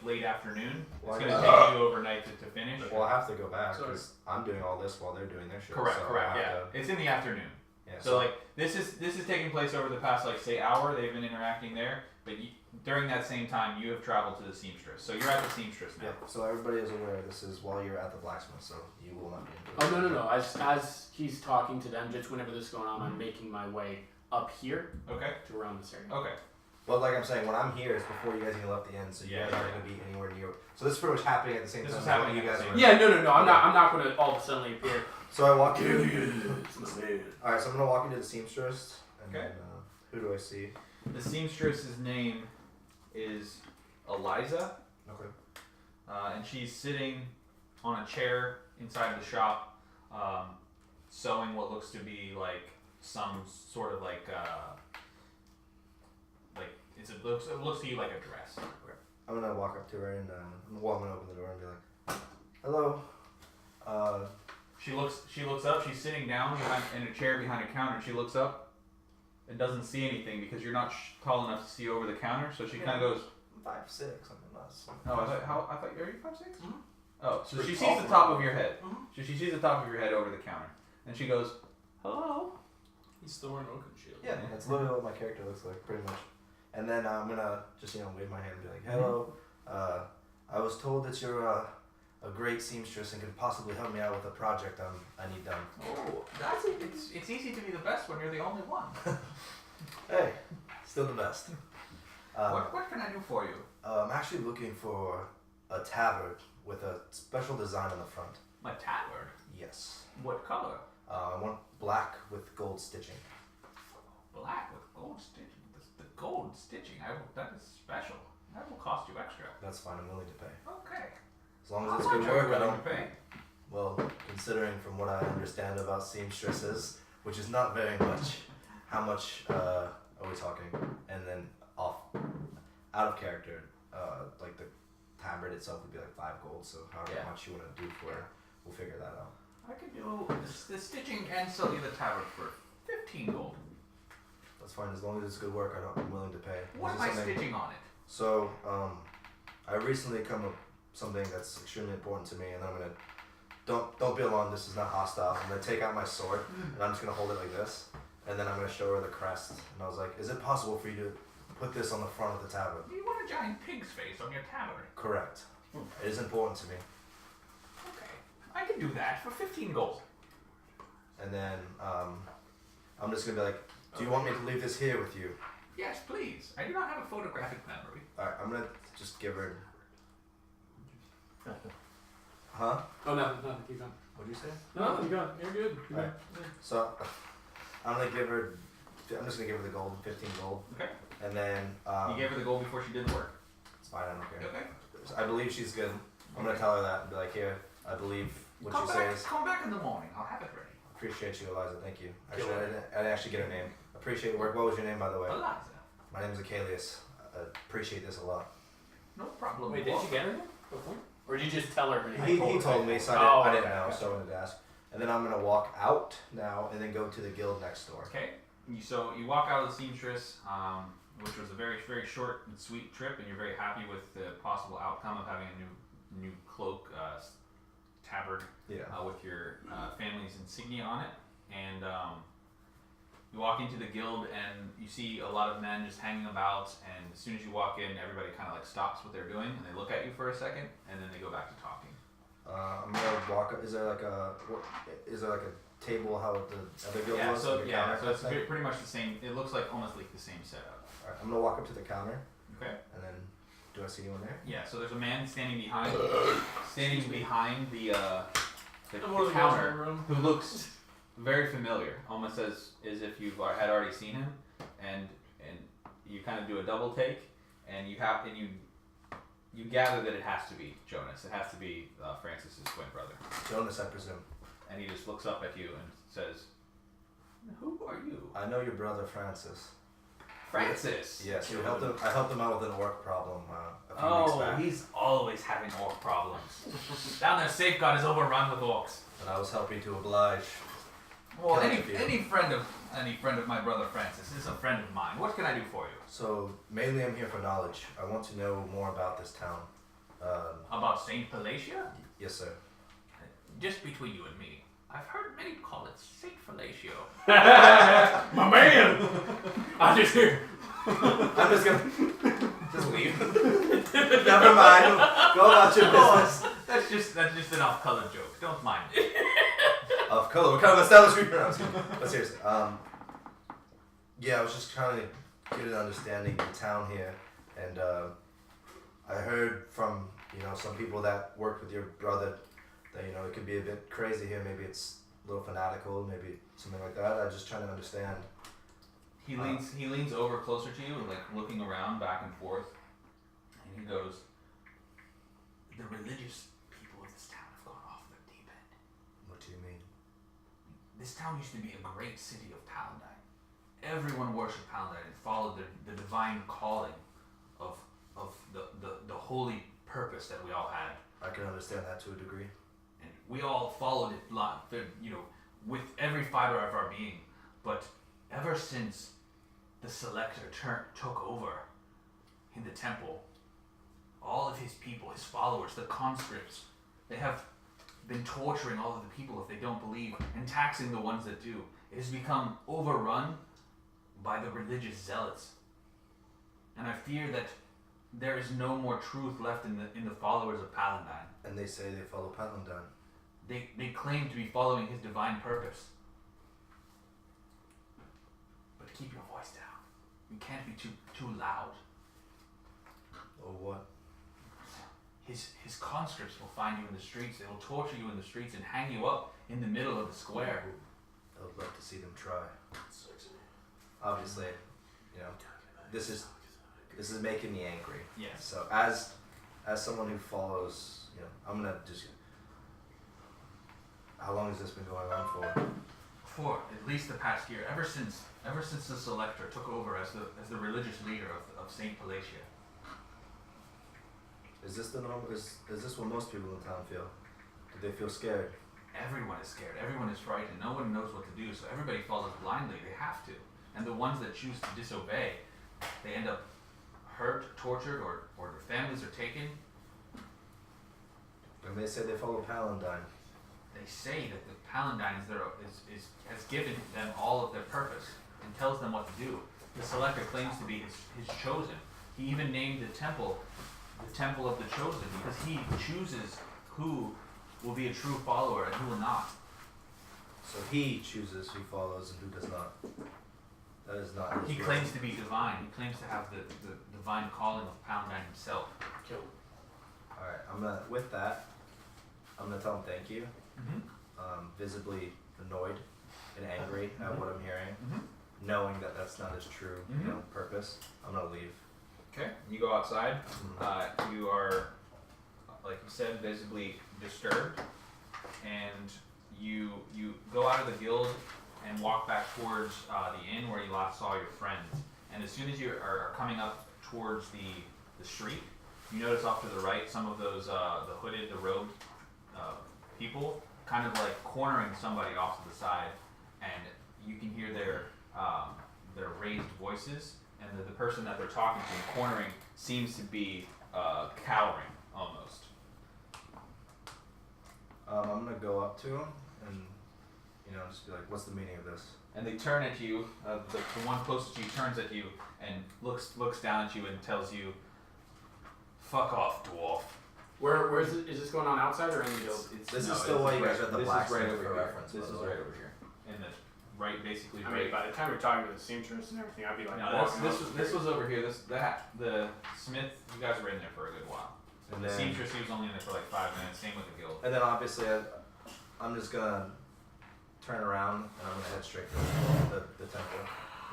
late afternoon. It's Why going to not? take you overnight to finish. Well, I have to go back because I'm doing all this while they're doing their shit. Correct, so correct. I have Yeah, to- it's in the afternoon. yeah. So like this is taking place over the past like say hour. They've been interacting there, but during that same time you have traveled to the seamstress. So you're at the seamstress now. Yeah, so everybody is aware this is while you're at the blacksmith, so you will not be. Oh no! As he's talking to them, just whenever this is going on, I'm making my way up here Okay. to around this area. Okay. But like I'm saying, when I'm here, it's before you guys even left the inn, so you Yeah, guys aren't yeah. going to be anywhere near. So this is pretty much happening at the same This time. is as what happening you at guys the were. same Yeah, no. I'm not going to all suddenly appear. So I walk you. Aliens, my man. All right, so I'm going to walk you to the seamstress, and Okay. then who do I see? The seamstress's name is Eliza, Okay. and she's sitting on a chair inside the shop, sewing what looks to be like some sort of like it looks to you like a dress. I'm gonna walk up to her and I'm gonna open the door and be like, "Hello." She looks up. She's sitting down in a chair behind a counter. She looks up. and doesn't see anything because you're not tall enough to see over the counter. So she kind of goes, 5'6", something less. "Oh, I thought are you 5'6"? Mhm. Oh, so Pretty she tall sees the for top her. of your head. Mhm. So she sees the top of your head over the counter, and she goes, "Hello." He's still wearing Oaken Shield. Yeah, that's literally what my character looks like, pretty much. And then I'm gonna just wave my hand and be like, "Hello, I was told that you're a great seamstress and could possibly help me out with a project I need done." Oh, that's it. It's easy to be the best when you're the only one. Hey, still the best. What can I do for you? I'm actually looking for a tabard with a special design on the front. My tabard. Yes. What color? I want black with gold stitching. Black with gold stitching. The gold stitching. That is special. That will cost you extra. That's fine. I'm willing to pay. Okay. As long as How it's much good are you work, I willing don't. to pay? Well, considering from what I understand about seamstresses, which is not very much, how much are we talking? And then out of character, like the tabard itself would be like 5 gold. So however Yeah. much you want to do for it, we'll figure that out. I could do the stitching and sell you the tabard for 15 gold. That's fine as long as it's good work. I'm willing to pay. What Is am it I something- stitching on it? So, I recently come up something that's extremely important to me, and I'm gonna don't be alarmed. This is not hostile. I'm gonna take out my sword, and I'm just gonna hold it like this, and then I'm gonna show her the crest. And I was like, "Is it possible for you to put this on the front of the tabard?" Do you want a giant pig's face on your tabard? Correct. It is important to me. Okay. I can do that for 15 gold. And then I'm just gonna be like, "Do you want me to leave this here with you?" Yes, please. I do not have a photographic memory. All right, I'm gonna just give her. Huh? Oh, nothing. Keep going. What'd you say? No, you got. You're good. You're Alright. So, I'm just gonna give her the gold, 15 gold. Okay. And then, You gave her the gold before she did the work. it's fine, I don't care. Okay. I believe she's good. I'm gonna tell her that and be like, "Here, I believe what Come you back. say is." Come back in the morning. I'll have it ready. Appreciate you, Eliza. Thank you. Actually, I didn't actually get her name. Appreciate your work. What was your name, by the way? Eliza. My name is Akalius. I appreciate this a lot. No problem. Wait, did you get her name before? Or did you just tell her her name? He told me, so I didn't know, so I wanted to ask. And then I'm gonna walk out now and then go to the guild next door. Okay. So you walk out of the seamstress, which was a very, very short and sweet trip, and you're very happy with the possible outcome of having a new cloak, tabard, Yeah. with your family's insignia on it. And you walk into the guild, and you see a lot of men just hanging about. And as soon as you walk in, everybody kind of like stops what they're doing, and they look at you for a second, and then they go back to talking. I'm gonna walk up. Is there like a table how the other guild Yeah. was? So like a yeah. counter So type it's thing? pretty much the same. It looks like almost like the same setup. Alright, I'm gonna walk up to the counter Okay. and then do I see anyone there? Yeah, so there's a man standing behind the I'm one of the girls in the counter room. who looks very familiar, almost as if you had already seen him, and you kind of do a double take, and you gather that it has to be Jonas. It has to be Francis's twin brother, Jonas, I presume. and he just looks up at you and says, "Who are you?" I know your brother Francis. Francis. Yes, I helped him out with an orc problem a few weeks Oh, back. he's always having orc problems. Down there, Safeguard is overrun with orcs. And I was helping to oblige. Well, Can I help you? any friend of my brother Francis is a friend of mine. What can I do for you? So mainly I'm here for knowledge. I want to know more about this town. About Saint Palatia? Yes, sir. Just between you and me, I've heard many call it Saint Palacio. My man! I just hear. I'm just gonna just leave. Never mind. Go about your business. That's just an off-color joke. Don't mind me. Of color. What kind of establishment? No, I'm just kidding. But seriously, yeah, I was just trying to get an understanding of the town here, and I heard from some people that worked with your brother that it could be a bit crazy here. Maybe it's a little fanatical, maybe something like that. I'm just trying to understand. He leans over closer to you, like looking around back and forth, and he goes, "The religious people of this town have gone off the deep end. What do you mean? This town used to be a great city of Paladine. Everyone worshipped Paladine and followed the divine calling of the holy purpose that we all had. I can understand that to a degree. And we all followed it, with every fiber of our being. But ever since the Selector took over in the temple, all of his people, his followers, the conscripts, they have been torturing all of the people if they don't believe and taxing the ones that do. It has become overrun by the religious zealots. And I fear that there is no more truth left in the followers of Paladin. And they say they follow Paladin. They claim to be following his divine purpose. But keep your voice down. You can't be too loud. Or what? His conscripts will find you in the streets. They will torture you in the streets and hang you up in the middle of the square. I would love to see them try. Obviously, this is making me angry. Yes. So as someone who follows, I'm gonna just. How long has this been going on for? For at least the past year, ever since the Selector took over as the religious leader of Saint Palatia. Is this the normal? Is this what most people in town feel? Do they feel scared? Everyone is scared. Everyone is frightened. No one knows what to do, so everybody follows blindly. They have to. And the ones that choose to disobey, they end up hurt, tortured, or their families are taken. And they say they follow Paladin. They say that the Paladin has given them all of their purpose and tells them what to do. The Selector claims to be his chosen. He even named the temple of the chosen, because he chooses who will be a true follower and who will not. So he chooses who follows and who does not. That is not his He will. claims to be divine. He claims to have the divine calling of Paladin himself. Alright, with that, I'm gonna tell him thank you. Visibly annoyed and angry at what I'm hearing, knowing that that's not his true, purpose. I'm gonna leave. Okay. You go outside. You are, like you said, visibly disturbed, and you go out of the guild and walk back towards the inn where you last saw your friends. And as soon as you are coming up towards the street, you notice off to the right some of those the robed people kind of like cornering somebody off to the side, and you can hear their raised voices, and the person that they're talking to and cornering seems to be cowering almost. I'm gonna go up to him and just be like, "What's the meaning of this?" And they turn at you. The one closest to you turns at you and looks down at you and tells you, "Fuck off, dwarf." Where is it? Is this going on outside or in the guild? This is still why you guys read the This black is right for over here. reference. This is right over here. And the right, basically I right. mean, by the time we're talking to the seamstress and everything, I'd be like, No, this was over here. The Smith. You guys were in there for a good while. And The then, seamstress, he was only in there for like 5 minutes. Same with the guild. and then obviously I'm just gonna turn around and I'm gonna head straight to the temple.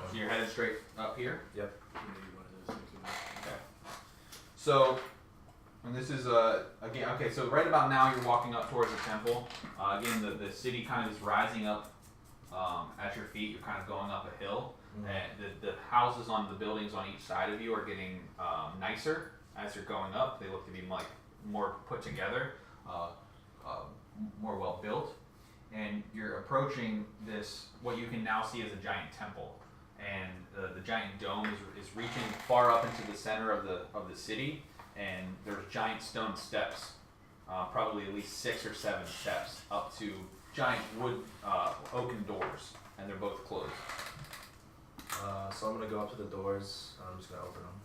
So you're headed straight up here. Yep. Okay. So, and this is again. Okay, so right about now you're walking up towards the temple. Again, the city kind of is rising up at your feet. You're kind of going up a hill, and the houses on the buildings on each side of you are getting nicer as you're going up. They look to be like more put together, more well built, and you're approaching this what you can now see as a giant temple. And the giant dome is reaching far up into the center of the city, and there's giant stone steps, probably at least 6 or 7 steps up to giant wood oaken doors, and they're both closed. So I'm gonna go up to the doors. I'm just gonna open them.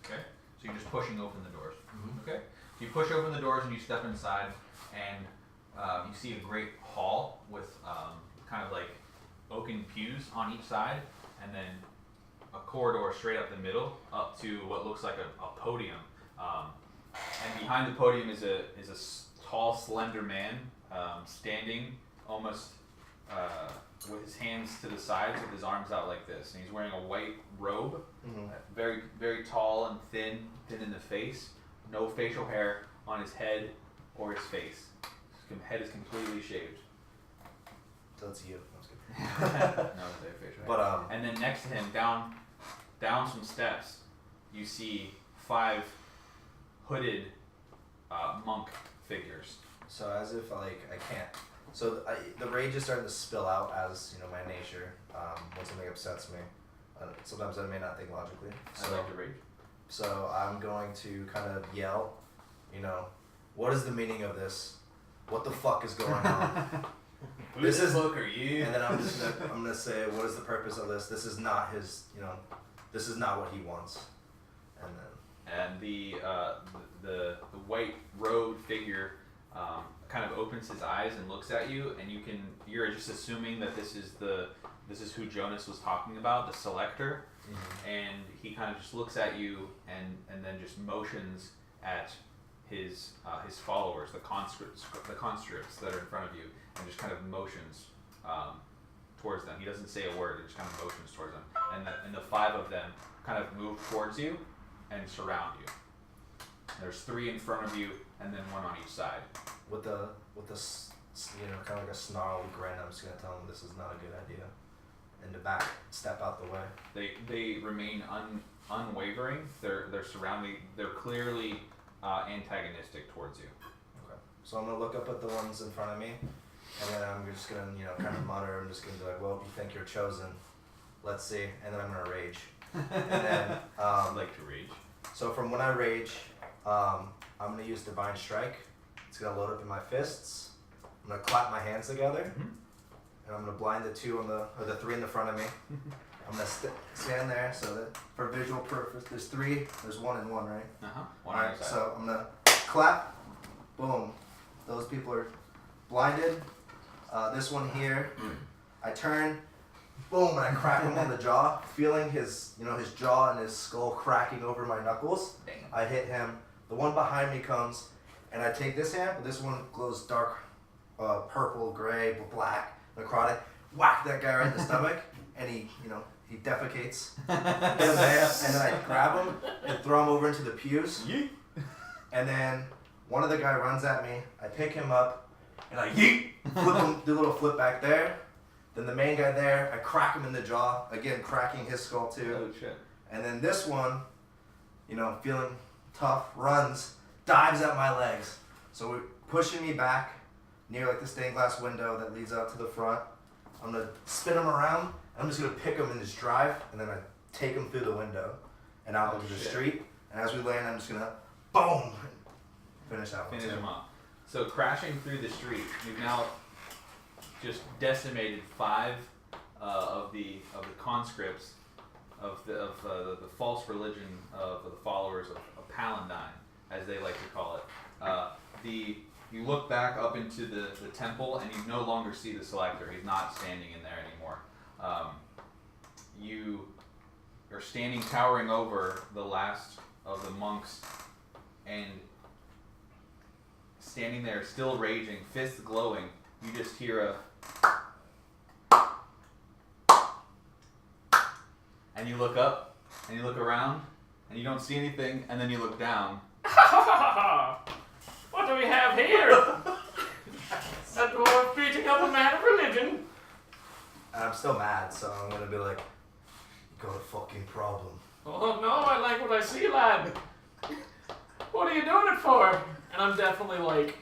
Okay, so you're just pushing open the doors. Okay, so you push open the doors and you step inside, and you see a great hall with kind of like oaken pews on each side, and then a corridor straight up the middle up to what looks like a podium. And behind the podium is a tall, slender man standing almost with his hands to the sides with his arms out like this. And he's wearing a white robe, very, very tall and thin in the face, no facial hair on his head or his face. His head is completely shaved. So that's you. That's good. No, they have facial hair. But And then next to him, down some steps, you see 5 hooded monk figures. so as if I can't. So the rage is starting to spill out as my nature. When something upsets me, Sometimes I may not think logically. I like to rage. So I'm going to kind of yell, what is the meaning of this? What the fuck is going on? Who's this book are you? And then I'm gonna say, what is the purpose of this? This is not his, this is not what he wants. And the white robed figure kind of opens his eyes and looks at you, and you're just assuming that this is who Jonas was talking about, the Selector. Mm-hmm. And he kind of just looks at you and then just motions at his followers, the conscripts that are in front of you, and just kind of motions towards them. He doesn't say a word; he just kind of motions towards them, and the 5 of them kind of move towards you and surround you. There's 3 in front of you, and then 1 on each side. with the kind of like a snarly grin, I'm just gonna tell him this is not a good idea, and to step out the way. They remain unwavering. They're surrounding. They're clearly antagonistic towards you. Okay. So I'm gonna look up at the ones in front of me, and then I'm just gonna kind of mutter. I'm just gonna be like, well, you think you're chosen? Let's see. And then I'm gonna rage. And then I'd like to rage. So from when I rage, I'm gonna use Divine Strike. It's gonna load up in my fists. I'm gonna clap my hands together, and I'm gonna blind the 3 in the front of me. I'm gonna stand there so that for visual purpose, there's 3. There's 1 and 1, right? One All right. So I'm gonna clap. Boom. Those people are blinded. This one here, I turn. Boom, and I crack him on the jaw, feeling his jaw and his skull cracking over my knuckles. Damn. I hit him. The one behind me comes, and I take this hand, but this one glows dark, purple, gray, black, necrotic. Whack that guy right in the stomach, and he defecates. And then I grab him and throw him over into the pews. Yeet. And then one of the guy runs at me. I pick him up, and I yeet, flip him, do a little flip back there. Then the main guy there, I crack him in the jaw, again cracking his skull too. Oh shit. And then this one, feeling tough, runs, dives at my legs. So we're pushing me back near like the stained glass window that leads out to the front. I'm gonna spin him around, and I'm just gonna pick him in his drive, and then I take him through the window and out into the street. And as we land, I'm just gonna boom, finish that one. Finish him up. So crashing through the street, you've now just decimated 5 of the conscripts of the false religion of the followers of Paladine, as they like to call it. You look back up into the temple, and you no longer see the Selector. He's not standing in there anymore. You are standing towering over the last of the monks, and standing there, still raging, fists glowing. You just hear and you look up, and you look around, and you don't see anything, and then you look down. What do we have here? A dwarf beating up a man of religion. And I'm still mad, so I'm gonna be like, you got a fucking problem. Oh no, I like what I see, lad. What are you doing it for? And I'm definitely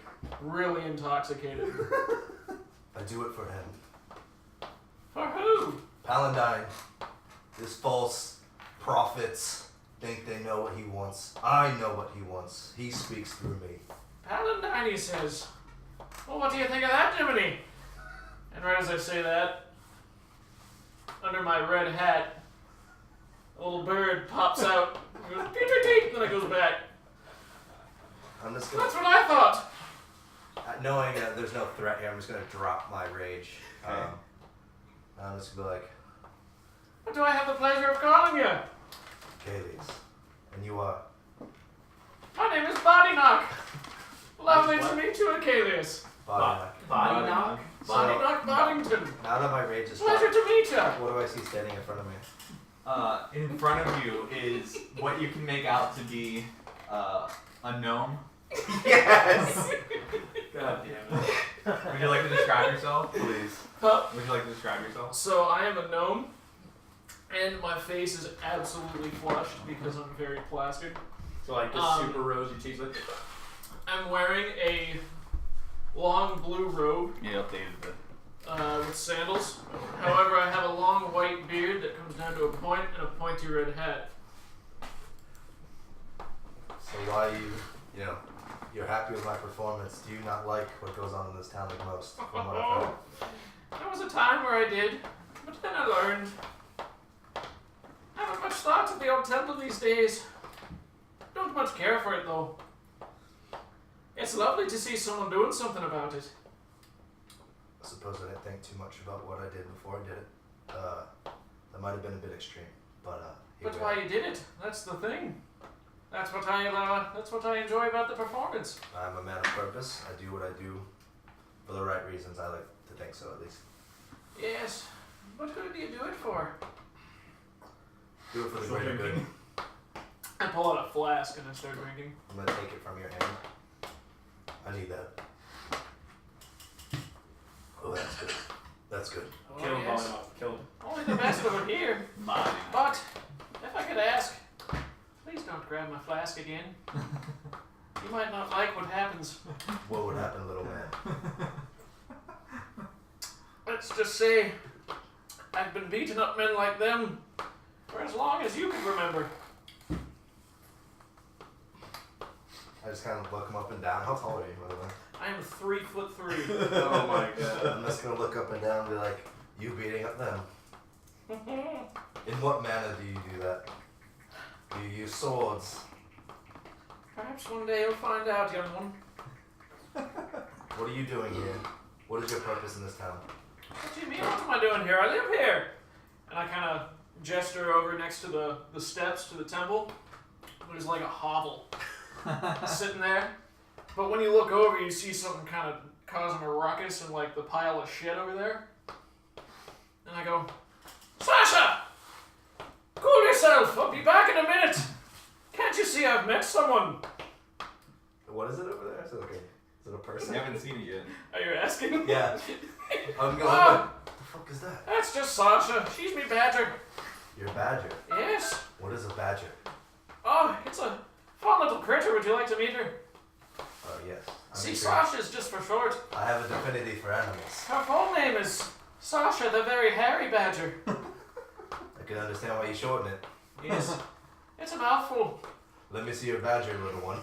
really intoxicated. I do it for him. For who? Paladine. His false prophets think they know what he wants. I know what he wants. He speaks through me. Paladine, he says. Well, what do you think of that, Jiminy? And right as I say that, under my red hat, a little bird pops out, and goes beep beep beep, and then it goes back. I'm just That's what I thought. knowing that there's no threat here, I'm just gonna drop my rage. Okay. I'm just gonna be like, What do I have the pleasure of calling you? Akalius. And you are? My name is Boddynock. Lovely to meet you, Akalius. Boddynock. Boddynock? Boddynock Boddington. Now that my rage is Pleasure to meet you. what do I see standing in front of me? In front of you is what you can make out to be a gnome. Yes! God damn it. Would you like to describe yourself? Please. Would you like to describe yourself? So I am a gnome, and my face is absolutely flushed because I'm very plastered. So like this super rosy cheeks, like I'm wearing a long blue robe. You updated with sandals. However, I have a long white beard that comes down to a point and a pointy red hat. So why you're happy with my performance? Do you not like what goes on in this town the most? From what I've heard? There was a time where I did, but then I learned. I haven't much thought to the old temple these days. Don't much care for it though. It's lovely to see someone doing something about it. I suppose I didn't think too much about what I did before I did it. That might have been a bit extreme, but here But we why are. you did it? That's the thing. That's what I enjoy about the performance. I'm a man of purpose. I do what I do for the right reasons. I like to think so, at least. Yes. What good do you do it for? Do it for the Still greater good. drinking? I pull out a flask and I start drinking. I'm gonna take it from your hand. I need that. Oh, that's good. That's good. Oh, Kill him, yes. Boddynock. Kill him. Only the best of it here. Mine. But if I could ask, please don't grab my flask again. You might not like what happens. What would happen, little man? Let's just say I've been beating up men like them for as long as you can remember. I just kind of look him up and down. How tall are you, by the way? I am 3'3". Oh my god. I'm just gonna look up and down and be like, you beating up them. In what manner do you do that? Do you use swords? Perhaps one day you'll find out, young one. What are you doing here? What is your purpose in this town? What do you mean, what am I doing here? I live here! And I kind of gesture over next to the steps to the temple. There's like a hovel sitting there. But when you look over, you see something kind of causing a ruckus in like the pile of shit over there. And I go, Sasha! Cool yourself! I'll be back in a minute! Can't you see I've met someone? What is it over there? Is it okay? Is it a I person? haven't seen it yet. Are you asking? Yeah. I'm going. Ah, What the fuck is that? that's just Sasha. She's me badger. Your badger. Yes. What is a badger? Oh, it's a fun little critter. Would you like to meet her? Yes. I'm See, intrigued. Sasha's just for short. I have a affinity for animals. Her full name is Sasha the Very Hairy Badger. I can understand why you shorten it. Yes. It's a mouthful. Let me see your badger, little one.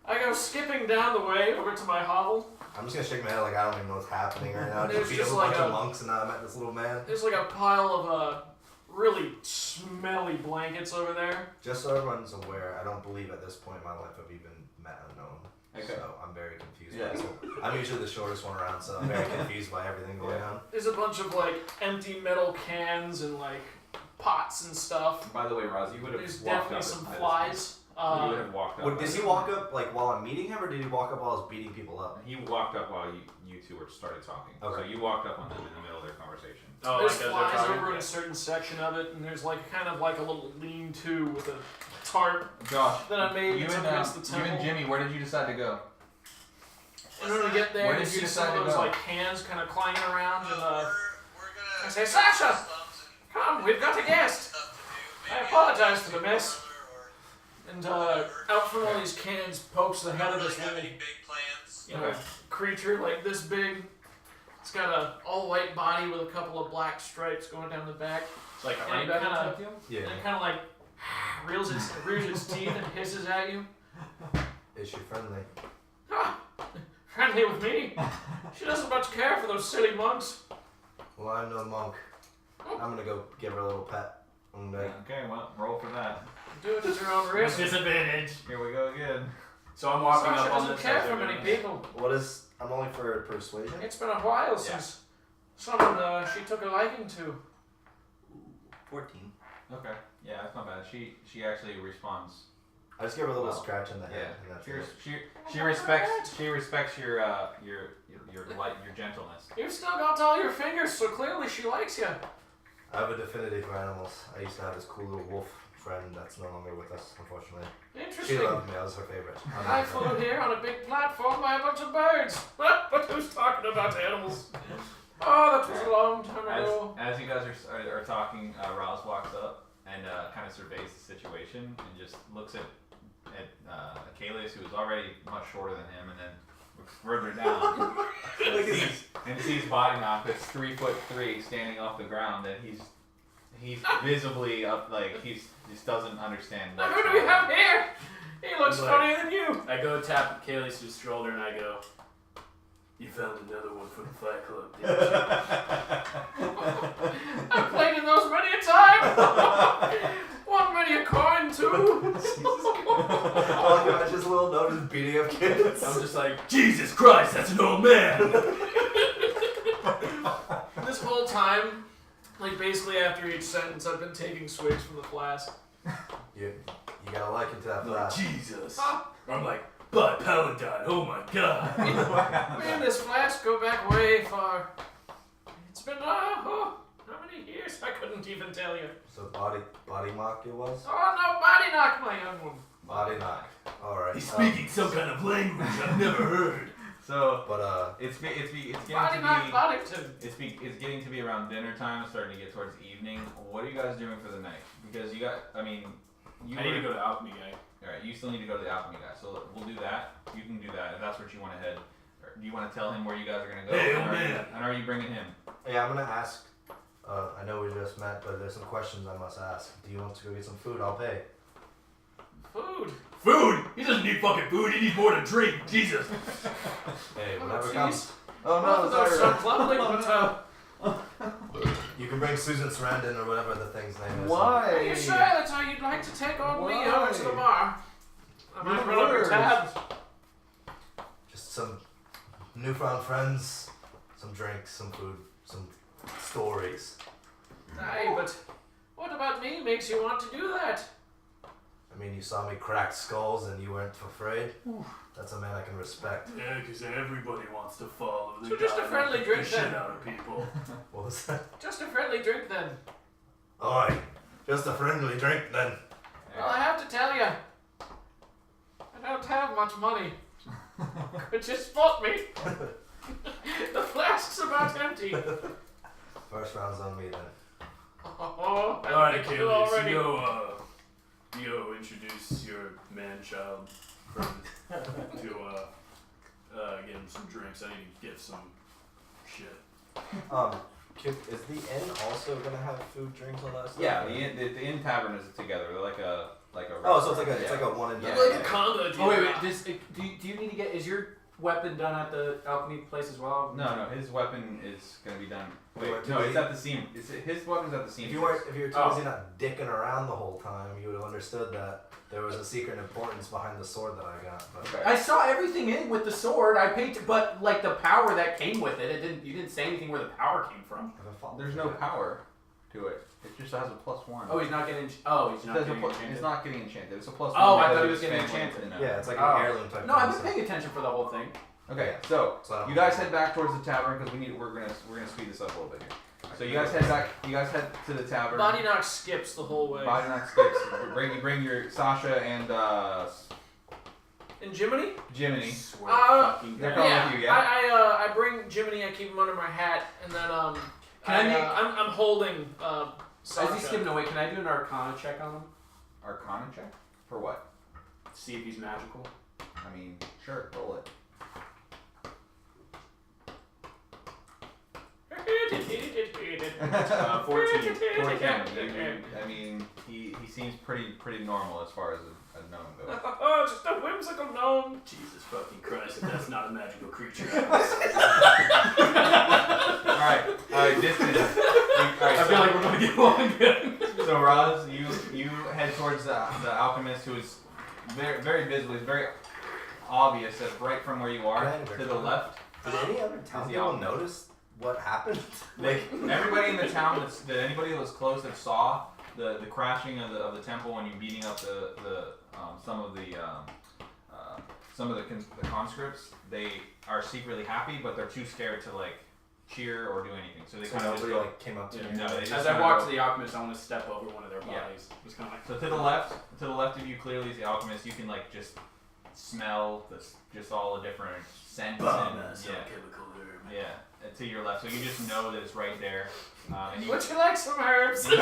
I go skipping down the way over to my hovel. I'm just gonna shake my head like I don't even know what's happening right now. I There's just beat up just a like bunch of a- monks and now I'm at this little man. There's like a pile of really smelly blankets over there. Just so everyone's aware, I don't believe at this point in my life I've even met a gnome. Okay. So I'm very confused. Yeah. By this whole- I'm usually the shortest one around, so I'm very confused by everything going on. There's a bunch of like empty metal cans and like pots and stuff. By the way, Roz, you would have There's walked definitely up some at this flies. point. You would have walked up. What, at did this he point. walk up like while I'm meeting him, or did he walk up while I was beating people up? He walked up while you two were started talking. Okay. So you walked up on them in the middle of their conversation. Oh, There's like as they're flies talking? over in a certain section of it, and there's like kind of like a little lean-to with a tarp Josh, that I made you that's up and, against the you temple. and Jimmy, where did you decide to go? In order to get there, Where you did you see decide some to of those go? like cans kind of clanging around, and we're gonna I say, Sasha! Come, we've got a guest. stuff to do. I Maybe apologize for the mess. or And out from all these cans pokes the head of don't this really have little any big plans. Okay. creature like this big. It's got a all-white body with a couple of black stripes going down the back. It's like a And honey it badger kinda- type deal? Yeah. And it kind of like rears its teeth and hisses at you. Is she friendly? Ah, friendly with me. She doesn't much care for those silly monks. Well, I'm no monk. I'm gonna go give her a little pet. I'm gonna Okay, well, roll for that. Do it at your own risk. Disadvantage. Here we go again. So I'm walking Sasha up on doesn't this care side for of many it. people. What is? I'm only for persuasion. It's been a while since someone she took a liking to. 14. Okay. Yeah, that's not bad. She actually responds. I just give her a little Wow. scratch in the head, Yeah. and that's She, it. she respects your gentleness. You've still got all your fingers, so clearly she likes you. I have a affinity for animals. I used to have this cool little wolf friend that's no longer with us, unfortunately. She Interesting. loved me. I was her favorite. I flew here on a big platform by a bunch of birds. But who's talking about animals? Oh, that was a long time ago. As you guys are talking, Roz walks up and kind of surveys the situation and just looks at Akalius, who is already much shorter than him, and then looks further down and sees Boddynock that's 3'3" standing off the ground, and he's visibly up, like he just doesn't understand. Now who do we have here? He looks funnier than you. I go tap Akalius' shoulder and I go, "You found another one for the Fight Club, didn't you?" I've played in those many a time. One many a coin too. Oh, God, just a little note just beating up kids. I'm just like, Jesus Christ, that's an old man! This whole time, like basically after each sentence, I've been taking swigs from the flask. You gotta like into that Like, flash. Jesus. I'm like, but Paladin, oh my God. Me and this flask go back way far. It's been, how many years? I couldn't even tell you. So body mock it was? Oh no, Boddynock, my young one. Boddynock. Alright. He's speaking some kind of language I've never heard. So But it's getting to Boddynock be Boddington. it's getting to be around dinner time, starting to get towards evening. What are you guys doing for the night? Because you I need to go to Alchemy Guy. Alright, you still need to go to the alchemy guy, so we'll do that. You can do that if that's where you want to head. Or do you want to tell him where you guys are gonna go? Hey, and old man. are you bringing him? yeah, I'm gonna ask. I know we just met, but there's some questions I must ask. Do you want to go get some food? I'll pay. Food. Food? He doesn't need fucking food, he needs more to drink. Jesus. Hey, Oh, whatever jeez. comes. Oh Both of those sound lovely, but You can bring Susan Sarandon or whatever the thing's name is. are you sure that's how you'd like to take on me over to the bar? I might run up your tabs. Just some newfound friends, some drinks, some food, some stories. Aye, but what about me makes you want to do that? I mean, you saw me crack skulls and you weren't afraid. That's a man I can respect. Yeah, because everybody wants to follow the So just guy a friendly that drink beats the then. shit out of people. What was that? Just a friendly drink then. Alright, just a friendly drink then. Well, I have to tell you, I don't have much money. Could you spot me? The flask's about empty. First round's on me then. Oh, Alright, you Akalius, already. you go introduce your man-child friend to get him some drinks. I need to get some shit. Is the inn also gonna have food, drinks, all that stuff? Yeah, the inn tavern is together. They're like a Oh, so it's like a restaurant, one and done. Yeah. Like a combo. Oh wait, do you need to get? Is your weapon done at the alchemy place as well? No, his weapon is gonna be done. Wait, Wait, no, did it's he- at the seam. His weapon's at the seam. If you were too busy not dicking around the whole time, you would have understood that there was a secret importance behind the sword that I got. But Okay. I saw everything in with the sword. I paid, but like the power that came with it, you didn't say anything where the power came from. There's no power to it. It just has a +1. Oh, he's not getting. Oh, he's not It's getting enchanted. It's not getting enchanted. It's a +1. Oh, I because thought he of was his getting family. enchanted. No. yeah, it's like Oh. an heirloom type. No, I've been concept. paying attention for the whole thing. Okay, so So I don't you know. guys head back towards the tavern because we're gonna speed this up a little bit here. So you guys head back. You guys head to the tavern. Boddynock skips the whole way. Boddynock sticks. Bring your Sasha and And Jiminy? Jiminy. Swear fucking they're God. coming Yeah, with you, yeah? I bring Jiminy. I keep him under my hat, and then Can I make- I'm holding As Sasha. he's skipping away, can I do an Arcana check on him? Arcana check for what? See if he's magical. I mean, sure, roll it. 14. 14. I mean, he seems pretty normal as far as a gnome goes. Oh, just a whimsical gnome. Jesus fucking Christ, if that's not a magical creature. Alright, distance. I feel like we're gonna get along again. So Roz, you head towards the alchemist, who is very, very visible. It's very obvious that right from where you are to the left. Did any other town people notice what happened? Like everybody in the town, anybody that was close that saw the crashing of the temple when you beating up some of the conscripts, they are secretly happy, but they're too scared to like cheer or do anything. So they So kind of nobody just go. like came up to Yeah, me. no, they just As I kinda walk go- to the alchemist, I want to step over one of their Yeah. bodies. Just kind of like. So to the left of you clearly is the alchemist. You can like just smell just all the different scents. That's and, not chemical herb. yeah, to your left. So you just know that it's right there. And you, Would you like some herbs? and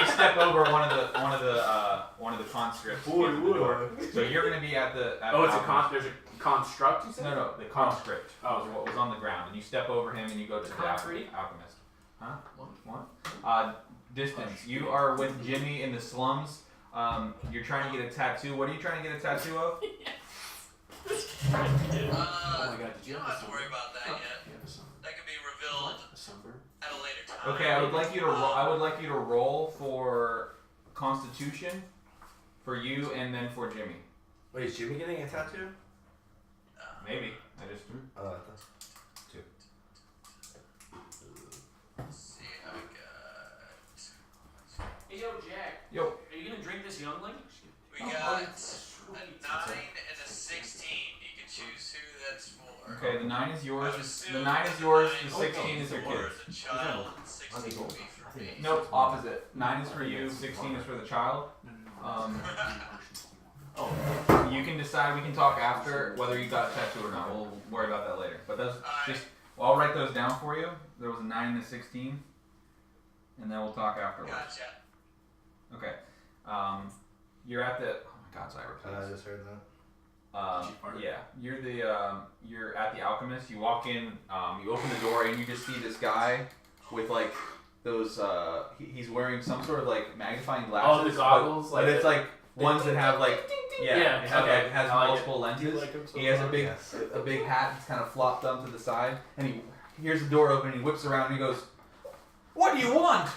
you step over one of the conscripts. to get to the door. So you're gonna be at the. At Oh, the alchemist. there's a construct, you said? No, the conscript. Oh. Was what was on the ground, and you step over him and you go to the Concrete? alchemist. Huh? What? Distance. You are with Jimmy in the slums. You're trying to get a tattoo. What are you trying to get a tattoo of? Oh my God, did you don't have to worry about that yet. That can be revealed A sunburn? at a later time. Okay, I would like you to roll for Constitution for you and then for Jimmy. Wait, is Jimmy getting a tattoo? Maybe. I just. Oh, I thought. Let's see how we got. Hey, yo, Jack. Yo. Are you gonna drink this youngling? We got a 9 and a 16. You can choose who that's for. Okay, the 9 is yours. I would assume The 9 is the yours. 9 The 16 is your for kid. the child, and 16 will be for me. Nope, opposite. 9 is for you. 16 is for the child. You can decide. We can talk after whether you got a tattoo or not. We'll worry about that later. But those just. Well, I'll write those down for you. There was a 9 and a 16, and then we'll talk afterwards. Gotcha. Okay. You're at the. Oh my God, Zyra, I please. just heard that. Yeah, you're at the alchemist. You walk in, you open the door, and you just see this guy with like those. He's wearing some sort of like magnifying glasses. Oh, the goggles, but it's like ones that have like Yeah, it has, okay. it has I like multiple lenses. He has a big hat that's kind of flopped up to the side, and he hears the door open. And he whips around and he goes, "What do you want?"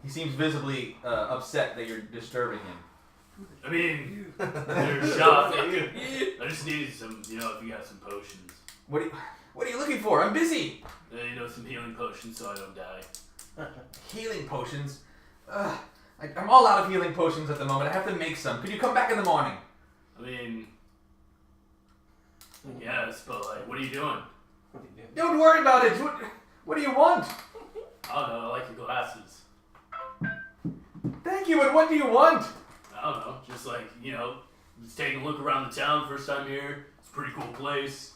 He seems visibly upset that you're disturbing him. I mean, there's shop. I just needed some, if you got some potions. What are you looking for? I'm busy. Some healing potions so I don't die. Healing potions? I'm all out of healing potions at the moment. I have to make some. Could you come back in the morning? I mean, yes, but like, what are you doing? Don't worry about it. What do you want? I don't know, I like your glasses. Thank you, but what do you want? I don't know, just like, just taking a look around the town first time here. It's a pretty cool place.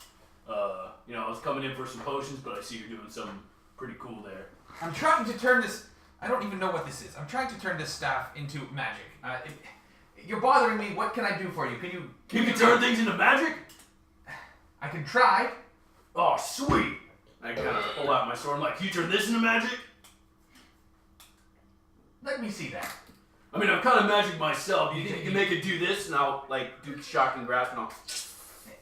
I was coming in for some potions, but I see you're doing something pretty cool there. I'm trying to turn this... I don't even know what this is. I'm trying to turn this staff into magic. You're bothering me. What can I do for you? You can turn things into magic? I can try. Oh, sweet! I kind of pull out my sword. I'm like, can you turn this into magic? Let me see that. I mean, I'm kind of magic myself. You think you can make it do this? And I'll, do shocking grasp and I'll...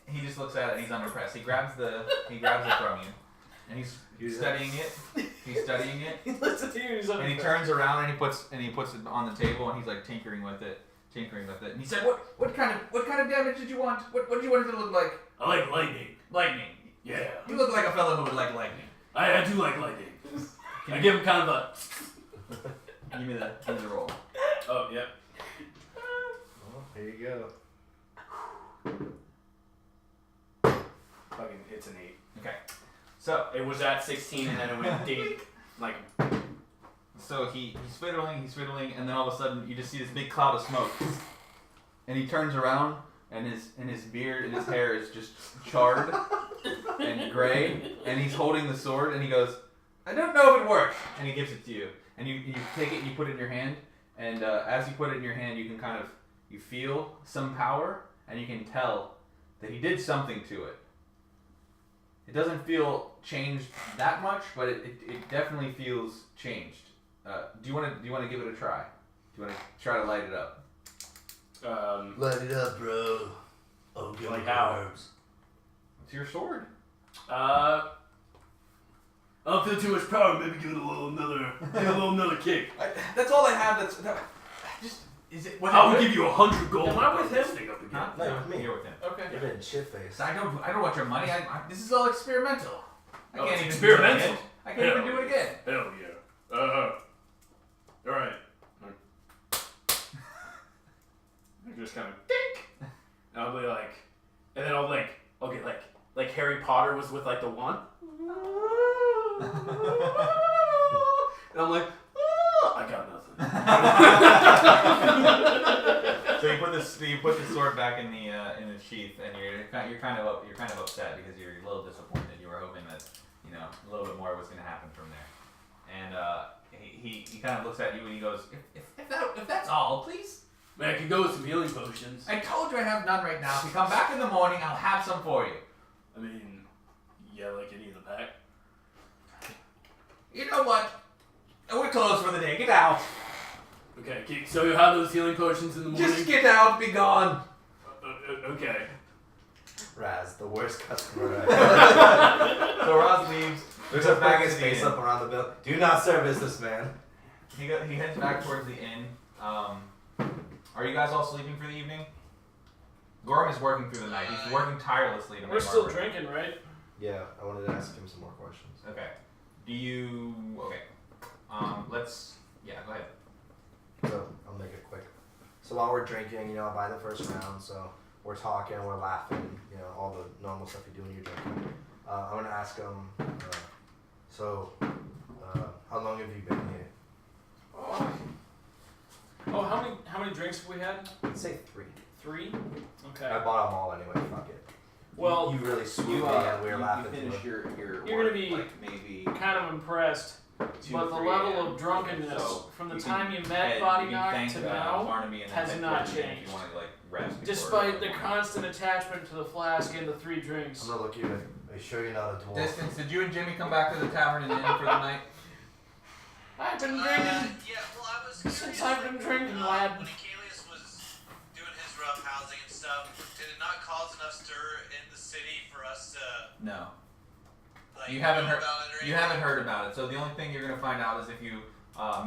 He just looks at it and he's unimpressed. He grabs it from you. And he's studying it. He's studying it. He looks at you. He's And he turns around and he puts it on the table and he's like tinkering with it. And he said, "What kind of damage did you want? What did you want it to look like?" I like lightning. Lightning. Yeah. You look like a fellow who would like lightning. I do like lightning. I give him kind of a... Give me the roll. Oh, yep. Well, here you go. Fucking, it's an 8. Okay. So It was at 16 and then it went ding. Like, he's fiddling, and then all of a sudden you just see this big cloud of smoke. And he turns around and his beard and his hair is just charred and gray, and he's holding the sword and he goes, "I don't know if it works," and he gives it to you. And you take it and you put it in your hand, and as you put it in your hand, you can you feel some power, and you can tell that he did something to it. It doesn't feel changed that much, but it definitely feels changed. Do you want to give it a try? Do you want to try to light it up? Light it up, bro. Oh, give Like me how? herbs. It's your sword. I don't feel too much power. Maybe give it a little another kick. That's all I have. Is it? I will give you 100 gold. Am I with him? This thing up again. Huh? No, with me. You're with him. Okay. You've been shit-faced. I don't want your money. This is all experimental. I Oh, can't it's even experimental? do it again. I can't even do it again. Hell yeah. All right. I just kind of dink. And I'll be like, and then I'll get like Harry Potter was with like the wand. And I'm like, I got nothing. So you put the sword back in the sheath, and you're kind of upset because you're a little disappointed. You were hoping that a little bit more was going to happen from there. And he kind of looks at you and he goes, if that's all, please. Man, I could go with some healing potions. I told you I have none right now. If you come back in the morning, I'll have some for you. I mean, yeah, like any in the pack. You know what? We're closed for the day. Get out. Okay, so you have those healing potions in the morning? Just get out. Be gone. Okay. Raz, the worst customer. So Raz leaves. Looks up, back his face up around the bill. Do not service this man. He heads back towards the inn. Are you guys all sleeping for the evening? Gorram is working through the night. He's working tirelessly to make We're still armor. drinking, right? Yeah, I wanted to ask him some more questions. Okay. Go ahead. So, I'll make it quick. So while we're drinking, by the first round, so we're talking, we're laughing, all the normal stuff you do when you're drinking. I'm going to ask him, how long have you been here? Oh, how many drinks have we had? I'd say 3. 3? Okay. I bought them all anyway, fuck it. Well, you really swooped me and we were laughing. You finish your You're work, gonna be like maybe kind of impressed, 2, but the 3 level a.m. of drunkenness So, from the you time can you met you Boddynock can to thank, now, Barnaby and then has head not towards the inn if changed. you want to rest before despite the morning. constant attachment to the flask and the 3 drinks. I'm going to look at you. Are you sure you're not a dwarf? Distance, did you and Jimmy come back to the tavern and inn for the night? I've been drinking Yeah, well, I was since curious, I've been drinking, lad. When Akalius was doing his rough housing and stuff, did it not cause enough stir in the city for us to, No. like, You haven't know heard. about it or You anything? haven't heard about it. So the only thing you're gonna find out is if you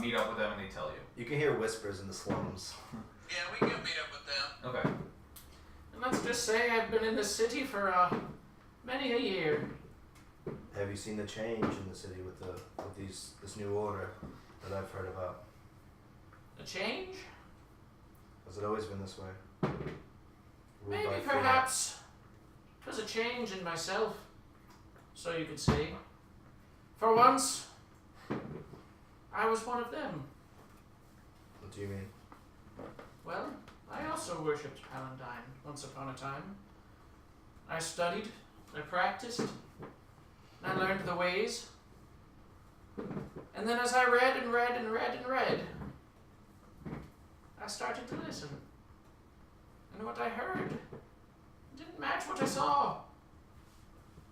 meet up with them and they tell you. You can hear whispers in the slums. Yeah, we can meet up with them. Okay. And let's just say I've been in the city for many a year. Have you seen the change in the city with this new order that I've heard about? A change? Has it always been this way? Ruled Maybe by fear? perhaps it was a change in myself, so you could say. For once, I was one of them. What do you mean? Well, I also worshipped Paladine once upon a time. I studied, I practiced, I learned the ways. And then as I read and read and read and read, I started to listen. And what I heard didn't match what I saw.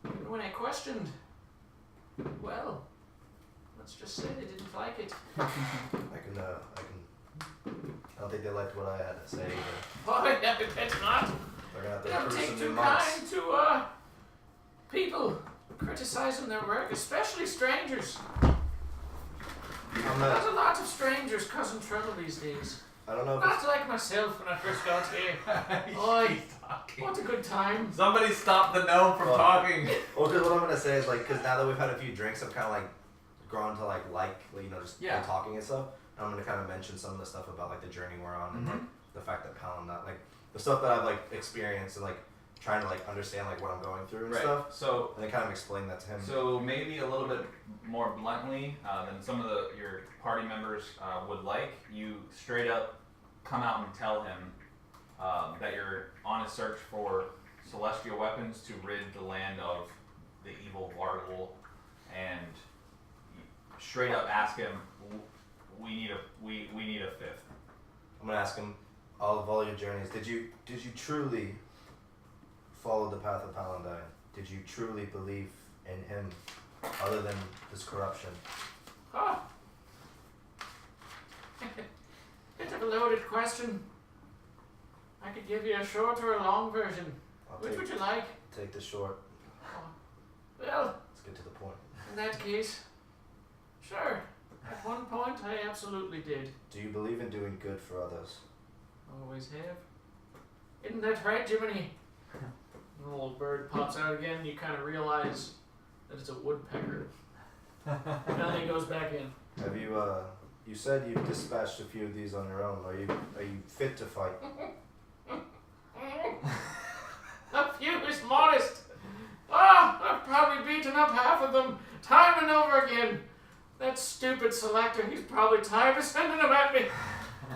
And when I questioned, well, let's just say they didn't like it. I don't think they liked what I had to say either. Oh, yeah, it's not. They're gonna have They to don't recruit take some new too monks. kind to people criticizing their work, especially strangers. I'm There's not. a lot of strangers causing trouble these days. I don't know if Not like myself when I first got here. Oi, what a good time. Somebody stop the gnome from Well, talking. Well, because what I'm gonna say is because now that we've had a few drinks, I'm kind of grown to just Yeah. talking and stuff. And I'm gonna kind of mention some of the stuff about the journey we're on and the fact that Paladin, the stuff that I've experienced and trying to understand what I'm going through and Right. stuff. So And then kind of explain that to him. So maybe a little bit more bluntly than some of your party members would like, you straight up come out and tell him that you're on a search for celestial weapons to rid the land of the evil Var'Gul, and straight up ask him, we need a 5th. I'm gonna ask him all your journeys. Did you truly follow the path of Paladin? Did you truly believe in him, other than this corruption? Ah. Bit of a loaded question. I could give you a short or a long version. I'll Which would you like? take the short. Well, Let's get to the point. in that case, sure. At one point, I absolutely did. Do you believe in doing good for others? Always have. Isn't that right, Jiminy? The little bird pops out again, and you kind of realize that it's a woodpecker. And then he goes back in. Have you you said you've dispatched a few of these on your own. Are you fit to fight? A few is modest. I've probably beaten up half of them, time and over again. That stupid selector, he's probably tired of sending them at me.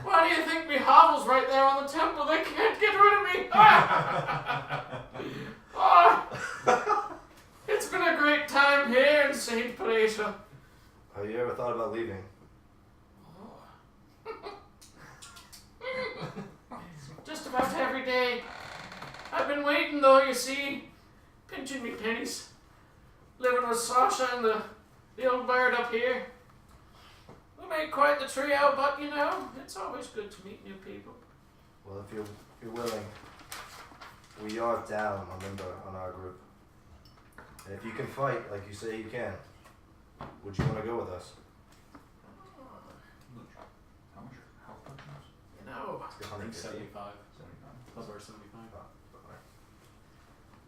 Why do you think me hovel's right there on the temple? They can't get rid of me. It's been a great time here in St. Palatia. Have you ever thought about leaving? Just about every day. I've been waiting though, you see. Pinching me pennies. Living with Sasha and the old bird up here. We made quite the trio, but you know, it's always good to meet new people. Well, if you're willing, we are down a member on our group. And if you can fight like you say you can, would you want to go with us? How much are health potions? You know, It's I think 150. 75. Plus our 75.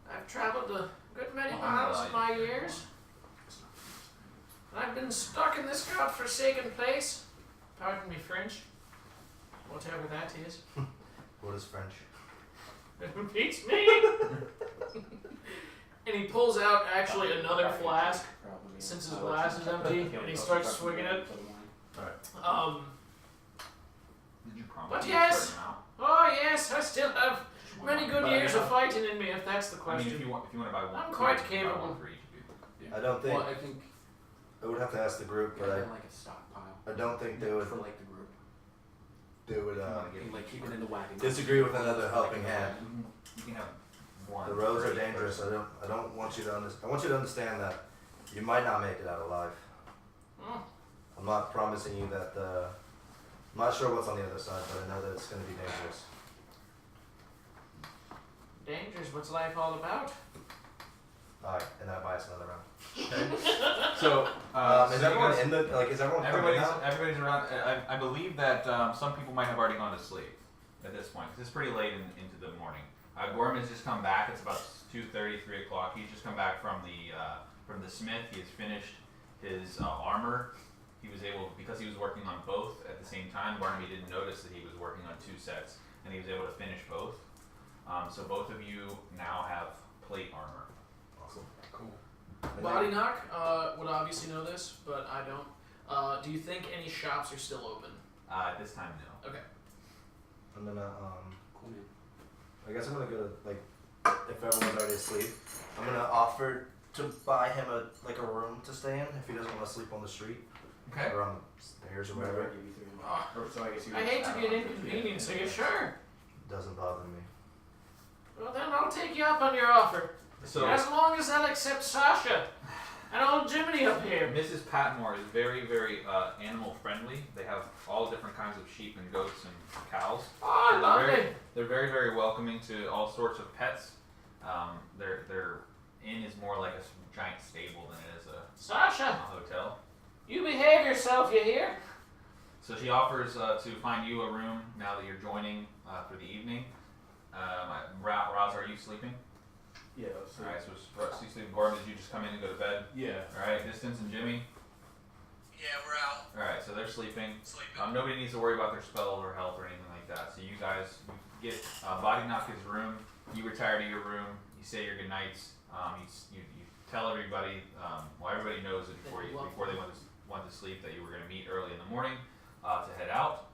I've traveled a good many Oh, miles right. in my years. And I've been stuck in this godforsaken place. Pardon me, French. Whatever that is. What is French? It beats me! And he pulls out actually another flask, Probably. since his glass is empty, and he starts swinging it. Did you promise? But me a yes. certain amount? Oh yes, I still have many good But years I of fighting in me, if that's the I mean, question. if you want to buy one, I'm for quite each, you can buy capable. one for each of you. I don't think Well, I think I would have to ask the group, but like a stockpile I don't think they would for like the group. Like keep it in the wagon. disagree with another helping hand. You can have one. The roads for are each dangerous. person. I don't want you to I want you to understand that you might not make it out alive. Mm. I'm not promising you that I'm not sure what's on the other side, but I know that it's going to be dangerous. Dangerous, what's life all about? Alright, and that buys another round. So, Is so you everyone guys- in the is everyone coming now? everybody's around. I believe that some people might have already gone to sleep at this point. 'Cause it's pretty late into the morning. Gorram has just come back. It's about 2:30, 3 o'clock. He's just come back from the smith. He has finished his armor. He was able, because he was working on both at the same time. Barnaby didn't notice that he was working on 2 sets, and he was able to finish both. So both of you now have plate armor. Awesome. Cool. Boddynock would obviously know this, but I don't. Do you think any shops are still open? At this time, no. Okay. I'm gonna Cool, man. I guess I'm gonna go to, like, if everyone's already asleep, I'm gonna offer to buy him a room to stay in if he doesn't want to sleep on the street Okay. or on the stairs or whatever. Give you 300. Oh, Or, so I guess you I hate to be an inconvenience, are you sure? Doesn't bother me. Well then I'll take you up on your offer. So As long as I'll accept Sasha and old Jiminy up here. Mrs. Patmore is very, very animal friendly. They have all different kinds of sheep and goats and cows. Oh, They're lovely. They're very, very welcoming to all sorts of pets. Their inn is more like a giant stable than it is a Sasha, hotel. you behave yourself, you hear? So she offers to find you a room now that you're joining for the evening. Roz, are you sleeping? Yeah. Alright, so you sleep. Gorram, did you just come in and go to bed? Yeah. Alright, Distance and Jimmy? Yeah, we're out Alright, so they're sleeping. sleeping. Nobody needs to worry about their spells or health or anything like that. So you guys get Boddynock his room. You retire to your room. You say your goodnights. You tell everybody. Well, everybody knows it before they went to sleep that you were going to meet early in the morning to head out.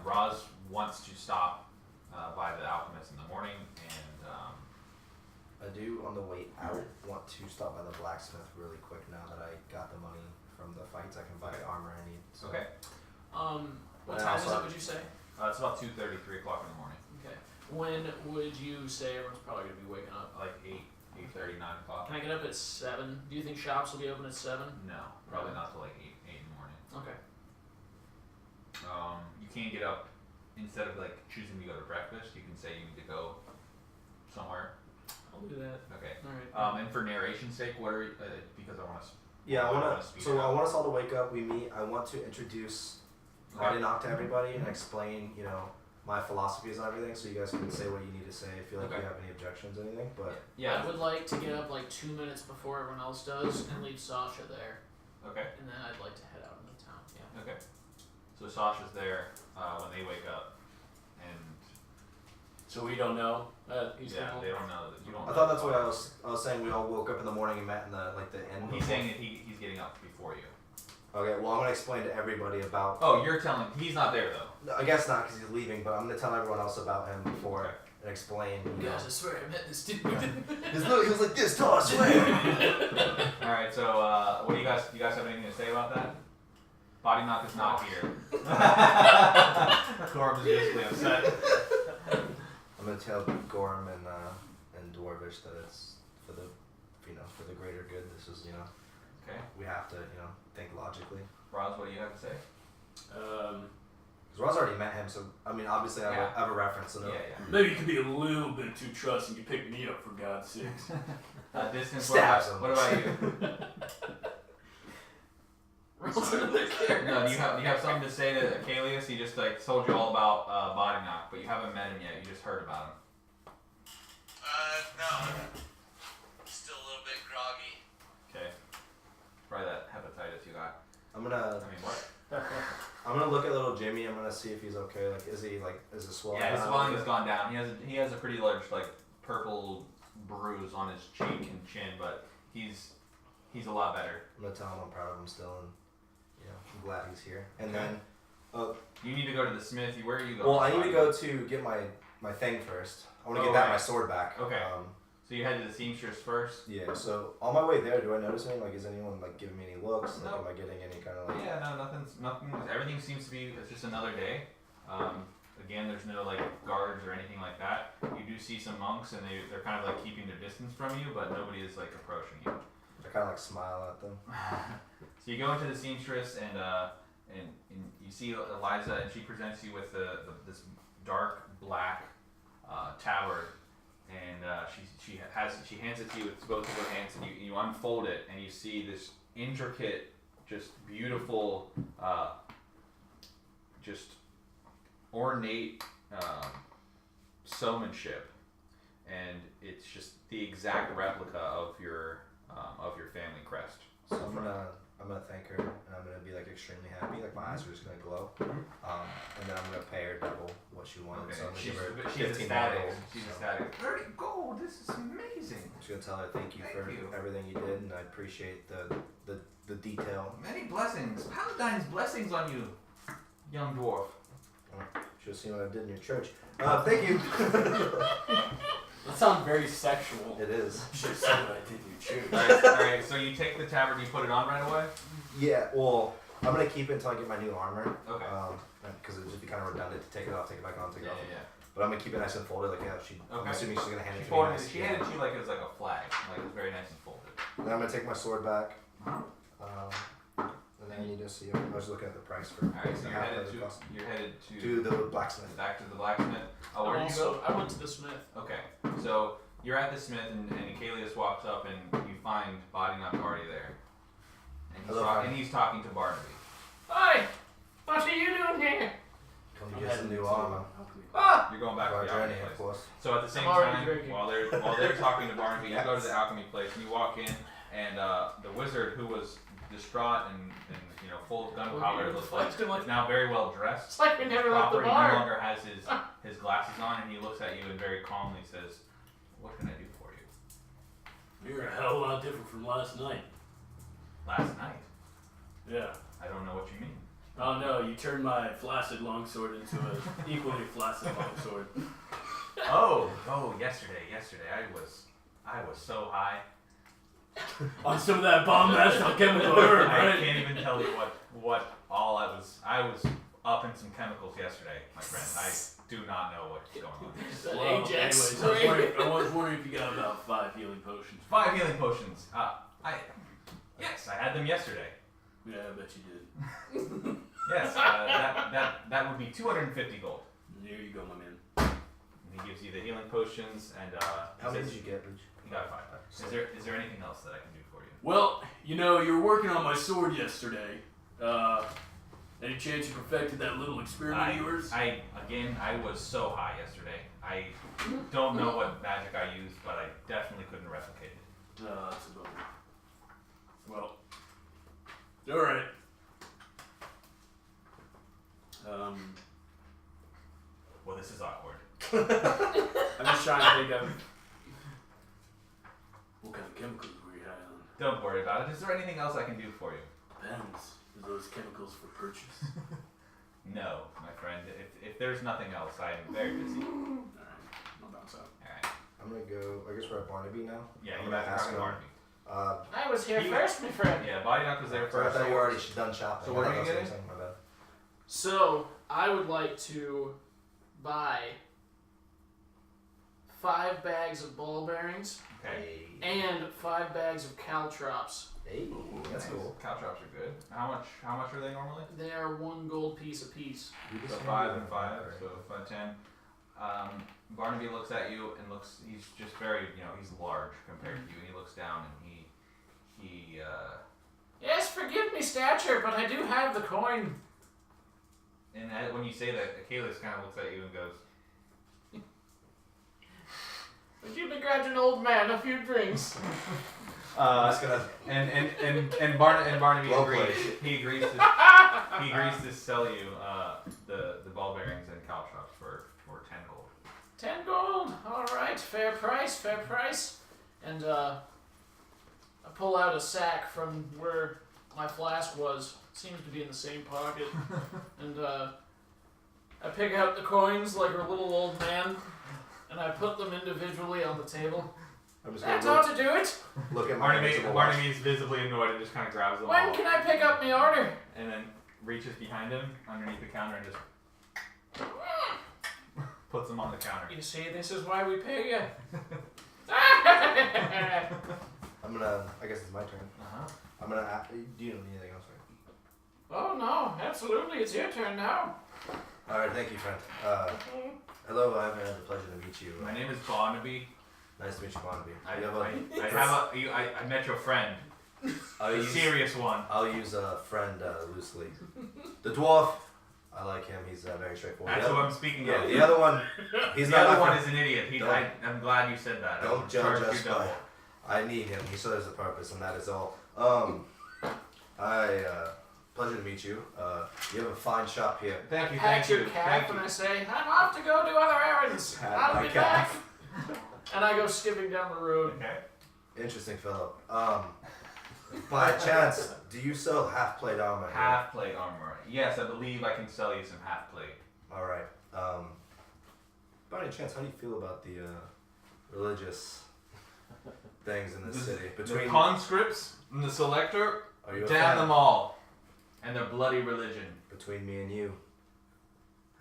Roz wants to stop by the alchemist in the morning, and I do, on the way out, want to stop by the blacksmith really quick now that I got the money from the fights. I can buy armor I need. So. okay. What And time is also- it, would you say? It's about 2:30, 3 o'clock in the morning. Okay. When would you say everyone's probably going to be waking up? Like 8:30, 9 o'clock. Can I get up at 7? Do you think shops will be open at 7? No, probably not till like 8 in the morning. Okay. You can get up, instead of like choosing to go to breakfast, you can say you need to go somewhere. I'll do that. Okay. Alright. And for narration's sake, what are because I want to. Yeah, I want speed to. it So I up. want us all to wake up. We meet. I want to introduce Boddynock to everybody and explain, my philosophies on everything, so you guys can say what you need to say. If you Okay. you have any objections or anything, but Yeah. I would like to get up like 2 minutes before everyone else does and leave Sasha there. Okay. And then I'd like to head out into town. Yeah. Okay. So Sasha's there when they wake up, and So we don't know. He's yeah, gonna- they don't know that you don't. I thought that's what I was saying. We all woke up in the morning and met in the inn. He's saying that he's getting up before you. Okay, well I'm gonna explain to everybody about. Oh, you're telling. He's not there though. No, I guess not because he's leaving, but I'm gonna tell everyone else about him before and explain. You know. Guys, I swear I met this dude. He was like this, tall, I swear. All right. So, what do you guys have anything to say about that? Boddynock is not here. Gorram is basically upset. I'm gonna tell Gorram and Dwarvish that it's for the greater good. This is Okay. we have to think logically. Roz, what do you have to say? Because Roz already met him, so I mean obviously I have a reference. So no. Yeah. Maybe you could be a little bit too trusting. You pick me up for God's sakes. Distance. Stabs What about you? No, do you have something to say to Akalius? He just told you all about Boddynock, but you haven't met him yet. You just heard about him. No. I'm still a little bit groggy. Okay. Probably that hepatitis you got. I'm gonna look at little Jimmy. I'm gonna see if he's okay. Like, is it swollen? Yeah, his swelling has gone down. He has a pretty large purple bruise on his cheek and chin, but he's a lot better. I'm gonna tell him I'm proud of him still, and I'm glad he's here. And Okay. then, You need to go to the smith. Where are you going? well, I need to go to get my thing first. I want to get my sword back. Okay. So you head to the seamstress first. Yeah. So on my way there, do I notice anything? Like, is anyone giving me any looks? Like, No. am I getting any kind of Yeah, no, nothing. Everything seems to be. It's just another day. Again, there's no guards or anything like that. You do see some monks, and they're kind of keeping their distance from you, but nobody is approaching you. I kind of smile at them. So you go into the seamstress, and you see Eliza, and she presents you with this dark black tabard, and she hands it to you with both of her hands, and you unfold it, and you see this intricate, just beautiful, just ornate seamanship, and it's just the exact replica of your family crest. So I'm gonna thank her, and I'm gonna be extremely happy. Like, my eyes are just gonna glow. And then I'm gonna pay her double what she wanted. Okay. So I'm gonna She's give her ecstatic. 15 gold. She's So ecstatic. 30 gold. This is amazing. I'm just gonna tell her thank you Thank for you. everything you did, and I appreciate the detail. Many blessings. Paladine's blessings on you, young dwarf. Should have seen what I did in your church. Thank you. That sounds very sexual. It is. Should have said what I did in your church. Alright, so you take the tabard, you put it on right away? Yeah. Well, I'm gonna keep it until I get my new armor. Okay. Because it would just be kind of redundant to take it off, take it back on, take it off. Yeah. But I'm gonna keep it nice and folded. I'm Okay. assuming she's gonna hand it She to me. folded Nice. it. She handed you it was like a flag. It was very nice and folded. Then I'm gonna take my sword back. And then I need to see. I was looking at the price for. Alright, so half of the cost. you're headed To the blacksmith. back to the blacksmith. Oh, where did you go? I went to the smith. Okay, so you're at the smith, and Akalius walks up, and you find Boddynock already there. And he's talking to Barnaby. Hi! What are you doing here? Come to get some new armor. Ah! You're going back For to our the journey, alchemy of place. course. So at the same I'm already time, drinking. while they're talking to Barnaby, you go to the alchemy place, and you walk in, and the wizard, who was distraught and full of gunpowder, looks like is now very well dressed. It's like we never left the Proper, he no bar. longer has his glasses on, and he looks at you and very calmly says, "What can I do for you?" You're a hell of a lot different from last night. Last night. Yeah. I don't know what you mean. Oh no, you turned my flaccid longsword into an equally flaccid longsword. Oh, yesterday. I was so high. On some of that bomb-ass chemical herb, I right? can't even tell you what all I was up in some chemicals yesterday, my friend. I do not know what's going on. Well, Ajax anyways, I was wondering if you got about 5 healing potions. 5 healing potions. Yes, I had them yesterday. Yeah, I bet you did. Yes, that would be 250 gold. There you go, my man. And he gives you the healing potions, and How many says did you get, Rich? you got 5. Is there anything else that I can do for you? Well, you were working on my sword yesterday. Any chance you perfected that little experiment of yours? I was so high yesterday. I don't know what magic I used, but I definitely couldn't replicate it. No, that's a bummer. Well, alright. Well, this is awkward. I'm just trying to think of. What kind of chemicals were you high on? Don't worry about it. Is there anything else I can do for you? Depends. Is those chemicals for purchase? No, my friend. If there's nothing else, I am very busy. Alright, I'll bounce out. Alright. I'm gonna go. I guess we're at Barnaby now. Yeah, I'm you gonna guys ask are him. Barnaby. I was here He- first, my friend. Yeah, Boddynock was there So I first. thought you were already done shopping. So what I are thought you that's getting? what I was saying, my bad. So, I would like to buy 5 bags of ball bearings Okay. and 5 bags of caltrops. Hey, that's Nice. cool. Caltrops are good. How much are they normally? They are 1 gold piece apiece. So 5 and 5, so 5, 10. Barnaby looks at you and looks. He's just very, he's large compared to you, and he looks down and he. Yes, forgive me, stature, but I do have the coin. And when you say that, Akalius kind of looks at you and goes, Would you begrudge an old man a few drinks? I'm just gonna. and Barnaby Well agrees. played. He agrees to sell you the ball bearings and caltrops for 10 gold. 10 gold. All right, fair price, fair price. And I pull out a sack from where my flask was. Seems to be in the same pocket. And I pick out the coins like a little old man, and I put them individually on the table. I'm just That's gonna how to do it. look at my invisible watch. Barnaby's visibly annoyed and just kind of grabs them When all, can I pick up my order? and then reaches behind him underneath the counter and just puts them on the counter. You see, this is why we pay you. I'm gonna. I guess it's my turn. Uh-huh. I'm gonna. Do you know anything else? Right? Oh no, absolutely, it's your turn now. All right. Thank you, friend. Hello. I have the pleasure to meet you. My name is Barnaby. Nice to meet you, Barnaby. I You have I met your friend, I'll the use, serious one. I'll use friend loosely. The dwarf. I like him. He's very straightforward. That's The who other- I'm speaking Yeah. of. The other one. He's The not other my one friend. is an idiot. Don't- I'm glad you said that. I Don't would judge charge us you double. by. I need him. He serves a purpose, and that is all. Pleasure to meet you. You have a fine shop here. Thank you, Pat thank your you, calf thank and you. I say, I'm off to go do other errands. Pat I'll my be calf. back. And I go skipping down the road. Okay. Interesting fellow. By chance, do you sell half-plate armor? here? Half plate armor. Yes, I believe I can sell you some half plate. All right. By any chance, how do you feel about the religious things in this city? The conscripts and the selector, Are you a damn fan? them all, and their bloody religion. Between me and you,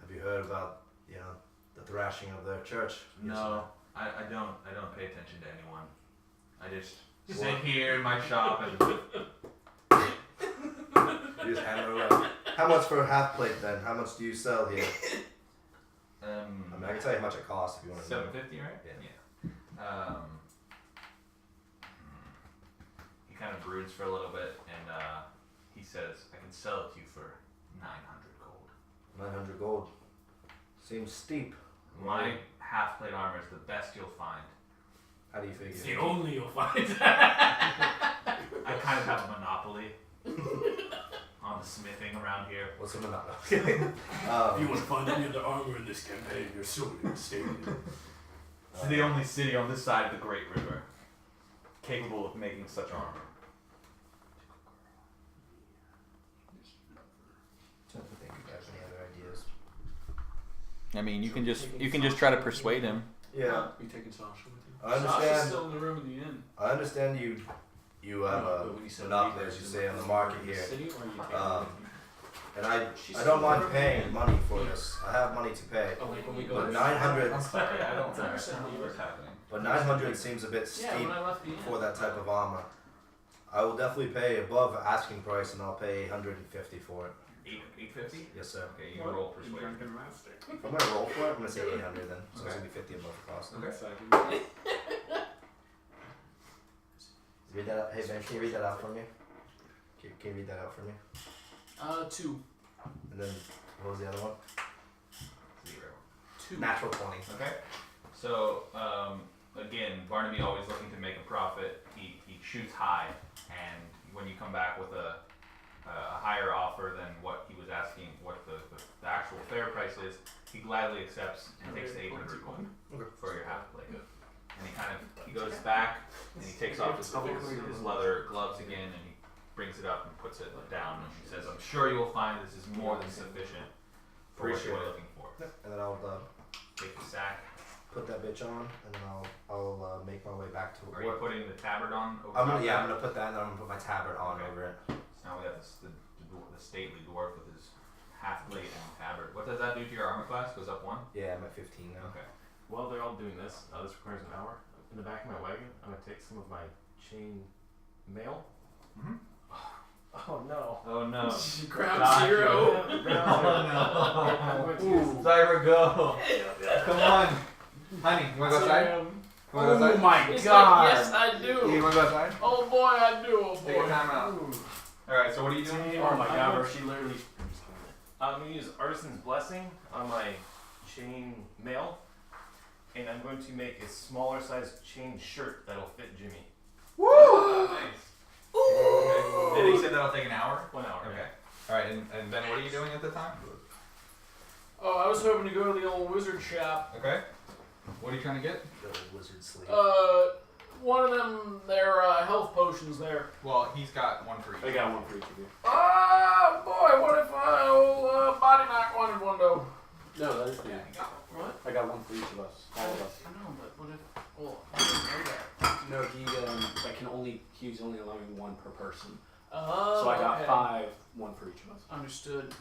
have you heard about the thrashing of their church? No, I don't pay attention to anyone. I just sit here in my shop and You just hammer around. How much for a half plate then? How much do you sell here? I mean, I can tell you how much it costs if you want to know. $7.50, right? Yeah. He kind of broods for a little bit, and he says, "I can sell it to you for 900 gold." 900 gold. Seems steep. My half plate armor is the best you'll find. How do you It's figure? the only you'll find. I kind of have a monopoly on the smithing around here. What's the amount? If you want to find any other armor in this campaign, you're sorely mistaken. It's the only city on this side of the Great River capable of making such armor. Trying to think if you guys have any other ideas. I mean, you can just try to persuade him. Yeah, You taking Sasha with you? I Sasha's understand. still in the room in the inn. I understand you have a But when you said monopoly, leave, as you is say, it on the for market the here. city, or are you taking Um, it with you? And I don't mind paying money for this. I have money to pay. Oh, like when we go But to 900, I'm sorry, I don't Sorry. understand what's happening. but 900 seems a bit Yeah, steep when I left the inn. for that type of armor. I will definitely pay above asking price, and I'll pay 850 for it. 850? Yes, sir. Okay, you can roll persuasion. Drunken master. If I'm gonna roll for it, I'm gonna say 800 then. So it's gonna be 50 above the cost. Okay. Read that out. Hey Ben, can you read that out for me? Can you read that out for me? 2. And then what was the other one? 0. 2. Natural 20. Okay. So again, Barnaby always looking to make a profit. He shoots high, and when you come back with a higher offer than what he was asking, what the actual fair price is, he gladly accepts and takes the 800 gold for your half plate. And he goes back and he takes off his leather gloves again, and brings it up and puts it down and says, "I'm sure you will find this is more than sufficient for what you're looking for." And then I'll Take the sack. put that bitch on, and then I'll make my way back to Are you putting the tabard on? Over I'm top gonna of I'm gonna put that, and then I'm gonna put my tabard on Okay. over it. So now we have the stately dwarf with his half plate and tabard. What does that do to your armor class? Goes up 1? Yeah, I'm at 15 now. Okay. While they're all doing this, this requires an hour. In the back of my wagon, I'm gonna take some of my chain mail. Mhm. Oh no. Oh no. Ground Gotcha. zero. Oh no. Var'Gul. Come on. Honey, you wanna go outside? You wanna go Oh outside? my He's god! like, yes, I You do. wanna go outside? Oh boy, I do. Oh Take your boy. time out. Alright, so what are you doing? Oh my god, bro, she literally. I'm gonna use Artisan's Blessing on my chain mail, and I'm going to make a smaller size chain shirt that'll fit Jimmy. Woo! Nice. Okay. And he said that'll take an hour? 1 hour. Okay. Alright, and Ben, what are you doing at the time? Oh, I was hoping to go to the old wizard shop. Okay. What are you trying to get? The old wizard sleep. One of them, their health potions there. Well, he's got one for I each. got one for each of you. Oh boy, what if Boddynock wanted one though? No, that is me. What? I got one for each of us. All of us. I know, but what if? Well, I didn't know that. No, he's only allowing one per person. Oh. So I got okay. 5, one for each of us. Understood.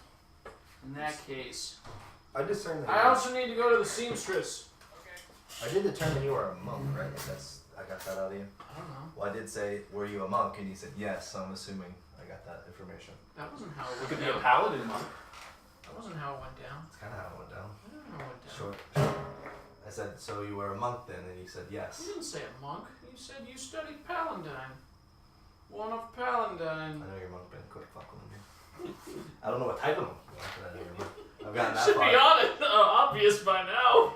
In that case, I discerned that. I also need to go to the seamstress. I did determine you were a monk, right? I got that out of you. I don't know. Well, I did say, were you a monk? And you said yes, so I'm assuming I got that information. That wasn't how it It went could be a down. paladin monk. That wasn't how it went down. That's kind of how it went down. I don't know how it went down. Short. I said, so you were a monk then? And you said yes. You didn't say a monk. You said you studied Paladine. One of I Paladine. know your monk, Ben. Quit fucking with me. I don't know what type of monk you are, but I know your monk. I've gotten that Should far. be obvious by now.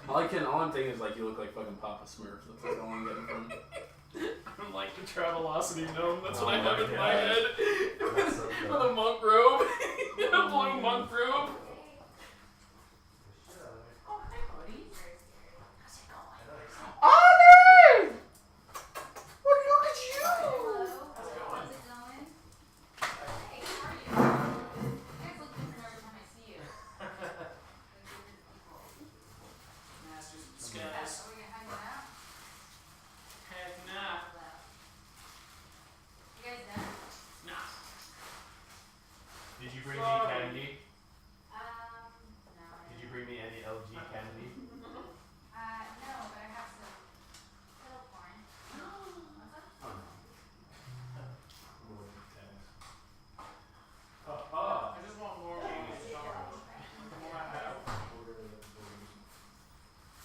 All I'm thinking is like you look like fucking Papa Smurf. That's like all I'm getting from it. I'm like the Travelocity gnome. That's what I Oh have my in my God. head. That's so With good. a monk robe. A blue monk robe. Oh, hi, buddy. How's it going? Ollie! Well, look at you! Hello. How's it going? Hey, how are you? You guys look different every time I see you. Masters of Are disguise. we hanging out? Heck nah. You guys done? Nah. Did you bring me Sorry. candy? No. Did you bring me any LG candy? No, but I have some kettle corn. What's up? Oh no. I just want more King stars. The more I have.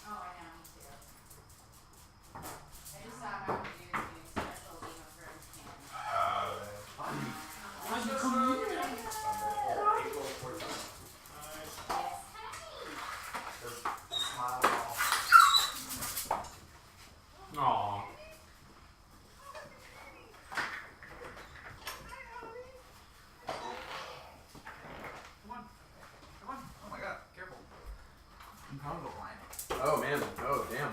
Oh, I know, me too. I just saw how we do doing special Game of Thrones candy. Aww. Come on. Oh my god, careful. I'm probably blind. Oh man. Oh damn.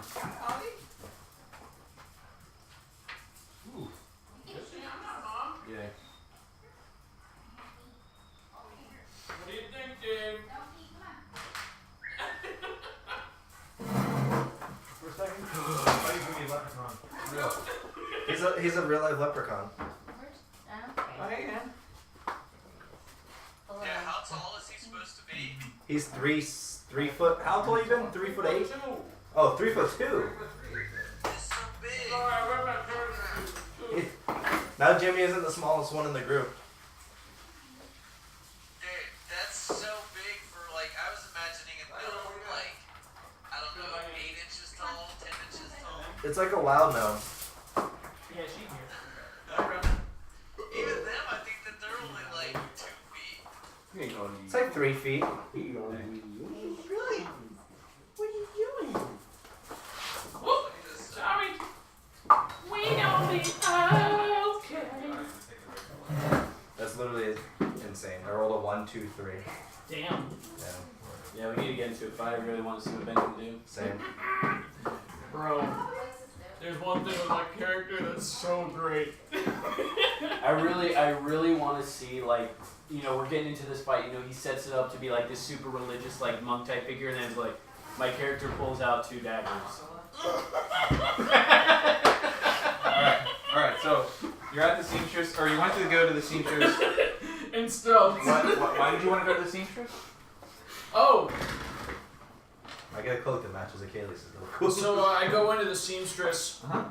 Ooh. I'm not mom. Yeah. What do you think, Dave? Don't eat, come on. For a second, why do you bring me a leprechaun? He's a real life leprechaun. Where's, Hey, man. Hello. Yeah, how tall is he supposed to be? He's 3 foot. How tall you been? 3 foot 8? Oh, 3 foot 2. He's so big. Sorry, I read my parents. Now Jimmy isn't the smallest one in the group. Dude, that's so big for like, I was imagining him built like, I don't know, 8 inches tall, 10 inches tall. It's like a wild gnome. Yeah, she here. Even them, I think that they're only like 2 feet. It's like 3 feet. Really? Whoop! Sorry. We don't be okay. That's literally insane. I rolled a 1, 2, 3. Damn. Yeah, Yeah, we need to get into it. If I really want to see what Ben can do. same. Bro, There's one thing with my character that's so great. I really want to see, like, you know, we're getting into this fight. You know, he sets it up to be like this super religious, like monk type figure, and then it's like my character pulls out 2 daggers. Alright, so you're at the seamstress, or you wanted to go to the seamstress. And stealth. Why did you want to go to the seamstress? Oh, I get a cloak that matches Akalius' little cool. so I go into the seamstress, Uh-huh.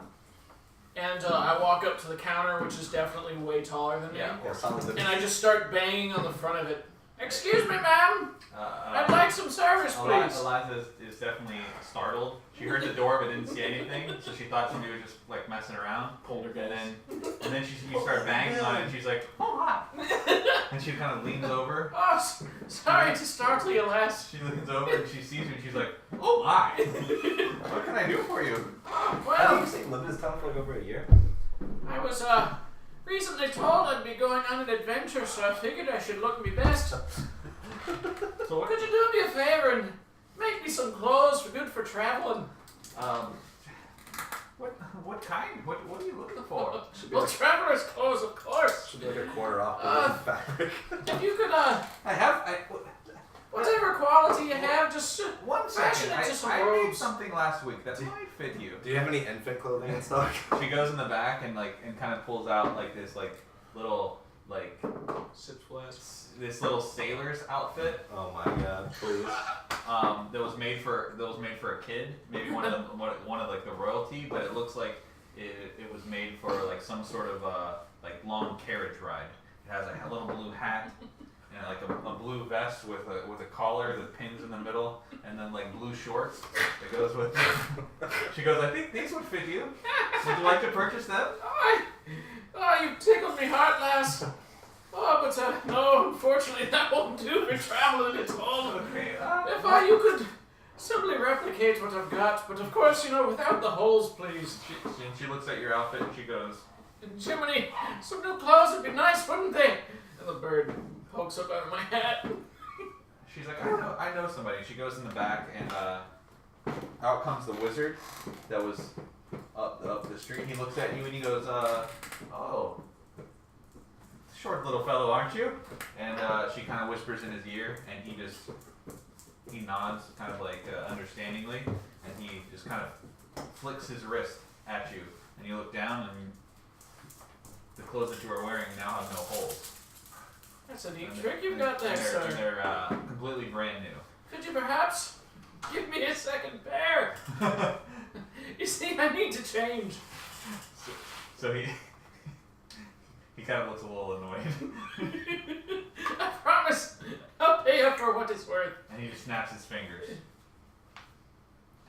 and I walk up to the counter, which is definitely way taller than me. Yeah. Yeah, sounds good. And I just start banging on the front of it. Excuse me, ma'am. I'd like some service, please. Eliza is definitely startled. She heard the door but didn't see anything, so she thought somebody was just like messing around. Pulled her And guys. then you start banging on it, and she's like, "Oh hi!" And she kind of leans over. Oh, sorry to startle you, lass. She leans over and she sees you, and she's like, "Oh hi! What can I do for you?" How do Well, you say lived in this town for like over a year? I was recently told I'd be going on an adventure, so I figured I should look me best. So what Could you do me a favor and make me some clothes for good for traveling? What kind? What are you looking for? Well, traveler's clothes, of course. Should be like a quarter off the fabric. If you could, One whatever quality you have, just fashion second. it to some I made robes. something last week that might fit you. Do you have any infant clothing in stock? She goes in the back and kind of pulls out like this little Sip flask. this little sailor's outfit. Oh my god, please. That was made for a kid, maybe one of like the royalty, but it looks like it was made for like some sort of like long carriage ride. It has a little blue hat and like a blue vest with a collar that pins in the middle, and then like blue shorts that goes with it. She goes, "I think these would fit you. Would you like to purchase them?" Oh, you tickled me heart, lass. Oh, but no, unfortunately that won't do for traveling at all. Okay. If you could simply replicate what I've got, but of course, you know, without the holes, please. She looks at your outfit and she goes, Jiminy, some new clothes would be nice, wouldn't they? And the bird pokes up out of my hat. she's like, I know somebody. She goes in the back and out comes the wizard that was up the street. He looks at you and he goes, "Oh, short little fellow, aren't you?" And she kind of whispers in his ear, and he nods, kind of like understandingly, and he just kind of flicks his wrist at you, and you look down, and the clothes that you are wearing now have no holes. That's a neat trick you've got there, And sir. they're completely brand new. Could you perhaps give me a second pair? You see, I need to change. So he kind of looks a little annoyed, I promise I'll pay you for what it's worth. and he just snaps his fingers.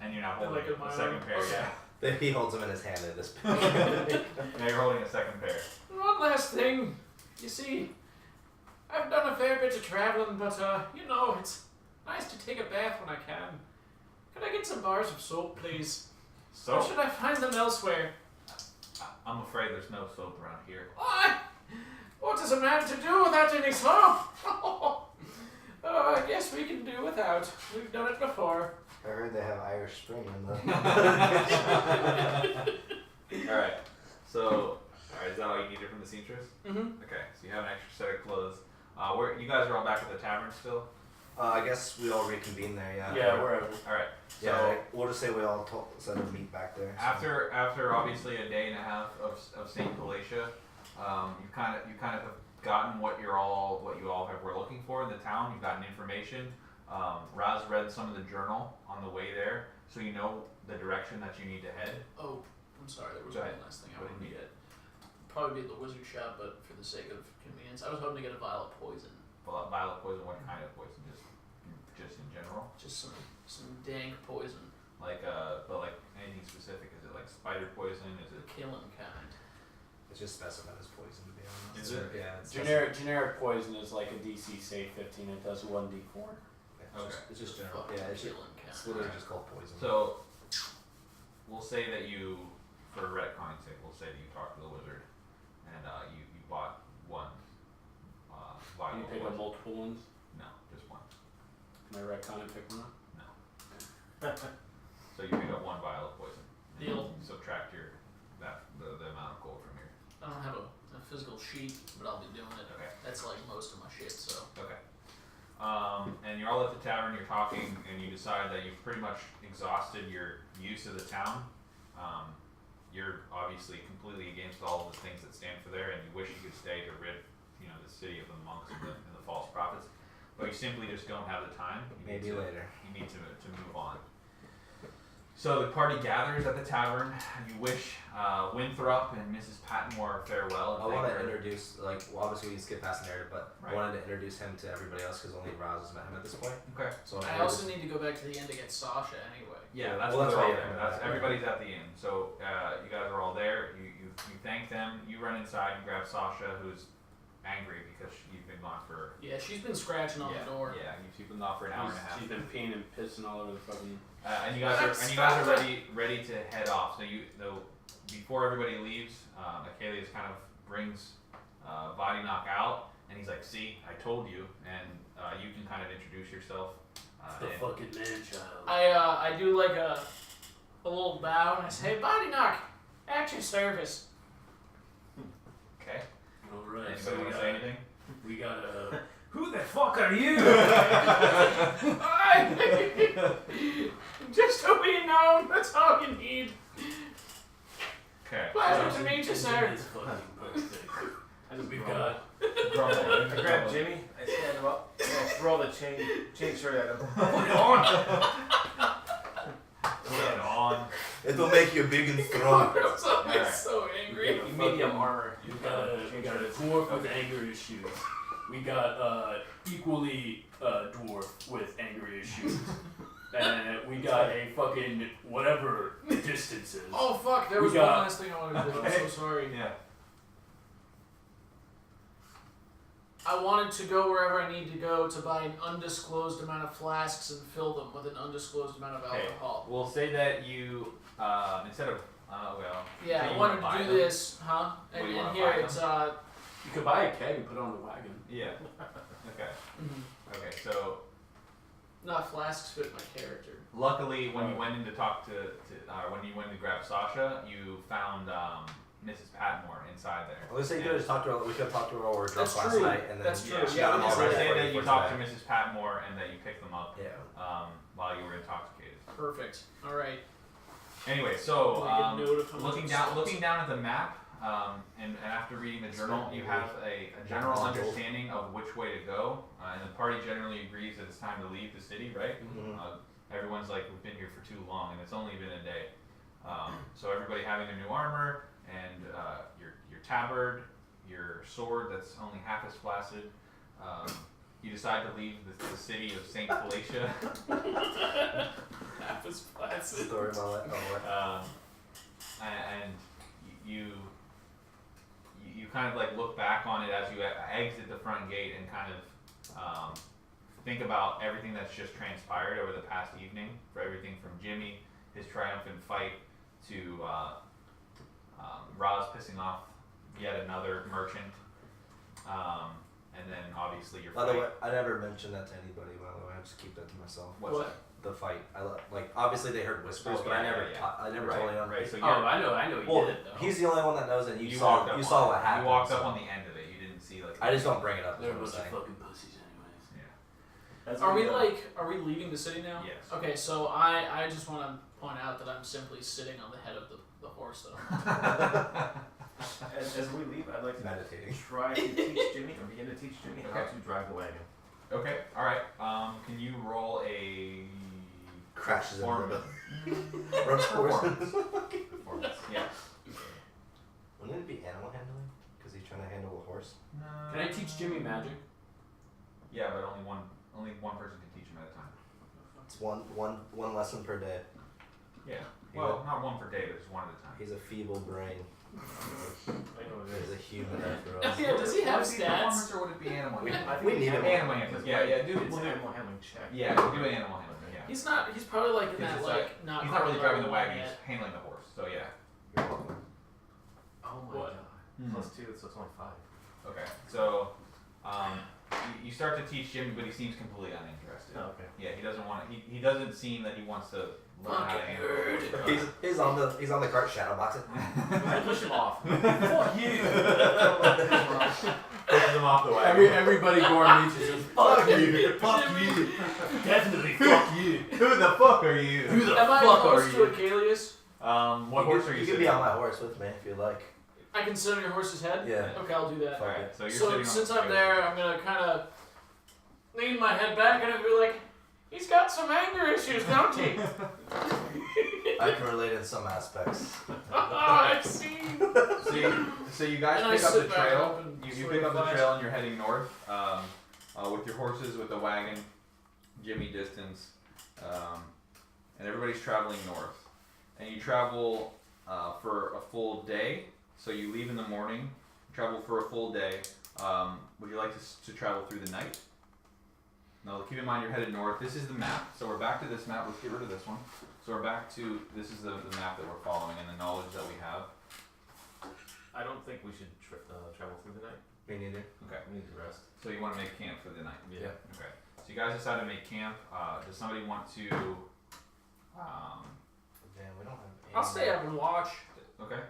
And you're not They're holding like in my a second arm. pair Okay. yet. He holds them in his hand at this point. Now you're holding a second pair. One last thing. You see, I've done a fair bit of traveling, but, you know, it's nice to take a bath when I can. Could I get some bars of soap, please? Or So should I find them elsewhere? I'm afraid there's no soap around here. What does a man to do without any soap? Oh, I guess we can do without. We've done it before. I heard they have Irish Spring in the. All right. So, is that all you needed from the seamstress? Mm-hmm. Okay. So you have an extra set of clothes. You guys are all back at the tavern still. I guess we all reconvene there. Yeah. Yeah, wherever. All right. So Yeah, we'll just say we all set a meet back there. So. after obviously a day and a half of Saint Galatia, you kind of have gotten what you all were looking for in the town. You've gotten information. Raz read some of the journal on the way there, so you know the direction that you need to head. Oh, I'm sorry, there was Go one ahead. last thing I Go wanted to ahead. get. Probably be at the wizard shop, but for the sake of convenience, I was hoping to get a vial of poison. Violet poison. What kind of poison? Just in general. Just some dank poison. But anything specific? Is it like spider poison? Is it? Killing kind. It's just specified as poison, to be honest. Is it? Yeah. It's Generic poison is like a DC save 15. It does 1d4. Okay. It's just general. Fucking Yeah. It's killing kind. literally just called poison. So, we'll say that you, for retconning sake, we'll say that you talked to the wizard, and you bought one vial Can you of pick up poison. multiple ones? No, just one. Can I retcon and pick one up? So you pick up one vial of poison. And Deal. You subtract subtract the amount of gold from here. I don't have a physical sheet, but I'll be doing it. Okay. That's like most of my shit, so. Okay. And you're all at the tavern, you're talking, and you decide that you've pretty much exhausted your use of the town. You're obviously completely against all of the things that stand for there, and you wish you could stay to rid, the city of the monks and the false prophets. But you simply just don't have the time. Maybe later. You need to move on. So the party gathers at the tavern, and you wish Winthrop and Mrs. Patmore farewell. I want to introduce, obviously we can skip past the narrative, but Right. I wanted to introduce him to everybody else because only Roz has met him at this point. Okay. So I also need to go back to the inn to get Sasha anyway. Yeah, that's Well, what that's they're all right, there. yeah. That's, everybody's at the inn. So you guys are all there. You thank them. You run inside and grab Sasha, who's angry because you've been gone for. Yeah, she's been scratching on the door. Yeah, you've been gone for an hour and a half. She's been peeing and pissing all over the fucking. And you guys are ready to head off. So before everybody leaves, Akalius kind of brings Boddynock out, and he's like, "See, I told you," and you can kind of introduce yourself. The fucking man child. I do like a little bow and I say, Boddynock, at your service. Okay. Alright, Anybody so want to say anything? we got a. Who the fuck are you? Just to be known, that's all you need. Okay. Pleasure to meet you, sir. It's fucking birthday. We've got. Grumble. I grab Jimmy, I stand him up, and I throw the chain shirt at him. Put it on. Put it on. It'll make you big and strong. I'm so, Alright. so angry. Medium armor. We got a dwarf with anger issues. We got equally dwarf with anger issues. And we got a fucking whatever distance is. Oh fuck, there We was got- one last thing I wanted to do. I'm so sorry. Yeah. I wanted to go wherever I need to go to buy an undisclosed amount of flasks and fill them with an undisclosed amount of Okay. alcohol. We'll say that you instead of Yeah, so I you wanted wanna buy to do them? this, huh? What, And, you wanna and here buy it's You could buy a keg and put it on the wagon. Yeah. Okay. mhm. Okay. So Not flasks fit my character. luckily, when you went in to talk to when you went to grab Sasha, you found Mrs. Patmore inside there. I was gonna say you could have talked to her. We could have talked to her while we were drunk That's last true. night, and then That's true. she Yeah, got them all So we ready say for that you talked to today. Mrs. Patmore and that you picked them up Yeah. while you were intoxicated. Perfect. All right. Anyway, so Make a note of how much looking it down costs. at the map, and after reading the journal, you have a general understanding of which way to go, and the party generally agrees that it's time to leave the city, right? Mhm. Everyone's like, we've been here for too long, and it's only been a day. So everybody having their new armor and your tabard, your sword that's only half as flaccid. You decide to leave the city of Saint Felicia. Half as flaccid. Story of my life. And you kind of like look back on it as you exit the front gate and kind of think about everything that's just transpired over the past evening, for everything from Jimmy, his triumphant fight, to Roz pissing off yet another merchant, and then obviously your By fight. the way, I never mentioned that to anybody. By the way, I just keep that to myself. What's What? that? The fight. Like obviously they heard whispers, Oh, but yeah, I never yeah. I never Right, told anyone. right. So Oh, I know you Well, did though. he's the only one that knows, and you walked saw up saw on what it. happened. You walked up so- on the end of it. You didn't see like. I just don't bring it up. They're a Is bunch what I'm of saying. fucking pussies anyways. Yeah. Are we leaving the city now? Yes. Okay, so I just want to point out that I'm simply sitting on the head of the horse though. As we leave, I'd like to Meditating. try to teach Jimmy, or begin to teach Jimmy how Okay. to drive the wagon. Okay. All right. Can you roll a Crashes in form? the Runs forward. Performance. Yeah. Wouldn't it be animal handling? Because he's trying to handle a horse. Can I teach Jimmy magic? Yeah, but only one person can teach him at a time. It's one lesson per day. Yeah. He Well, got- not one per day, but just one at a time. He's a feeble brain. I know what it He's a is. human after all. Yeah, does he have Would it be stats? performance or would it be animal? We- handling? we need him. Animal handling. Yeah. Do It's we'll an do. animal handling check. Yeah, we'll do animal handling. Yeah. He's probably like in Because that it's like not. He's not really quite driving the level wagon. yet. He's handling the horse. So yeah. You're welcome. Oh my What? god. Plus 2, so it's only 5. Okay. So, you start to teach Jimmy, but he seems completely uninterested. Oh, okay. Yeah, he doesn't want. He doesn't seem that he wants to learn how to handle it. He's on the cart shadowboxing. I push him off. Fuck you! Pushes him off the wagon. Everybody Gorram meets is just fuck you. Fuck you! Definitely fuck you. Who the fuck are you? Who the Am I fuck close are to you? Akalius? What horse are you You can sitting be on on? my horse with me if you like. I can sit on your horse's head? Yeah. Okay, I'll do that. Alright, so you're So sitting on since the I'm there, I'm gonna kind of lean my head back and I'll be like, he's got some anger issues, don't he? I can relate in some aspects. I've seen. So you guys And I pick up the sit back trail. up and You sort pick of up the flash. trail and you're heading north with your horses, with the wagon, Jimmy distance, and everybody's traveling north. And you travel for a full day. So you leave in the morning, travel for a full day. Would you like to travel through the night? No, keep in mind you're headed north. This is the map. So we're back to this map. Let's get rid of this one. So we're back to, this is the map that we're following and the knowledge that we have. I don't think we should travel through the night. Me neither. Okay. We need to rest. So you want to make camp for the night? Yeah. Okay. So you guys decide to make camp. Does somebody want to? Damn, we don't have. I'll stay up and watch. Okay.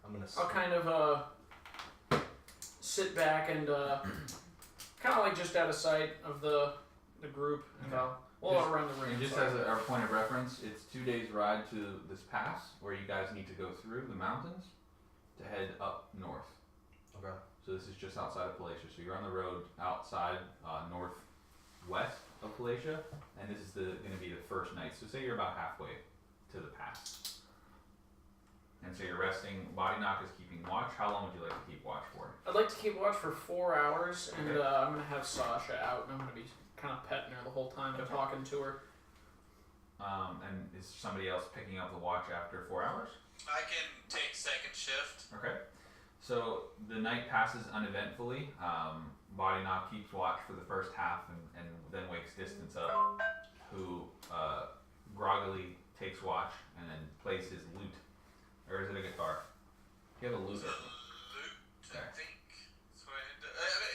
I'm gonna. I'll kind of sit back and kind of like just out of sight of the group, and Okay. I'll around the ring. And just as a point of reference, it's 2 days ride to this pass where you guys need to go through the mountains to head up north. Okay. So this is just outside of Palatia. So you're on the road outside northwest of Palatia, and this is going to be the first night. So say you're about halfway to the pass. And so you're resting. Boddynock is keeping watch. How long would you like to keep watch for? I'd like to keep watch for 4 hours, and Okay. I'm gonna have Sasha out, and I'm gonna be kind of petting her the whole time, and Okay. talking to her. And is somebody else picking up the watch after 4 hours? I can take second shift. Okay. So the night passes uneventfully. Boddynock keeps watch for the first half and then wakes Distance up, who groggily takes watch and then plays his lute. Or is it a guitar? You have a lute. It's a lute, I Okay. think. That's what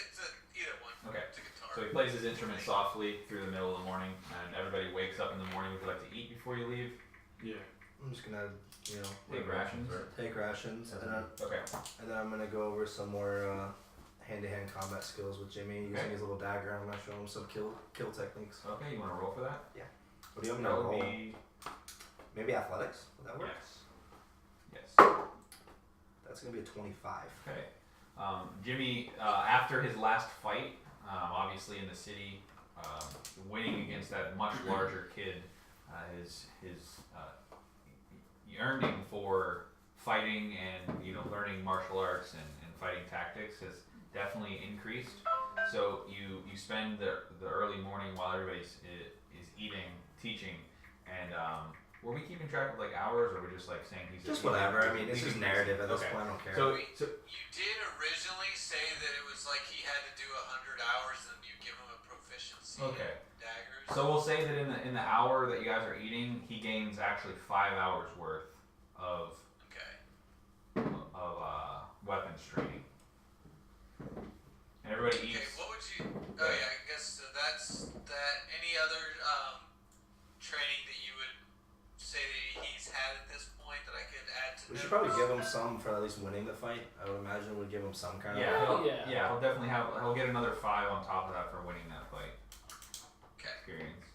it's either one. Okay. It's a guitar. So he plays his instrument softly through the middle of the morning, and everybody wakes up in the morning. Would you like to eat before you leave? Yeah. I'm just gonna, Take rations? take rations, and Okay. then I'm gonna go over some more hand-to-hand combat skills with Jimmy using Okay. his little dagger. I'm gonna show him some kill techniques. Okay, you want to roll for that? What do you want me That to would roll? be... Maybe athletics. Would that work? Yes. That's gonna be a 25. Okay. Jimmy, after his last fight, obviously in the city, winning against that much larger kid, his yearning for fighting and learning martial arts and fighting tactics has definitely increased. So you spend the early morning while everybody's is eating, teaching, and were we keeping track of like hours, or were we just like saying he's Just whatever. I mean, it's leading just narrative at this Okay. point. I don't care. So You did originally say that it was like he had to do 100 hours and you give him a proficiency Okay. in daggers. So we'll say that in the hour that you guys are eating, he gains actually 5 hours worth of Okay. weapons training. And everybody Okay, eats. what would you... Oh yeah, I guess so that's that. Any other training that you would say that he's had at this point that I could add to We should notes? probably give him some for at least winning the fight. I would imagine we'd give him some kind Yeah, of. he'll definitely he'll get another 5 on top of that for winning that fight Okay. experience.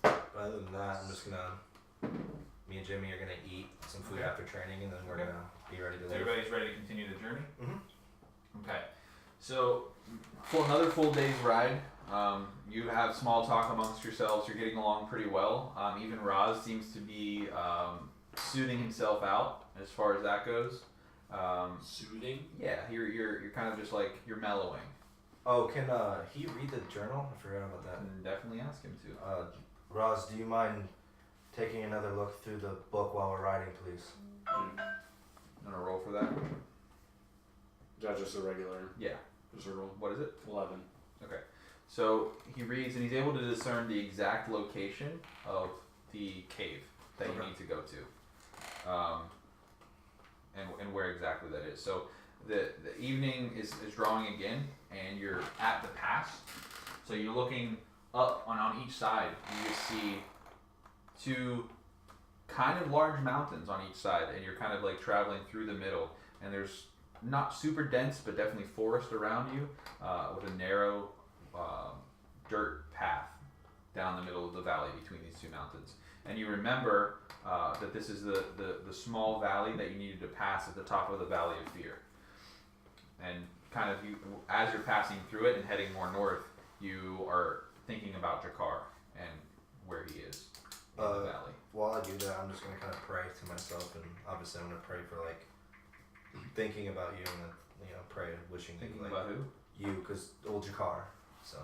But other than that, I'm just gonna. Me and Jimmy are gonna eat some food Okay. after training, and then we're Okay. gonna be ready to So leave. everybody's ready to continue the journey? Mhm. Okay. So, for another full day's ride, you have small talk amongst yourselves. You're getting along pretty well. Even Roz seems to be soothing himself out as far as that goes. Soothing? Yeah, you're kind of just like, you're mellowing. Oh, can he read the journal? I forgot about I that. can definitely ask him to. Roz, do you mind taking another look through the book while we're riding, please? You want to roll for that? Is that just a regular? Yeah. Just a roll? What is it? 11. Okay. So he reads and he's able to discern the exact location of the cave that you Okay. need to go to, and where exactly that is. So the evening is drawing again, and you're at the pass. So you're looking up on each side. You just see two kind of large mountains on each side, and you're kind of like traveling through the middle. And there's not super dense, but definitely forest around you, with a narrow dirt path down the middle of the valley between these two mountains. And you remember that this is the small valley that you needed to pass at the top of the Valley of Fear. And kind of as you're passing through it and heading more north, you are thinking about Jakkar and where he is in the valley. While I do that, I'm just gonna kind of pray to myself, and obviously I'm gonna pray for like thinking about you, and then pray, wishing Thinking like about who? you, because old Jakkar, so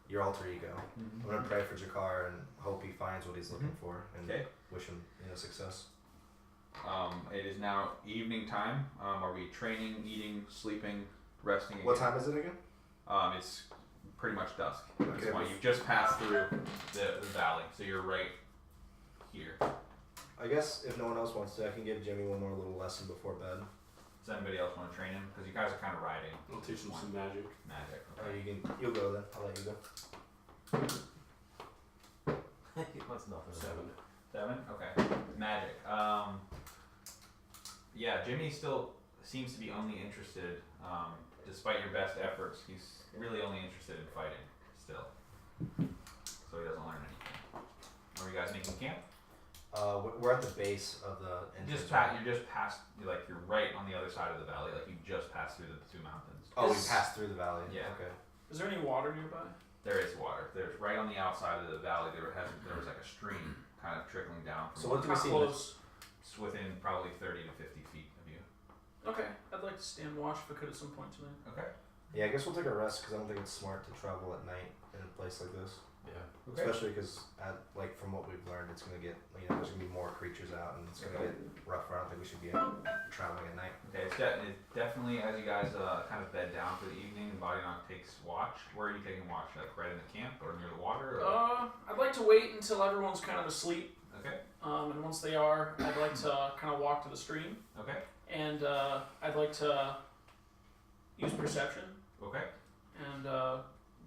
your alter ego. I'm gonna pray for Jakkar and hope he finds what he's looking for, and Okay. wish him success. It is now evening time. Are we training, eating, sleeping, resting again? What time is it again? It's pretty much dusk at this Okay. point. You've just passed through the valley, so you're right here. I guess if no one else wants to, I can give Jimmy one more little lesson before bed. Does anybody else want to train him? Because you guys are kind of riding. I'll teach him some magic. Magic. You'll go then. I'll let you go. He wants nothing. 7? Okay. Magic. Yeah, Jimmy still seems to be only interested, despite your best efforts, he's really only interested in fighting still. So he doesn't learn anything. Are you guys making camp? We're at the base of the entrance. You're just past, you're right on the other side of the valley, like you just passed through the two mountains. Oh, we passed through the valley. Yeah. Okay. Is there any water nearby? There is water. There's right on the outside of the valley. There was like a stream kind of trickling down. From So what do we How see? close? It's within probably 30 to 50 feet of you. Okay, I'd like to stand watch if I could at some point tonight. Okay. Yeah, I guess we'll take a rest because I don't think it's smart to travel at night in a place like this. Yeah. Okay. Especially because, from what we've learned, it's gonna get there's gonna be more creatures out and it's gonna get rougher. I don't think we should be traveling at night. Okay, it's definitely as you guys kind of bed down for the evening, Boddynock takes watch. Where are you taking watch? Like right in the camp or near the water? Or? I'd like to wait until everyone's kind of asleep. Okay. And once they are, I'd like to kind of walk to the stream. Okay. And I'd like to use perception Okay. and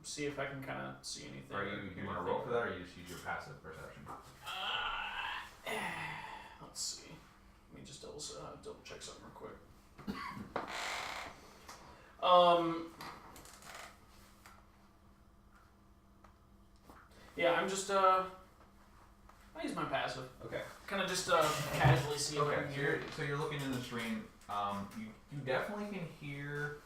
see if I can kind of see anything. Are you want to roll for that, or you just use your passive perception? Let's see. Let me just double check something real quick. Yeah, I'm just I use my passive. Okay. Kind of just casually see if I Okay. can hear it. So you're looking in the stream. You definitely can hear.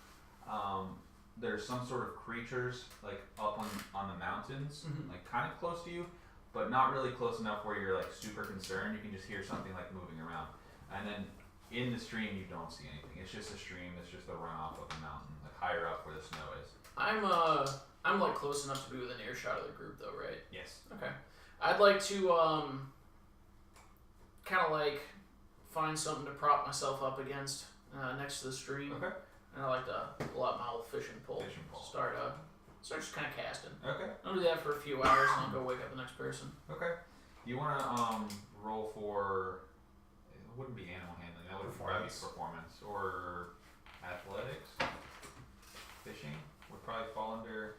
There's some sort of creatures like up on the mountains, Mhm. like kind of close to you, but not really close enough where you're like super concerned. You can just hear something like moving around, and then in the stream you don't see anything. It's just a stream. It's just a runoff of the mountain, like higher up where the snow is. I'm like close enough to be within earshot of the group though, right? Yes. Okay. I'd like to kind of like find something to prop myself up against next to the stream. Okay. And I like to pull out my old fishing pole. Fishing pole. Start just kind of casting. Okay. I'll do that for a few hours and then go wake up the next person. Okay. You want to roll for? It wouldn't be animal handling. That would probably be performance or athletics. Fishing would probably fall under.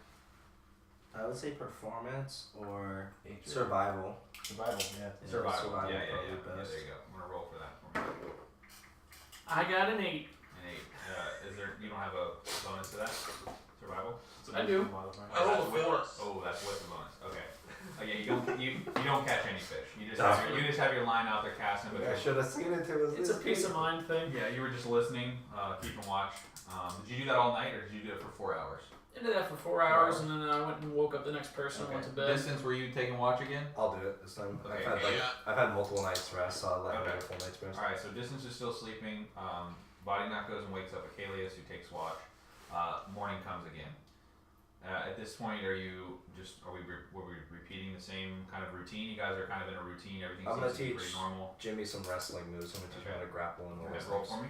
I would say performance or Nature. survival. Survival, yeah. Survival. survival Yeah, probably yeah. best. There you go. I'm gonna roll for that for me. I got an 8. An 8. You don't have a bonus to that? Survival? I do. I rolled a With- 4. Oh, that's with the bonus. Okay. Oh yeah, you don't catch any fish. You just have your line out there casting. But I should have seen it too. It's a peace of mind thing. yeah, you were just listening, keeping watch. Did you do that all night, or did you do it for 4 hours? I did that for 4 hours and then I went and woke up the next person and went to bed. Distance, were you taking watch again? I'll do it this time. Okay, I've had multiple nights rest, so I'll let him Okay. have a full night's rest. Alright, so Distance is still sleeping. Boddynock goes and wakes up Akalius, who takes watch. Morning comes again. At this point, were we repeating the same kind of routine? You guys are kind of in a routine. Everything I'm seems to gonna be pretty teach normal. Jimmy some wrestling moves. I'm gonna teach him how to grapple and all Okay, those roll things. for me.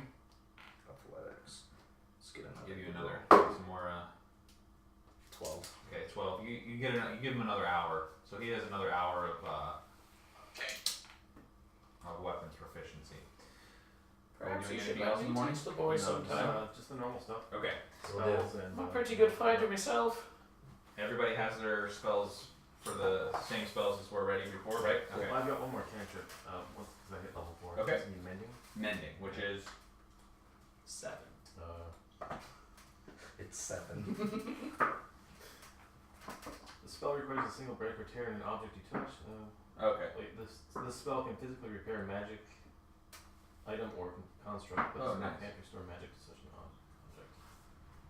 Athletics. Let's get another. Give you good another. roll. Some more. 12. Okay, 12. You give him another hour. So he has another hour of weapons proficiency. Perhaps you doing should anything let else in me the morning? teach the boys sometime. Just the normal stuff. Okay. Spells and. I'm a pretty good fighter myself. Everybody has their spells for the same spells as were ready before, right? Okay. Well, I've got one more cantrip. Once because I hit level 4. Okay. It's gonna be mending. Mending, which is 7. It's 7. The spell requires a single break or tear in an object you touch. okay. Wait, this spell can physically repair a magic item or construct, but Oh, it nice. can't restore magic to such an object.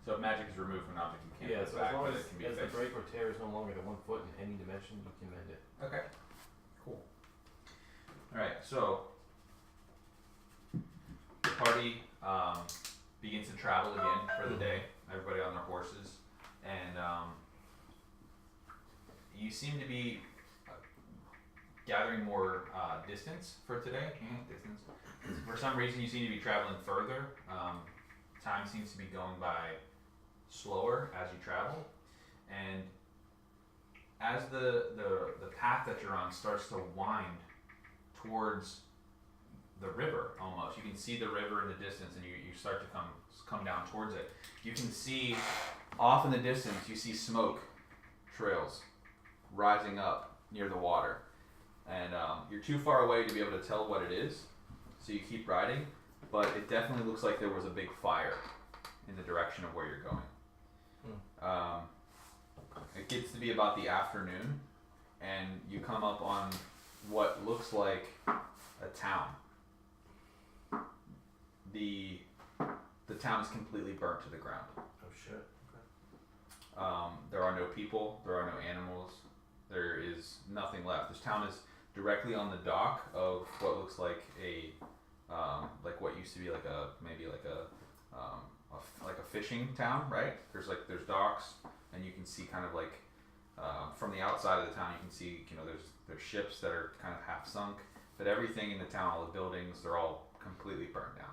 So if magic is removed from an object, you can't Yeah, put it so back, as long but as, it can be the fixed. break or tear is no longer than 1 foot in any dimension, you can mend it. Okay. Cool. Alright, so the party begins to travel again for the day. Everybody on their horses, and you seem to be gathering more distance for today. Distance. For some reason, you seem to be traveling further. Time seems to be going by slower as you travel, and as the path that you're on starts to wind towards the river, almost. You can see the river in the distance, and you start to come down towards it. You can see off in the distance, you see smoke trails rising up near the water, and you're too far away to be able to tell what it is, so you keep riding, but it definitely looks like there was a big fire in the direction of where you're going. It gets to be about the afternoon, and you come up on what looks like a town. The town is completely burnt to the ground. Oh shit. There are no people, there are no animals, there is nothing left. This town is directly on the dock of what looks like a like what used to be like a fishing town, right? There's docks, and you can see kind of like from the outside of the town, you can see there's ships that are kind of half sunk, but everything in the town, all the buildings, they're all completely burned down.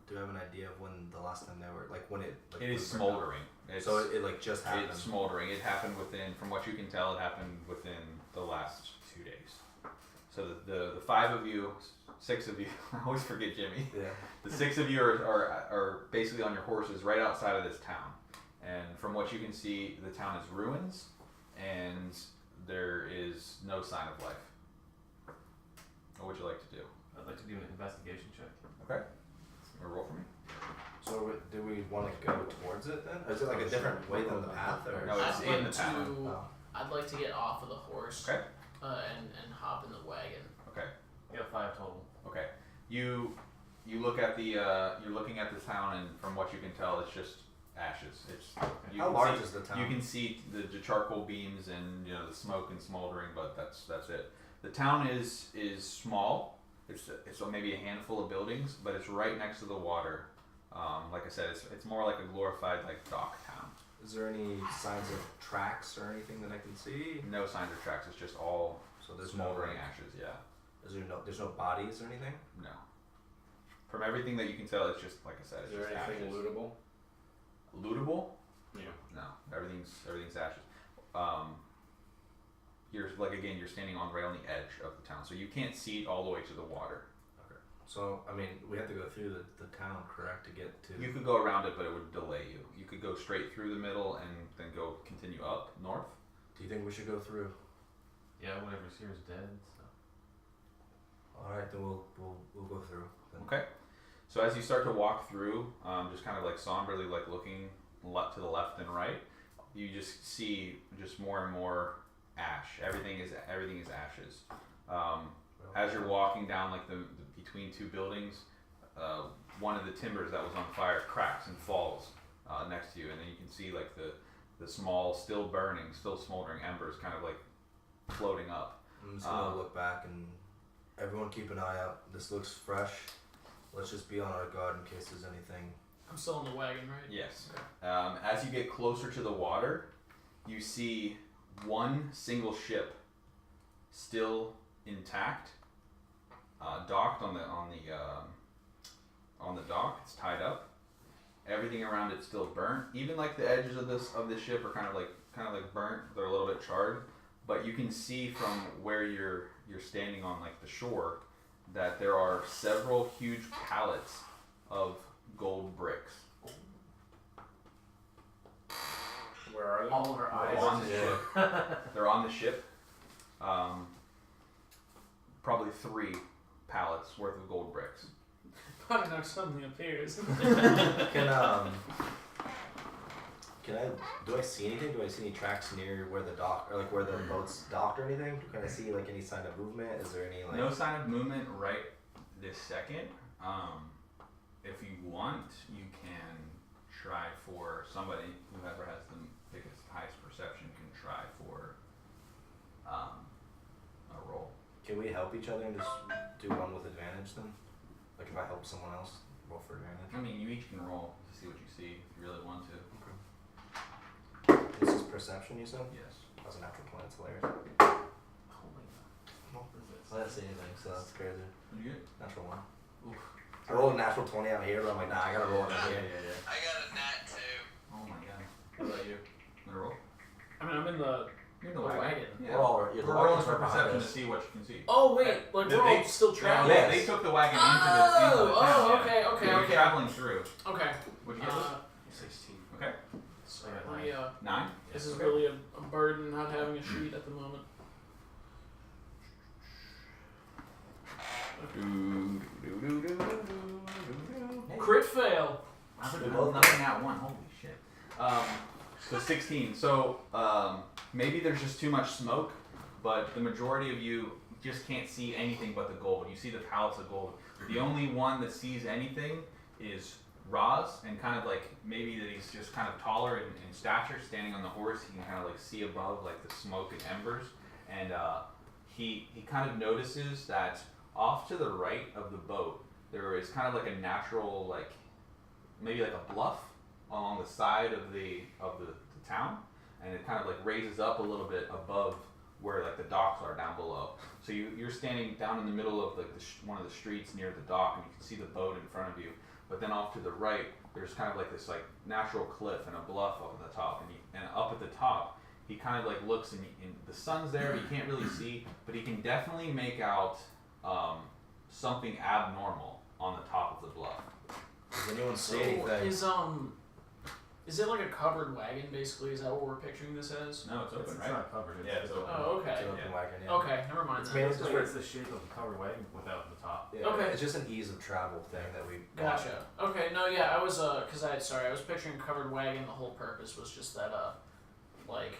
Do I have an idea of when the last time they were, like when it like It is was burned smoldering. out? So it like just happened. It's smoldering. It happened within, from what you can tell, it happened within the last 2 days. So the 5 of you, 6 of you, I always forget Jimmy. Yeah. The 6 of you are basically on your horses right outside of this town. And from what you can see, the town is ruins, and there is no sign of life. What would you like to do? I'd like to do an investigation check. Okay. Or roll for me. So do we want to go towards it then? Or is it like a different way than the path? Or No, it's I'd in like the path. to. Oh. I'd like to get off of the horse. Okay. And hop in the wagon. Okay. You got 5 total. Okay. You look at the you're looking at the town, and from what you can tell, it's just ashes. You How can large see, is the town? You can see the charcoal beams and the smoke and smoldering, but that's it. The town is small. It's maybe a handful of buildings, but it's right next to the water. Like I said, it's more like a glorified dock town. Is there any signs of tracks or anything that I can see? No signs of tracks. It's just all So there's smoldering no, ashes. Yeah. there's no bodies or anything? No. From everything that you can tell, it's just like I said. It's Is there just anything ashes. lootable? Lootable? Yeah. No. Everything's ashes. You're standing right on the edge of the town, so you can't see all the way to the water. So I mean, we have to go through the town, correct, to get to. You could go around it, but it would delay you. You could go straight through the middle and then continue up north. Do you think we should go through? Yeah, whatever's here is dead. So. All right, then we'll go through. Then. Okay. So as you start to walk through, just kind of somberly looking to the left and right, you just see just more and more ash. Everything is ashes. As you're walking down the between 2 buildings, one of the timbers that was on fire cracks and falls next to you, and then you can see the small, still burning, still smoldering embers kind of floating up. I'm just gonna look back and everyone keep an eye out. This looks fresh. Let's just be on our guard in case there's anything. I'm still in the wagon, right? Yes. As you get closer to the water, you see one single ship still intact, docked on the dock. It's tied up. Everything around it's still burnt. Even the edges of this ship are kind of burnt. They're a little bit charred, but you can see from where you're standing on the shore that there are several huge pallets of gold bricks Where are they? All of our eyes. on the ship. They're on the ship. Probably 3 pallets worth of gold bricks. Boddynock suddenly appears. Do I see anything? Do I see any tracks near where the dock, or like where the boat's docked or anything? Can I see like any sign of movement? Is there any like? No sign of movement right this second. If you want, you can try for somebody, whoever has the biggest, highest perception, can try for a roll. Can we help each other and just do one with advantage then? Like if I help someone else, roll for advantage. I mean, you each can roll to see what you see if you really want to. This is perception, you said? Yes. That was a natural 20, it's hilarious. Holy Well, what is this? I didn't see anything, so that's crazy. You good? Natural 1. Oof. I rolled a natural 20 out here, but I'm like, nah, I gotta roll it in here. I got a nat 2. Oh my god. What about you? Want to roll? I mean, I'm in the You're in the wagon. Yeah. We're all We're rolling for perception to see what you can see. Oh wait, like They- we're all still No, traveling. Yes. they took the wagon into the town. okay, You're traveling through. okay. What'd you get? 16. Okay. So I got Let 9. me, 9? this is really a burden not having a sheet at the moment. Crit fail. Nothing at 1. Holy shit. So 16. So maybe there's just too much smoke, but the majority of you just can't see anything but the gold. You see the pallets of gold. The only one that sees anything is Roz, and kind of like maybe that he's just kind of taller in stature, standing on the horse. He can kind of like see above like the smoke and embers, and he kind of notices that off to the right of the boat there is kind of like a natural like maybe like a bluff along the side of the town, and it kind of like raises up a little bit above where like the docks are down below. So you're standing down in the middle of like one of the streets near the dock, and you can see the boat in front of you. But then off to the right, there's kind of like this like natural cliff and a bluff up at the top, and up at the top, he kind of like looks and the sun's there. He can't really see, but he can definitely make out something abnormal on the top of the bluff. Does anyone see So anything? is it like a covered wagon basically? Is that what we're picturing this as? No, it's open, It's right? not covered. Yeah, it's open. Oh, okay. It's an open wagon, yeah. Okay, never mind. It's then. mainly It's, just like, for, it's the shape of a covered wagon without the top. yeah, Okay. it's just an ease of travel thing that we Gotcha. Okay, no, yeah, I was cause I was picturing a covered wagon. The whole purpose was just that like,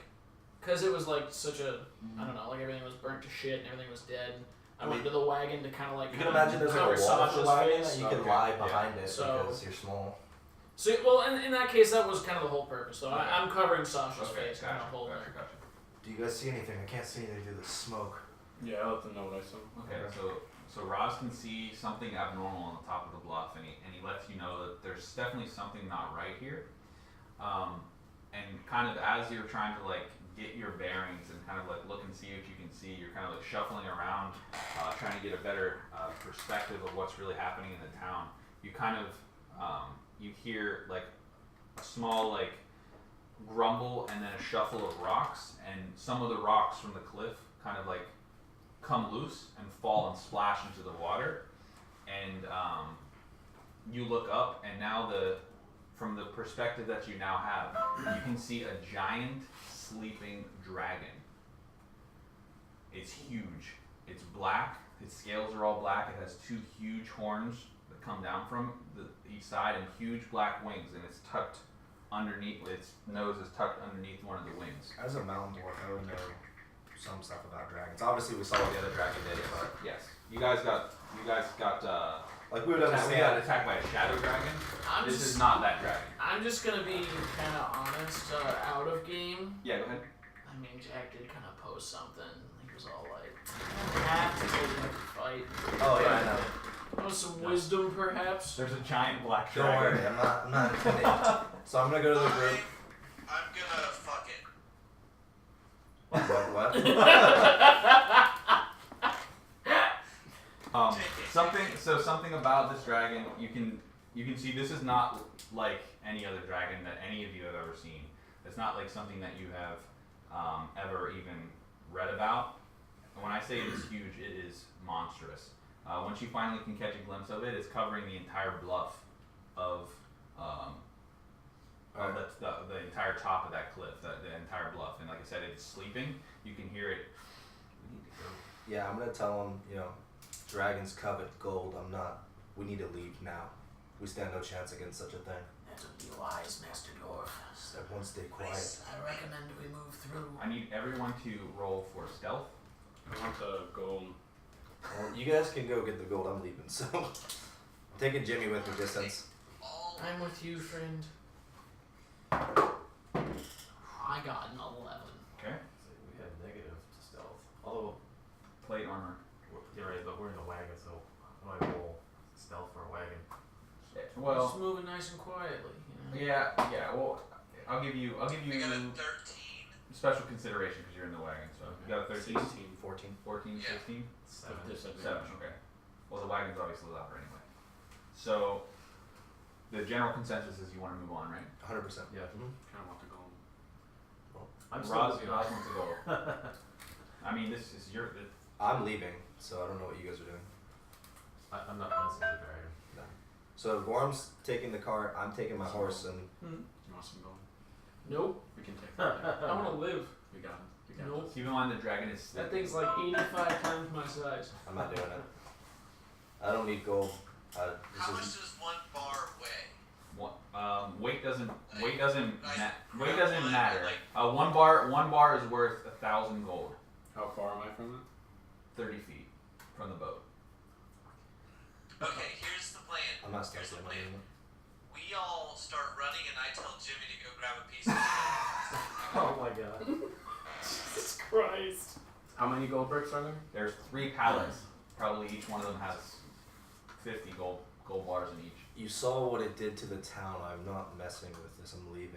cause it was like such a I don't know, like everything was burnt to shit and everything was dead. I went to the wagon to kind of like. You can imagine there's like a cover wall of the Sasha's wagon face. that you can Okay. lie behind it So- because you're small. So well, in that case, that was kind of the whole purpose. Though I'm covering Sasha's face, kind of holding her. Gotcha. Do you guys see anything? I can't see anything through the smoke. Yeah, I'll let them know what I saw. Okay, so Roz can see something abnormal on the top of the bluff, and he lets you know that there's definitely something not right here. And kind of as you're trying to like get your bearings and kind of like look and see what you can see, you're kind of like shuffling around, trying to get a better perspective of what's really happening in the town. You kind of you hear like a small like grumble and then a shuffle of rocks, and some of the rocks from the cliff kind of like come loose and fall and splash into the water, and you look up, and now from the perspective that you now have, you can see a giant sleeping dragon. It's huge. It's black. Its scales are all black. It has 2 huge horns that come down from each side and huge black wings, and it's tucked underneath. Its nose is tucked underneath one of the wings. As a mountain dwarf, I would know some stuff about dragons. Obviously, we saw what the other dragon did, but Yes. You guys got like we would we got understand. attacked by a shadow dragon. I'm This just, is not that dragon. I'm just gonna be kind of honest, out of game. Yeah, go ahead. I mean, Jack did kind of post something. He was all like, "Have to take him to fight." Oh yeah, I know. That was some wisdom, perhaps. There's a giant black Don't dragon. worry, I'm not intimidated. So I'm gonna go to the group. I'm gonna fuck it. What? Something about this dragon, you can see this is not like any other dragon that any of you have ever seen. It's not like something that you have ever even read about. And when I say it is huge, it is monstrous. Once you finally can catch a glimpse of it, it's covering the entire bluff of the entire top of that cliff, the entire bluff. And like I said, it's sleeping. You can hear it. We need to go. Yeah, I'm gonna tell him, dragons covet gold. We need to leave now. We stand no chance against such a thing. That would be wise, Master Dwarf. Everyone stay quiet. I recommend we move through. I need everyone to roll for stealth. I want the gold. Well, you guys can go get the gold. I'm leaving, so I'm taking Jimmy with me distance. I'm with you, friend. I got an 11. Okay. So we have negative to stealth. Although, Plate armor. you're right, but we're in a wagon, so how do I roll stealth for a wagon? Well, Just moving nice and quietly. yeah. Well, I'll give you I got a 13. special consideration because you're in the wagon. So you got a 13, 14. 14, Yeah. 16, 7. With disadvantage. 7. Okay. Well, the wagon's obviously louder anyway. So the general consensus is you want to move on, right? 100%. Yeah. Kind of want the gold. I'm Roz still wants to go. I mean, this is your. I'm leaving, so I don't know what you guys are doing. I'm not messing with the dragon. So Gorham's taking the cart. I'm taking my horse, and Do you want some gold? Nope. We can take that. I want to live. We got it. We got Nope. Keep in mind the dragon is. That thing's like 85 times my size. I'm not doing it. I don't need gold. How much does 1 bar weigh? Weight doesn't Like, matter. like- One bar is worth 1,000 gold. How far am I from it? 30 feet from the boat. Okay, here's the plan. I'm not Here's the stealthy. plan. We all start running, and I tell Jimmy to go grab a piece of it. Oh my god. Jesus Christ. How many gold bricks are there? There's 3 pallets. Probably each one of them has 50 gold bars in each. You saw what it did to the town. I'm not messing with this. I'm leaving.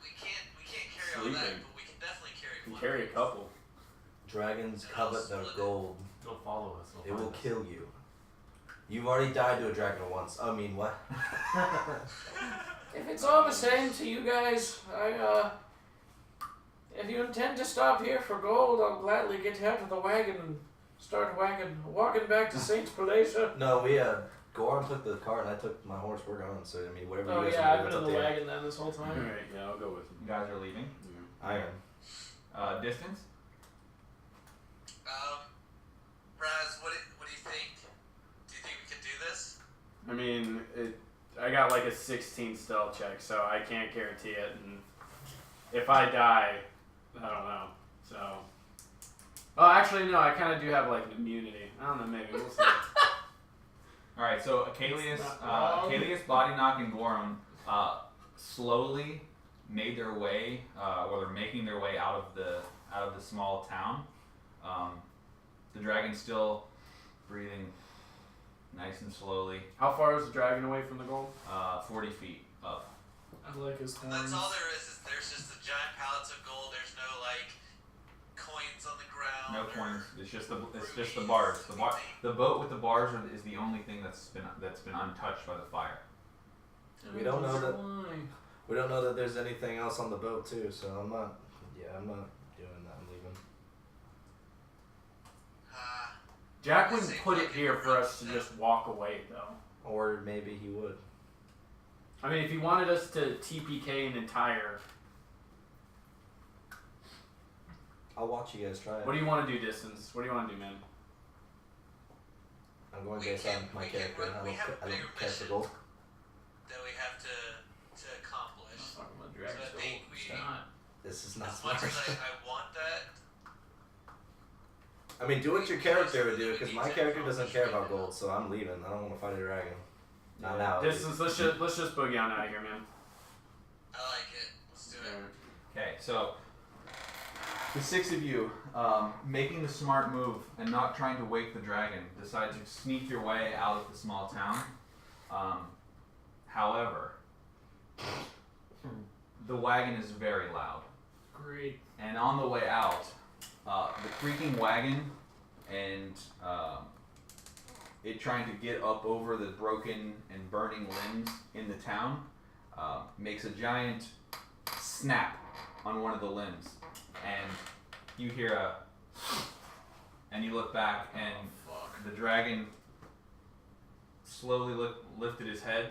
We can't carry all that, Sleeping. but we can definitely carry You one. can carry a couple. Dragons covet their gold. They'll follow us. It will kill you. You've already died to a dragon once. I mean, what? If it's all the same to you guys, if you intend to stop here for gold, I'll gladly get you out of the wagon and start walking back to Saint's Palatia. No, Gorham took the cart and I took my horse. We're gone. So I mean, whatever Oh you guys yeah, want I've to been do, in it's the up to you. wagon then this whole time. Alright, yeah, I'll go with You you. guys are leaving. Yeah. I am. Distance? Raz, what do you think? Do you think we can do this? I mean, I got like a 16 stealth check, so I can't guarantee it. And if I die, I don't know. So. Oh, actually, no. I kind of do have like immunity. I don't know. Maybe we'll see. All right. So Akalius, That's not wrong. Boddynock, and Gorram slowly made their way, or they're making their way out of the small town. The dragon's still breathing nice and slowly. How far is the dragon away from the gold? 40 feet up. I like his And horns. that's all there is there's just the giant pallets of gold. There's no like coins on the ground. No or coins. It's just the rubies, bars. anything. The boat with the bars is the only thing that's been untouched by the fire. We don't know that. Why? We don't know that there's anything else on the boat too. So I'm not. Yeah, I'm not doing that. I'm leaving. Jack wouldn't put it here for us to just walk away, though. Or maybe he would. I mean, if he wanted us to TPK an entire, I'll watch you guys try it. what do you want to do, distance? What do you want to do, man? I'm going We based can- on my we can character. run- I we don't, have a I bigger don't care for mission. gold. That we have to accomplish. I'm talking about So dragon's I gold. think It's we, not. This is not as much smart. as I want that, I mean, do what your character would do, because my character doesn't care about gold, so I'm leaving. I don't want to fight a dragon. Not now. at Distance. Let's just boogie on out of here, man. I like it. Let's do it. Okay, so the 6 of you, making the smart move and not trying to wake the dragon, decide to sneak your way out of the small town. However, the wagon is very loud. Great. And on the way out, the creaking wagon and it trying to get up over the broken and burning limbs in the town makes a giant snap on one of the limbs. And you hear and you look back and the dragon slowly lifted his head,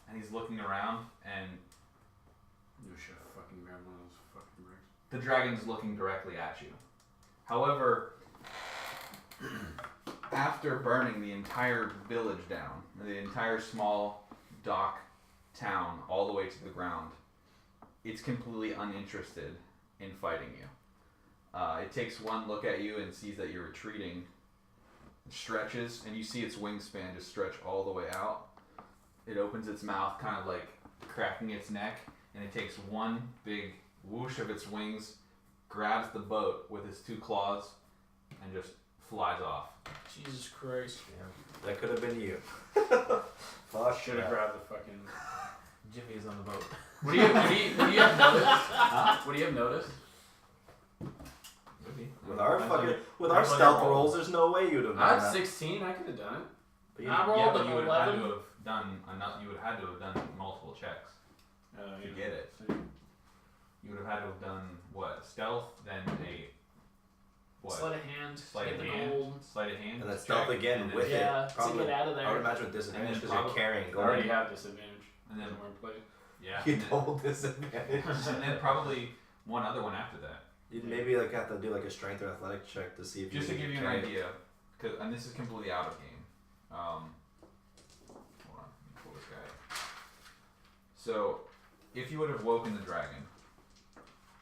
and he's looking around, and You should fucking grab one of those fucking bricks. the dragon's looking directly at you. However, after burning the entire village down, the entire small dock town all the way to the ground, it's completely uninterested in fighting you. It takes one look at you and sees that you're retreating, stretches, and you see its wingspan just stretch all the way out. It opens its mouth, kind of like cracking its neck, and it takes one big whoosh of its wings, grabs the boat with its 2 claws, and just flies off. Jesus Christ. That could have been you. Fuck. Should have grabbed the fucking. Jimmy is on the boat. What do you have noticed? What do you have noticed? Maybe. With our Depends fucking on with depends our on stealth your rolls, there's no way you'd have I done had that. 16. I could have done it. But you, I Yeah, rolled but an you would have had 11. to have done enough. You would have had to have done multiple checks to get it. You would have had to have done what? Stealth, then a what? Sleight of hand. Sleight Get of the hand. gold. Sleight of hand. and then stealth check, again and with then, Yeah, it. to Probably, get out of I would there. imagine with disadvantage And then because you're probably- carrying I gold. already have disadvantage. And then More play. yeah. You And then, double disadvantage. and then probably one other one after that. You'd maybe like have to do like a strength or athletic check to see if Just to you give you an carry it. idea, and this is completely out of game. Hold on, let me pull this guy. So, if you would have woken the dragon,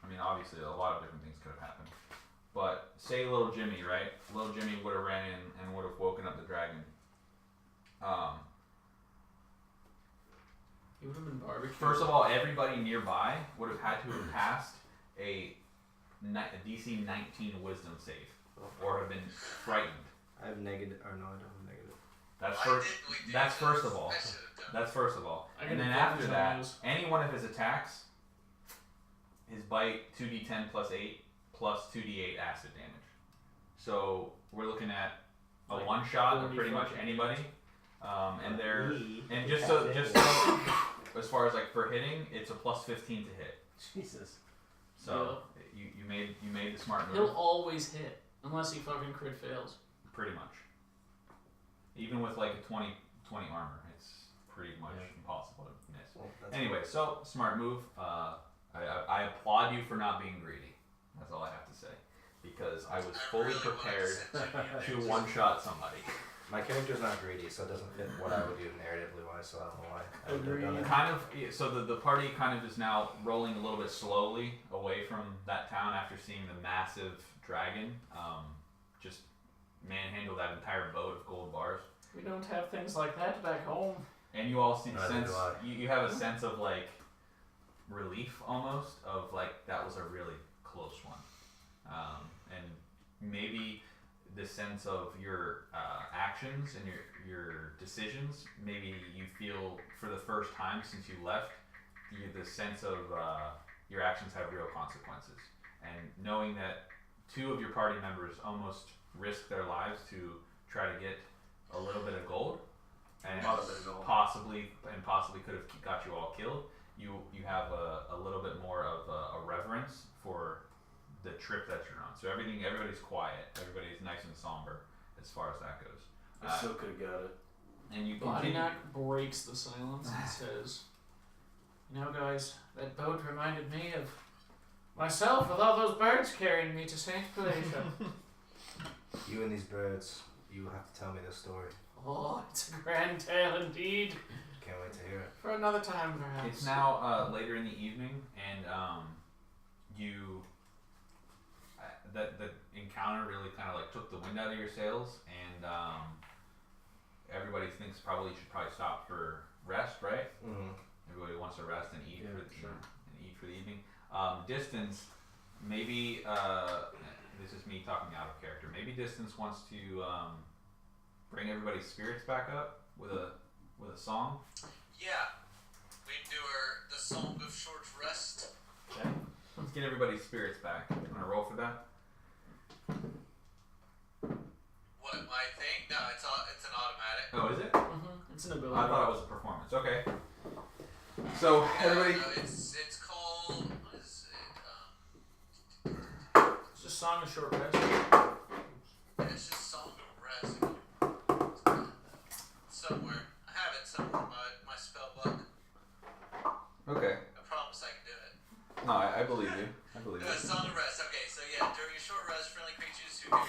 I mean, obviously a lot of different things could have happened. But say little Jimmy, right? Little Jimmy would have ran in and would have woken up the dragon. He would have been barbecued. First of all, everybody nearby would have had to have passed a DC 19 Wisdom save, or have been frightened. I have negative, or no, I don't have negative. That's Why first. didn't we do That's this? first of all. I should have done That's first of all. I And got then advantage after on that, those. any one of his attacks, his bite 2d10 plus 8 plus 2d8 acid damage. So we're looking at a Like one shot of 40 pretty much fucking- anybody. And they're Me, and with just that so bit. as far as like for hitting, it's a plus 15 to hit. Jesus. So you made the smart move. He'll always hit unless he fucking crit fails. Pretty much. Even with like a 20 armor, it's pretty much impossible to miss. Well, that's Anyway, so smart move. I applaud you for not being greedy. That's all I have to say, because I was I fully really wanted prepared to send Jimmy in to there. one-shot somebody. My character's not greedy, so it doesn't fit what I would do narratively wise, so I don't know why I would have done it. Kind of. So the party kind of is now rolling a little bit slowly away from that town after seeing the massive dragon just manhandle that entire boat of gold bars. We don't have things like that back home. And you all see Neither sense. do I. You have a sense of like relief almost of like that was a really close one, and maybe the sense of your actions and your decisions. Maybe you feel for the first time since you left, the sense of your actions have real consequences, and knowing that 2 of your party members almost risked their lives to try to get a little bit of gold. And possibly could have got you all killed. You have a little bit more of a reverence for the trip that you're on. So everybody's quiet. Everybody's nice and somber as far as that goes. I still could have got it. And you continue. Boddynock breaks the silence and says, "You know, guys, that boat reminded me of myself with all those birds carrying me to Saint Palatia." You and these birds, you have to tell me this story. Oh, it's a grand tale indeed. Can't wait to hear it. For another time, perhaps. It's now later in the evening, and you the encounter really kind of like took the wind out of your sails, and everybody thinks you should probably stop for rest, right? Mm-hmm. Everybody wants to rest and eat Yeah, and eat for the evening. Distance, maybe this is me talking out of character. Maybe Distance wants to bring everybody's spirits back up with a song. Yeah, we do the song of short rest. Okay. Let's get everybody's spirits back. I'm gonna roll for that. What my thing? No, it's an automatic. Oh, is it? It's an ability. I thought it was a performance. Okay. So everybody. No, it's called. What is it? It's just Song of Short Rest. It's just song of rest. Somewhere. something with my spell book. Okay. I promise I can do it. No, I believe you. I believe you. Song of Rest. Okay, so yeah, during a short rest, friendly creatures who gain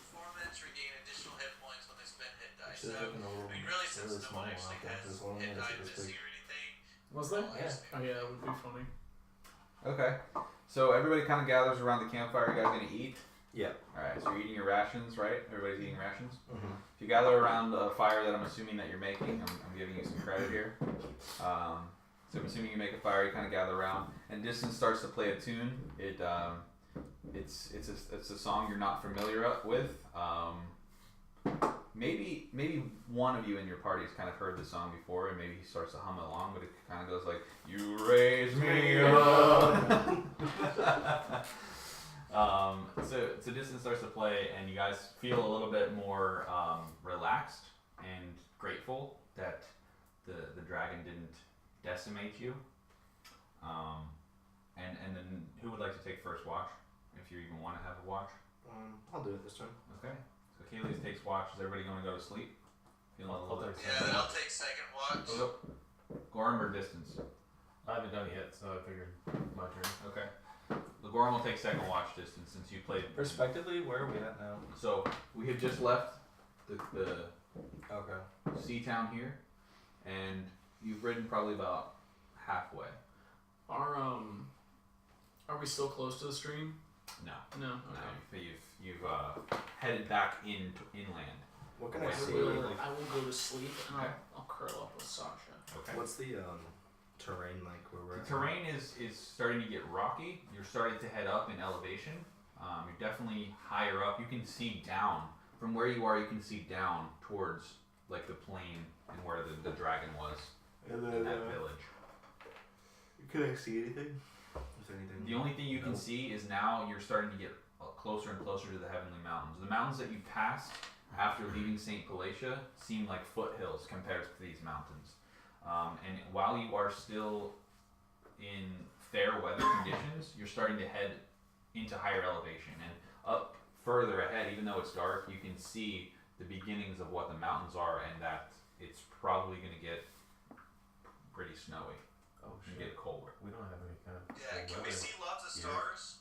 performance regain additional hit points when they spend hit dice. So, I mean, really, since no one actually has hit die missing or anything. Was there? Yeah. Oh yeah, that would be funny. Okay. So everybody kind of gathers around the campfire. You guys gonna eat? Yeah. All right. So you're eating your rations, right? Everybody's eating rations. Mm-hmm. If you gather around a fire that I'm assuming that you're making, I'm giving you some credit here. So I'm assuming you make a fire. You kind of gather around, and Distance starts to play a tune. It's a song you're not familiar with. Maybe one of you in your party has kind of heard the song before, and maybe he starts to hum along, but it kind of goes like, "You raise me up." So Distance starts to play, and you guys feel a little bit more relaxed and grateful that the dragon didn't decimate you. And then who would like to take first watch, if you even want to have a watch? I'll do it this turn. Okay. So Akalius takes watch. Is everybody going to go to sleep? Feeling a little bit. Yeah, then I'll take second watch. Gorram or Distance? I haven't done it yet, so I figured my turn. Okay. The Gorram will take second watch, Distance, since you played. Perspectively, where are we at now? So we have just left the Okay. sea town here, and you've ridden probably about halfway. Are we still close to the stream? No. No. No, Okay. you've headed back inland. What can I Wait, see? I will go to sleep and Okay. I'll curl up with Sasha. Okay. What's the terrain like where we're The at? terrain is starting to get rocky. You're starting to head up in elevation. You're definitely higher up. You can see down from where you are. You can see down towards like the plain and where the dragon was And in that village. Can I see anything? Is there anything? The only thing you can see is now you're starting to get closer and closer to the Heavenly Mountains. The mountains that you passed after leaving St. Palatia seem like foothills compared to these mountains. And while you are still in fair weather conditions, you're starting to head into higher elevation. And up further ahead, even though it's dark, you can see the beginnings of what the mountains are, and that it's probably going to get pretty snowy. Oh And shit. get colder. We don't have any kind of Yeah, can we weather. see lots of Yeah. stars?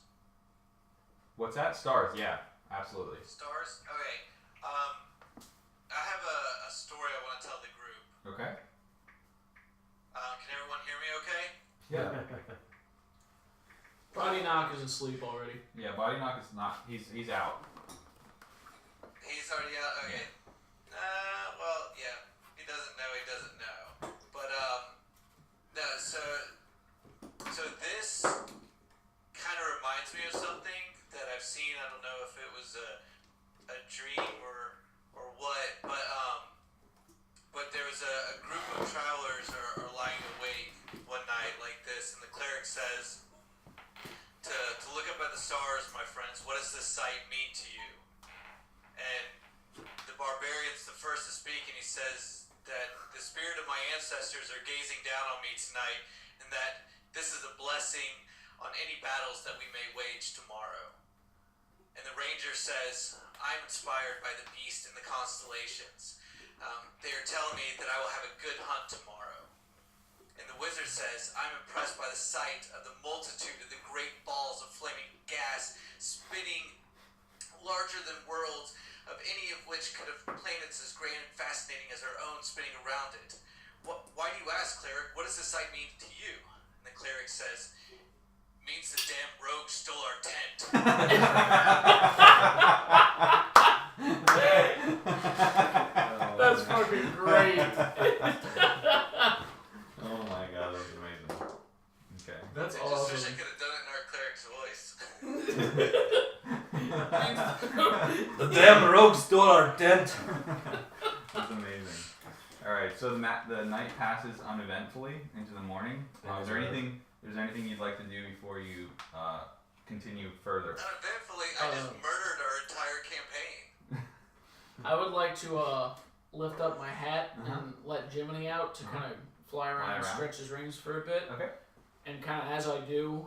What's that? Stars, yeah, absolutely. Stars? Okay. I have a story I want to tell the group. Okay. Can everyone hear me okay? Yeah. Boddynock is asleep already. Yeah, Boddynock is not. He's out. He's already out? Okay. Well, yeah. He doesn't know. But, no, so this kind of reminds me of something that I've seen. I don't know if it was a dream or what, but there was a group of travelers are lying awake one night like this, and the cleric says to look up at the stars, my friends. What does this sight mean to you? And the barbarian's the first to speak, and he says that the spirit of my ancestors are gazing down on me tonight, and that this is a blessing on any battles that we may wage tomorrow. And the ranger says, I'm inspired by the beast and the constellations. They are telling me that I will have a good hunt tomorrow. And the wizard says, I'm impressed by the sight of the multitude of the great balls of flaming gas spinning larger than worlds, of any of which could have planets as grand and fascinating as our own spinning around it. Why do you ask, cleric? What does this sight mean to you? And the cleric says, means the damn rogue stole our tent. That's fucking great. Oh my god, that's amazing. Okay. That's I just wish I awesome. could have done it in our cleric's voice. The damn rogue stole our tent. That's amazing. Alright, so the night passes uneventfully into the morning. Is there anything you'd like to do before you continue further? Uneventfully, I just murdered our entire campaign. I would like to lift up my hat and let Jiminy out to kind of fly around and stretch his wings for a bit. Okay. And kind of as I do,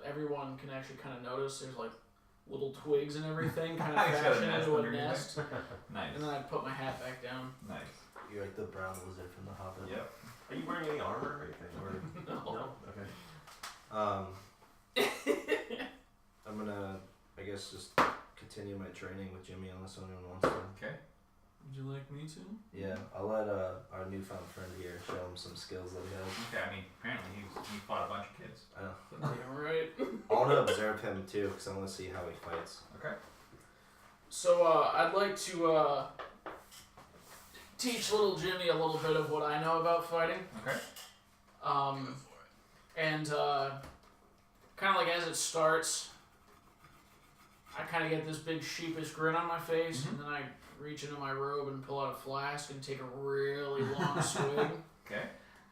everyone can actually kind of notice there's like little twigs and everything kind of He's got a fashioned nest into a underneath nest. Nice. And then I put my hat back down. Nice. You're like the brown lizard from The Hobbit. Yep. Are you wearing any armor or anything? Or no? Okay. I'm gonna, I guess, just continue my training with Jimmy unless anyone wants to. Okay. Would you like me to? Yeah, I'll let our newfound friend here show him some skills that he has. Okay. I mean, apparently he fought a bunch of kids. I know. Yeah, right. I want to observe him too, because I want to see how he fights. Okay. So I'd like to teach little Jimmy a little bit of what I know about fighting. Okay. And kind of like as it starts, I kind of get this big sheepish grin on my face, and then I reach into my robe and pull out a flask and take a really long swig. Okay.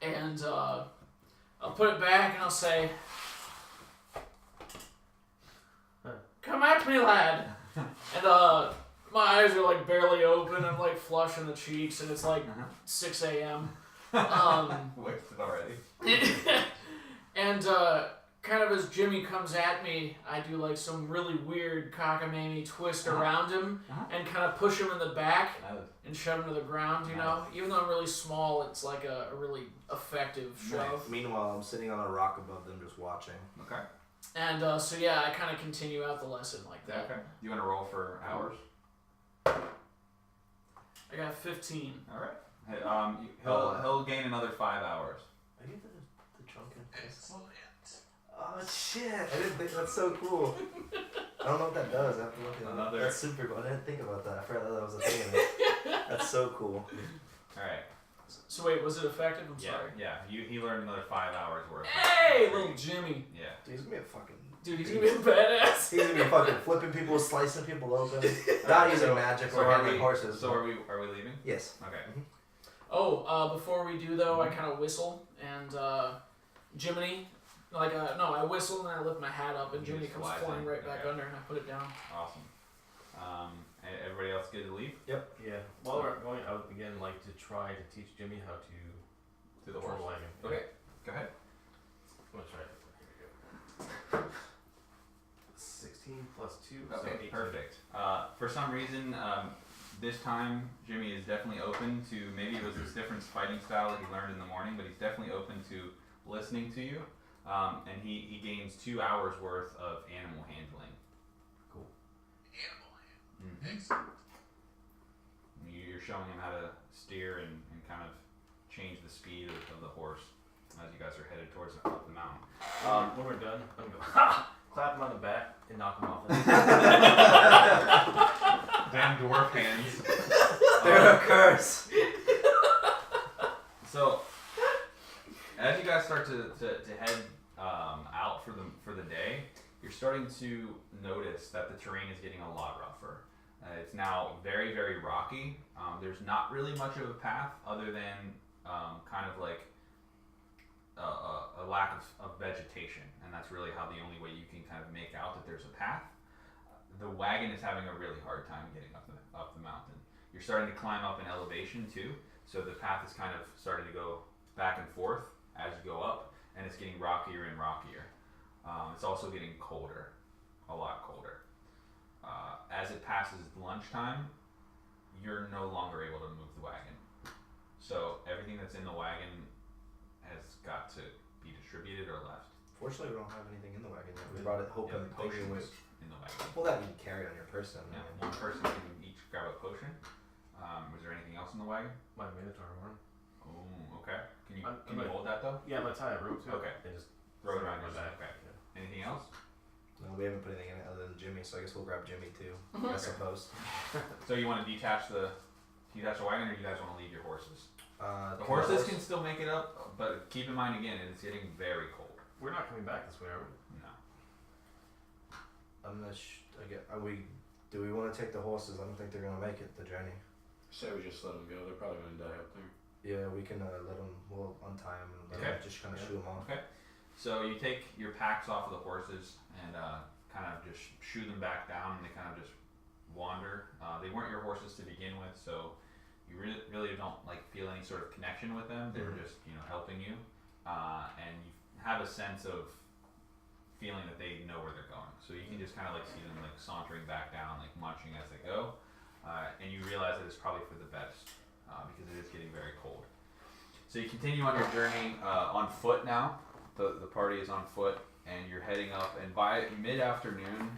And I'll put it back and I'll say, "Come at me, lad." And my eyes are like barely open. I'm like flush in the cheeks, and it's like 6 a.m. Wasted already. And kind of as Jimmy comes at me, I do like some really weird cockamamie twist around him and kind of push him in the back and shove him to the ground, you know? Even though I'm really small, it's like a really effective shove. Meanwhile, I'm sitting on a rock above them just watching. Okay. And so yeah, I kind of continue out the lesson like that. Okay. You want to roll for hours? I got 15. All right. Hey, he'll gain another 5 hours. Are you the drunken Excellent. Oh shit! I didn't think that's so cool. I don't know what that does. I have to look at it. That's super cool. I didn't think about that. I forgot that was a thing in it. That's so cool. All right. So wait, was it effective? I'm sorry. Yeah. He learned another 5 hours worth. Hey, little Jimmy. Yeah. Dude, he's gonna be a fucking. Dude, he's gonna be a badass. He's gonna be fucking flipping people, slicing people open. Not using magic or handling horses. So are we leaving? Yes. Okay. Oh, before we do though, I kind of whistle and Jiminy, like I whistle and then I lift my hat up and Jiminy comes flying right back under and I put it down. Awesome. Everybody else good to leave? Yep. Yeah. While we're going, I would again like to try to teach Jimmy how to Do the control horse. wagon. Okay. Go ahead. I'm gonna try it. Here we go. 16 plus 2. So Okay. 18. Perfect. For some reason, this time Jimmy is definitely open to, maybe it was this different fighting style that he learned in the morning, but he's definitely open to listening to you. And he gains 2 hours worth of animal handling. Animal hand. Mm-hmm. Excellent. You're showing him how to steer and kind of change the speed of the horse as you guys are headed towards up the mountain. When we're done, I'm gonna go clap him on the back and knock him off. Damn dwarf hands. They're a curse. So, as you guys start to head out for the day, you're starting to notice that the terrain is getting a lot rougher. It's now very, very rocky. There's not really much of a path other than kind of like a lack of vegetation, and that's really how the only way you can kind of make out that there's a path. The wagon is having a really hard time getting up the mountain. You're starting to climb up in elevation too, so the path is kind of starting to go back and forth as you go up, and it's getting rockier and rockier. It's also getting colder, a lot colder. As it passes lunchtime, you're no longer able to move the wagon. So everything that's in the wagon has got to be distributed or left. Fortunately, we don't have anything in the wagon yet. We brought it hoping Yeah, thinking potions with. in the wagon. Well, that you can carry on your person. Yeah, one person can each grab a potion. Was there anything else in the wagon? My Minotaur horn. Oh, okay. Can you I'm you hold that though? Yeah, I'm gonna tie a rope to it. Okay. And just Throw it throw around my your back. back. Okay. Yeah. Anything else? No, we haven't put anything in it other than Jimmy, so I guess we'll grab Jimmy too. I suppose. So you want to detach the wagon, or you guys want to leave your horses? The Can horses can still make it up, but keep in mind again, it's getting very cold. We're not coming back this way, are we? No. I'm not. Do we want to take the horses? I don't think they're gonna make it the journey. Say we just let them go. They're probably gonna die up there. Yeah, we can let them. We'll untie them and let Okay. them just kind of shoo them off. Okay. So you take your packs off of the horses and kind of just shoo them back down, and they kind of just wander. They weren't your horses to begin with, so you really don't like feel any sort of connection with them. They were just helping you, and you have a sense of feeling that they know where they're going. So you can just kind of like see them like sauntering back down, like munching as they go, and you realize that it's probably for the best. because it is getting very cold. So you continue on your journey on foot now. The party is on foot, and you're heading up. And by mid-afternoon,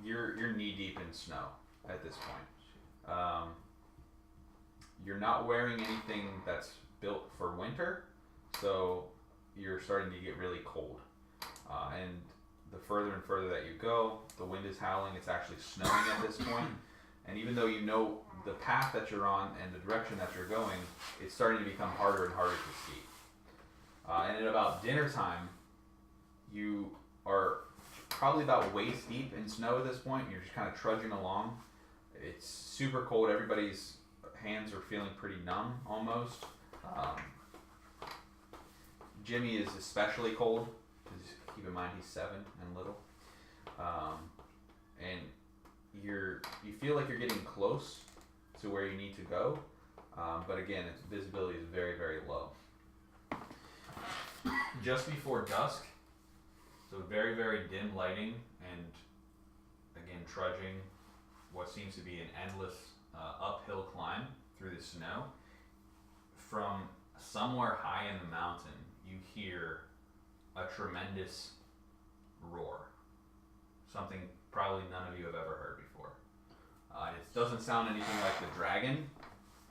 you're knee deep in snow at this point. You're not wearing anything that's built for winter, so you're starting to get really cold. And the further and further that you go, the wind is howling. It's actually snowing at this point. And even though you know the path that you're on and the direction that you're going, it's starting to become harder and harder to see. And at about dinner time, you are probably about waist deep in snow at this point. You're just kind of trudging along. It's super cold. Everybody's hands are feeling pretty numb almost. Jimmy is especially cold, because keep in mind he's 7 and little. And you feel like you're getting close to where you need to go, but again, its visibility is very, very low. Just before dusk, so very, very dim lighting, and again trudging what seems to be an endless uphill climb through the snow. From somewhere high in the mountain, you hear a tremendous roar. Something probably none of you have ever heard before. It doesn't sound anything like the dragon.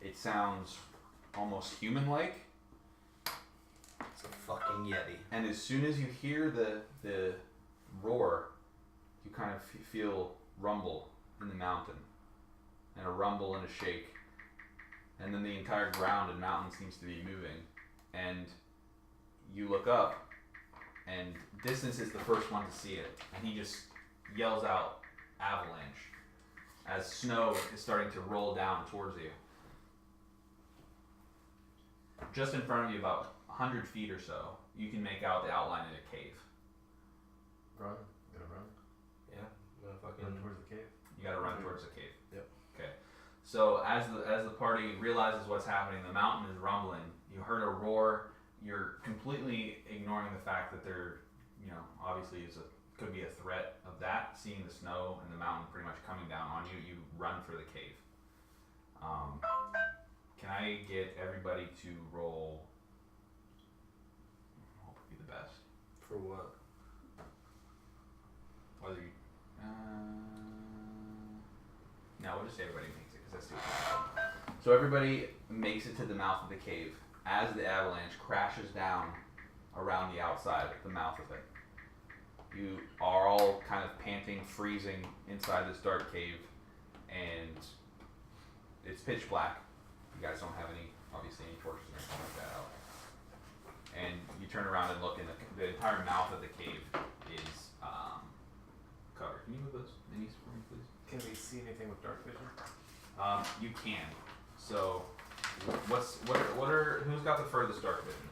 It sounds almost human-like. It's a fucking Yeti. And as soon as you hear the roar, you kind of feel rumble in the mountain, and a rumble and a shake, and then the entire ground and mountain seems to be moving, and you look up, and Distance is the first one to see it, and he just yells out avalanche as snow is starting to roll down towards you. Just in front of you, about 100 feet or so, you can make out the outline of a cave. Run. Gonna run. Yeah, I'm gonna fucking Run towards the cave. You gotta run towards the cave. Yep. Okay. So as the party realizes what's happening, the mountain is rumbling. You heard a roar. You're completely ignoring the fact that there, obviously could be a threat of that. Seeing the snow and the mountain pretty much coming down on you, you run for the cave. Can I get everybody to roll? What would be the best? For what? Whether you, no, we'll just say everybody makes it because that's too hard. So everybody makes it to the mouth of the cave as the avalanche crashes down around the outside, the mouth of it. You are all kind of panting, freezing inside this dark cave, and it's pitch black. You guys don't have any torches or anything like that out. And you turn around and look, and the entire mouth of the cave is covered. Can you move those minis for me, please? Can we see anything with dark vision? You can. So, who's got the furthest dark vision?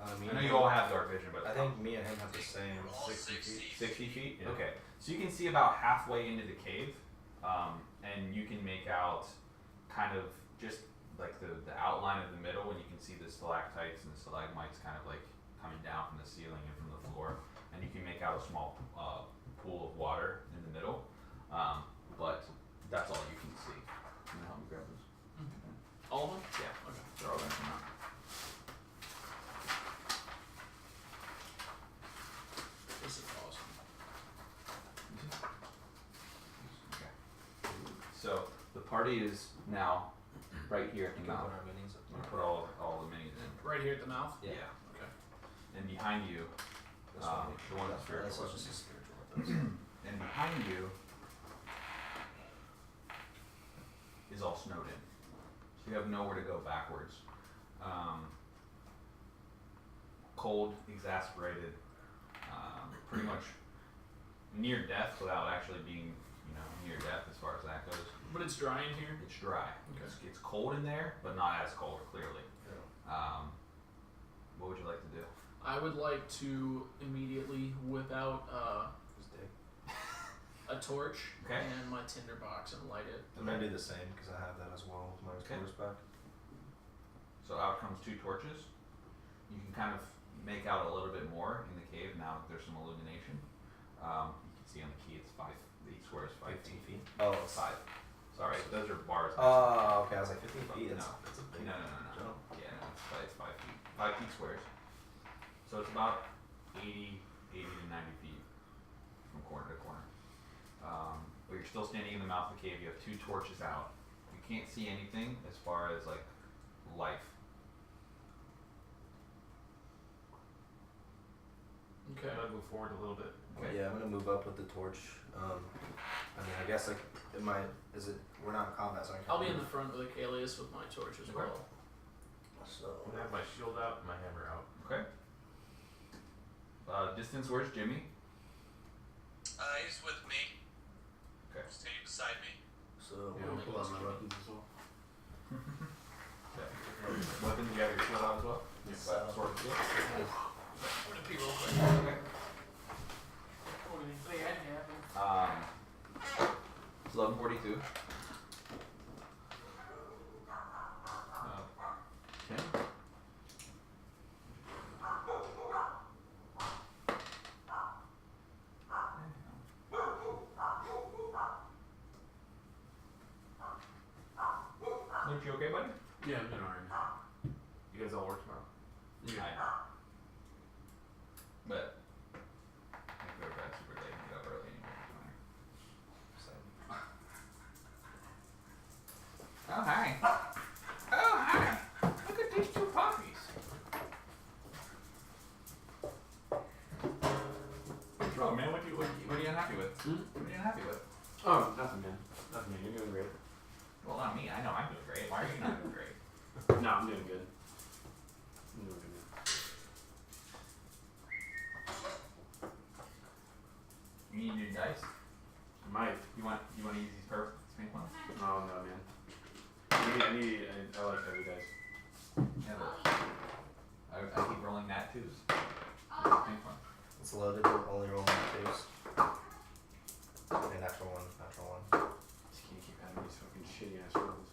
I know you all have dark vision, but I think me and him have the same. 60 feet. 60 feet? Yeah. Okay. So you can see about halfway into the cave, and you can make out kind of just like the outline of the middle, and you can see the stalactites and the stalagmites kind of like coming down from the ceiling and from the floor, and you can make out a small pool of water in the middle, but that's all you can see. Can you help me grab those? All of them? Yeah. Okay. They're all gonna come out. This is awesome. Okay. So the party is now right here at the You can mouth. put our minis up I'm gonna there. put all the minis in. Right here at the mouth? Yeah. Okay. And behind you, This one. the one that's spiritual. That's just a spiritual weapons. And behind you is all snowed in. So you have nowhere to go backwards. Cold, exasperated, pretty much near death without actually being, near death as far as that goes. But it's dry in here? It's dry. Okay. It's cold in there, but not as cold, clearly. What would you like to do? I would like to immediately whip out His dick. a torch Okay. and my tinderbox and light it. I'm gonna do the same because I have that as well with my Okay. quarters back. So out comes 2 torches. You can kind of make out a little bit more in the cave now that there's some illumination. You can see on the key it's 5. Each square is 15 feet. Oh, it's 5. Sorry, those are bars. Oh, okay. I was like 15 feet. No. That's a big No. jump. Yeah, no, it's 5 feet. 5 feet squares. So it's about 80 to 90 feet from corner to corner. But you're still standing in the mouth of the cave. You have 2 torches out. You can't see anything as far as like life. Okay. I'm gonna move forward a little bit. Okay. Yeah, I'm gonna move up with the torch. I mean, I guess like we're not in combat, so I I'll be in the front with Akalius with my torch as well. So I'm gonna have my shield out and my hammer out. Okay. Distance, where's Jimmy? He's with me. Okay. Standing beside me. So Yeah, I'll pull out my weapons as well. Okay. Weapons, you have your shield out as well? Yes. Sword and shield? I'm gonna pee real quick. Okay. What do you think had happened? It's 11:42. Okay. Luke, you okay, buddy? Yeah, I'm doing alright. You guys all work tomorrow? Yeah. But I think we go to bed super late and get up early anyway. Oh, hi. Oh, hi. Look at these 2 puppies. What's wrong, man? What are you unhappy with? Hmm? What are you unhappy with? Oh, nothing, man. Nothing, man. You're doing great. Well, not me. I know I'm doing great. Why are you not doing great? No, I'm doing good. I'm doing good, man. You need new dice? I might. You want to use these purple pink ones? Oh, no, man. I like heavy dice. Yeah, but I keep rolling nat 2s. Pink one. it's loaded. We're only rolling 2s. Okay, natural one. Just can't keep having these fucking shitty ass rolls.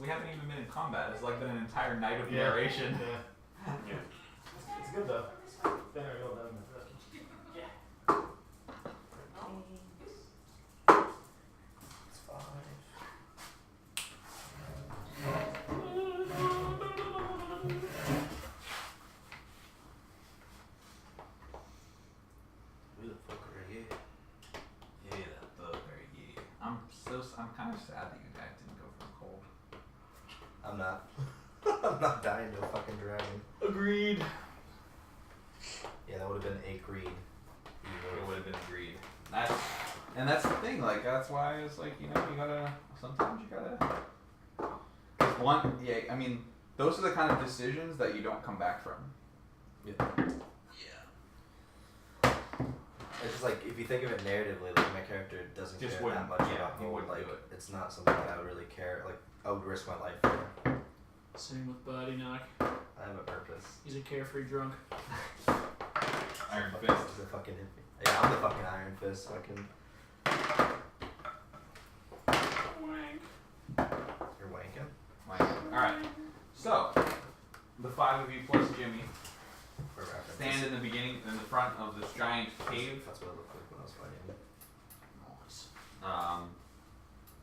We haven't even been in combat. It's like been an entire night of Yeah. narration. Yeah. Yeah. It's good though. Then I rolled down the It's 5. Who the fuck are you? Yeah, I'm kind of sad that you guys didn't go for cold. I'm not. I'm not dying to a fucking dragon. Agreed. Yeah, that would have been a greed. It would have been agreed. That's the thing. Like that's why it's like you gotta. Sometimes you gotta. 'Cause I mean, those are the kind of decisions that you don't come back from. Yeah. Yeah. It's just like if you think of it narratively, like my character doesn't Just care wouldn't- that much yeah, about he gold. wouldn't Like do it. it's not something that I would really care. Like I would risk my life for. Same with Boddynock. I have a purpose. He's a carefree drunk. Iron Fucking- Fist. he's a fucking hippie. Yeah, I'm the fucking Iron Fist. Fucking. You're wanking. Alright. So, the 5 of you plus Jimmy For reference. stand in the front of this giant cave. That's what it looked like when I was fighting.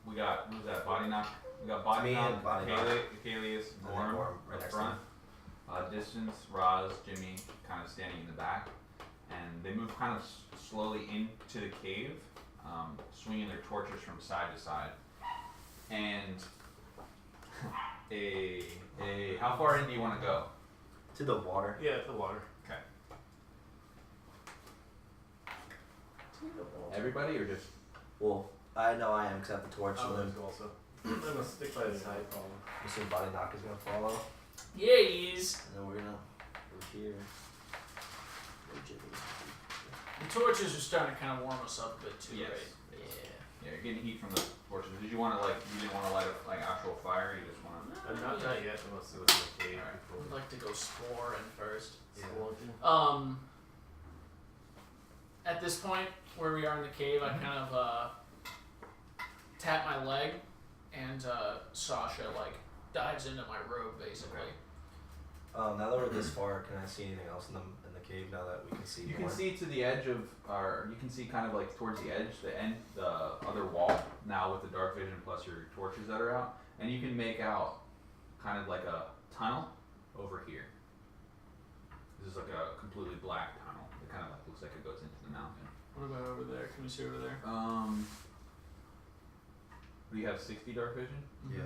We got, who's that, Boddynock? We got Me Boddynock, and Boddynock. Akalius, And then Gorram Gorram right up next front. Distance, Roz, Jimmy kind of standing in the back. And they move kind of slowly into the cave, swinging their torches from side to side. And how far in do you want to go? To the water. Yeah, the water. Okay. Everybody or just? Well, I know I am because I have the torch. I'm So then gonna go also. I'm gonna stick by the side. you see Boddynock is gonna follow, Yays! and then we're gonna over here. The torches are starting to kind of warm us up a bit too, Yes. right? Yeah. Yeah, you're getting heat from the torches. Did you want to you didn't want to light up like actual fire? You just want to. Not yet. I'm gonna see what's in the cave Alright. before. I'd like to go exploring first. Yeah. At this point where we are in the cave, I kind of tap my leg, and Sasha dives into my robe basically. Now that we're this far, can I see anything else in the cave now that we can see You more? can see to the edge of, or you can see kind of like towards the edge, the other wall. Now with the dark vision plus your torches that are out, and you can make out kind of like a tunnel over here. This is like a completely black tunnel. It kind of like looks like it goes into the mountain. What about over there? Can we see over there? Do you have 60 dark vision? Yeah.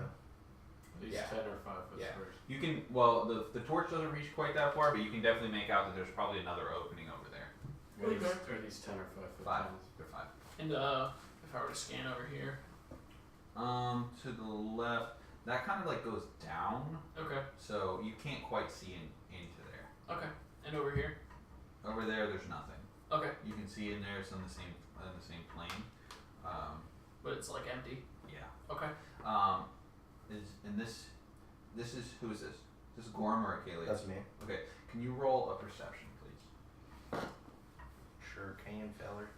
At least Yeah. 10 or 5 foot Yeah. squares. You can, well, the torch doesn't reach quite that far, but you can definitely make out that there's probably another opening over there. Are these 10 or 5 foot 5. tunnels? They're 5. And if I were to scan over here. To the left, that kind of like goes down, Okay. so you can't quite see into there. Okay. And over here. Over there, there's nothing. Okay. You can see in there, it's on the same plane. But it's like empty. Yeah. Okay. This is who is this? This is Gorram or Akalius? That's me. Okay. Can you roll a perception, please? Sure can, feller.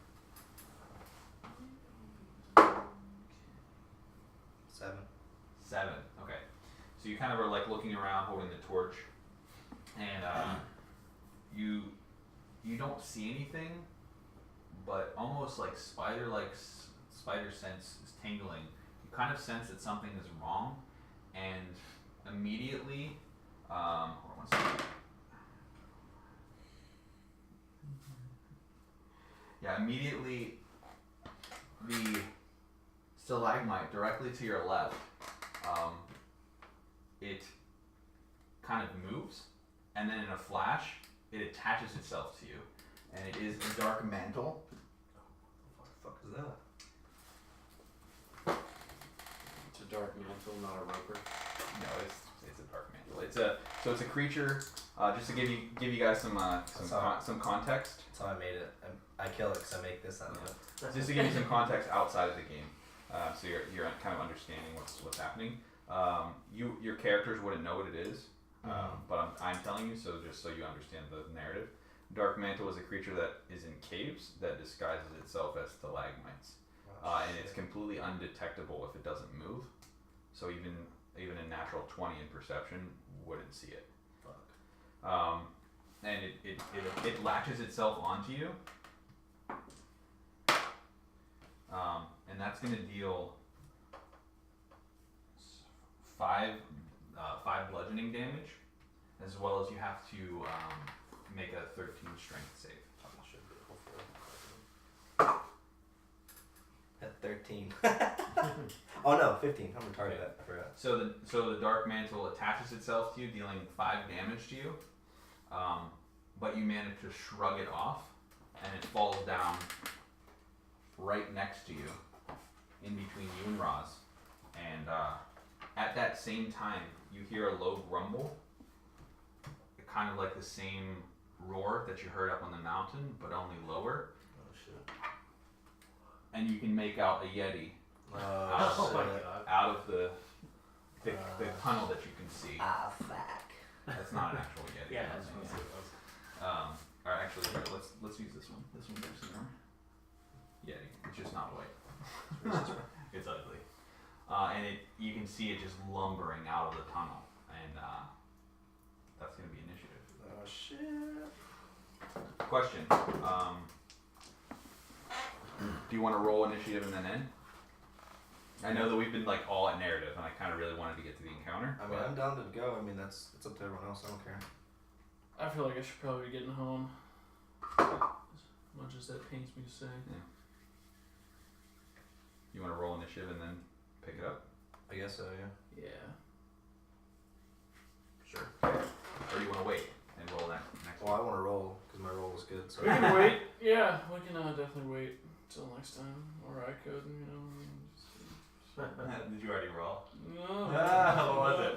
7. 7. Okay. So you kind of are like looking around, holding the torch, and you don't see anything, but almost like spider sense is tingling. You kind of sense that something is wrong, and immediately, hold on one second. Yeah, immediately the stalagmite directly to your left, it kind of moves, and then in a flash, it attaches itself to you, and it is a dark mantle. What the fuck is that? It's a dark mantle, not a roper. No, it's a dark mantle. It's a creature. Just to give you guys some context. That's how I made it. I kill it because I make this out of it. Just to give you some context outside of the game, so you're kind of understanding what's happening. Your characters wouldn't know what it is, but I'm telling you, so just so you understand the narrative. Dark Mantle is a creature that is in caves that disguises itself as stalagmites, and it's completely undetectable if it doesn't move. So even a natural 20 in perception wouldn't see it. Fuck. And it latches itself onto you, and that's going to deal 5 bludgeoning damage, as well as you have to make a 13 strength save. Should be hopefully. At 13. Oh no, 15. I'm retarded. I forgot. So the dark mantle attaches itself to you, dealing 5 damage to you, but you manage to shrug it off, and it falls down right next to you, in between you and Roz. And at that same time, you hear a low grumble, kind of like the same roar that you heard up on the mountain, but only lower. Oh shit. And you can make out a yeti Oh my shit. god. out of the tunnel that you can see. Ah fuck. That's not an actual yeti. Yeah, I don't that's think. what it was. Or actually, here, let's use this one. This one's actually more yeti. It's just not white. It's ugly. And you can see it just lumbering out of the tunnel, and that's gonna be initiative. Oh shit. Question. Do you want to roll initiative and then end? I know that we've been like all at narrative, and I kind of really wanted to get to the encounter. I mean, I'm down to go. I mean, it's up to everyone else. I don't care. I feel like I should probably be getting home. As much as that pains me to say. You want to roll initiative and then pick it up? I guess so. Yeah. Yeah. Sure. Or do you want to wait and roll next Well, I want to roll because my roll was good. So. We can wait. Yeah, we can definitely wait till next time. Or I could, Did you already roll? No. What was it?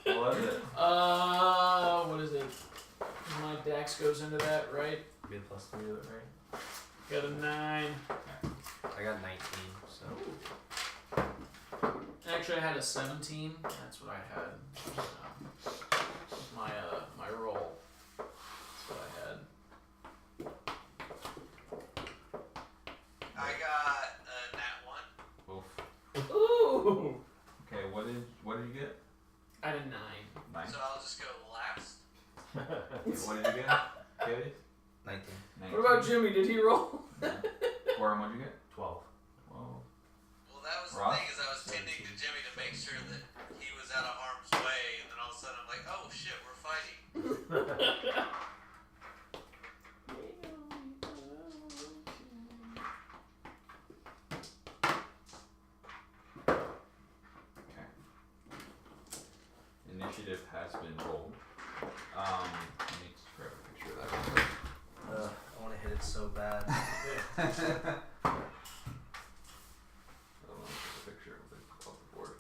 What was it? What is it? My dex goes into that, right? Be a +3 to it, right? Got a 9. I got 19. So. Actually, I had a 17. That's what I had. My roll. That's what I had. I got a nat 1. Oof. Ooh! Okay, what did you get? I had a 9. 9. So I'll just go last. What did you get? Akalius? 19. 19. What about Jimmy? Did he roll? Gorram, what'd you get? 12. 12. Well, that was Ross? the thing is I was pinning to Jimmy to make sure that he was out of harm's way, and then all of a sudden I'm like, oh shit, we're fighting. Initiative has been rolled. I need to grab a picture of that. I want to hit it so bad. I don't know if there's a picture of the board.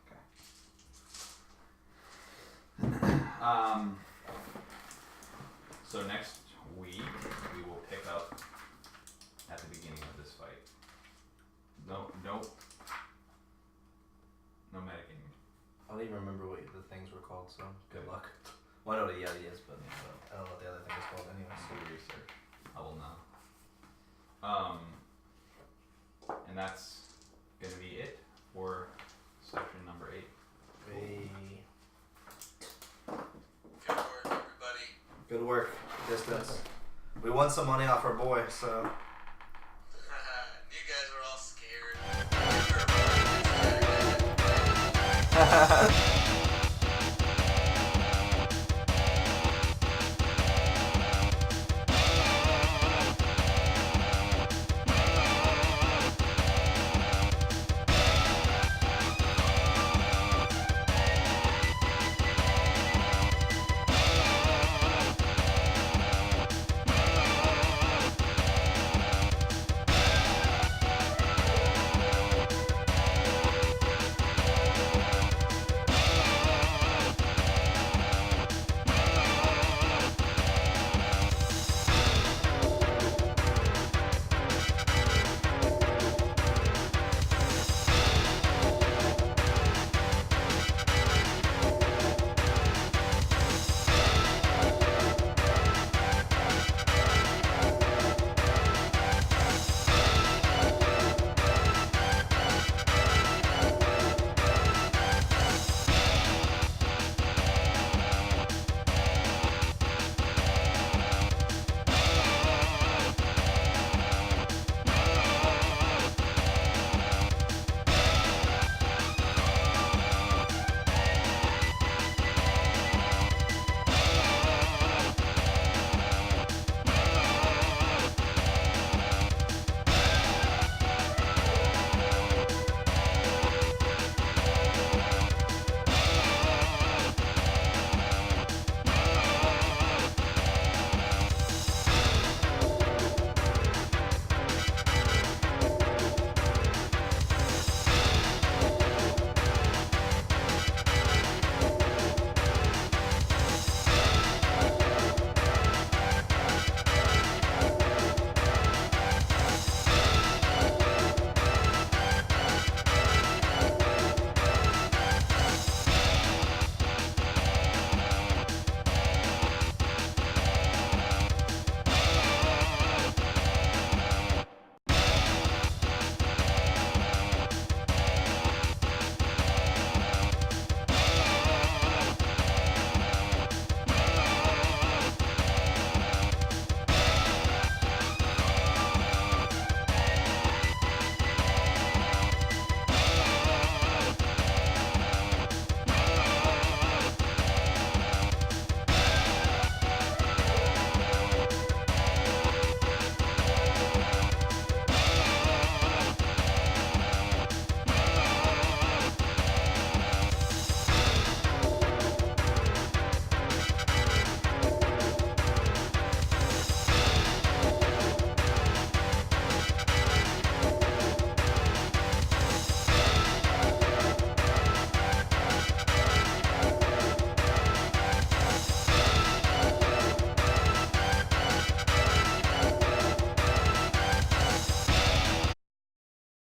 Okay. So next week we will pick up at the beginning of this fight. No medicating. I don't even remember what the things were called, so good luck. Well, I know what a Yeti is, but I don't know what the other thing is called anyway. Do research. I will know. And that's gonna be it for section number 8. Good work, everybody. Good work, distance. We won some money off our boy, so. You guys were all scared. Ha ha ha.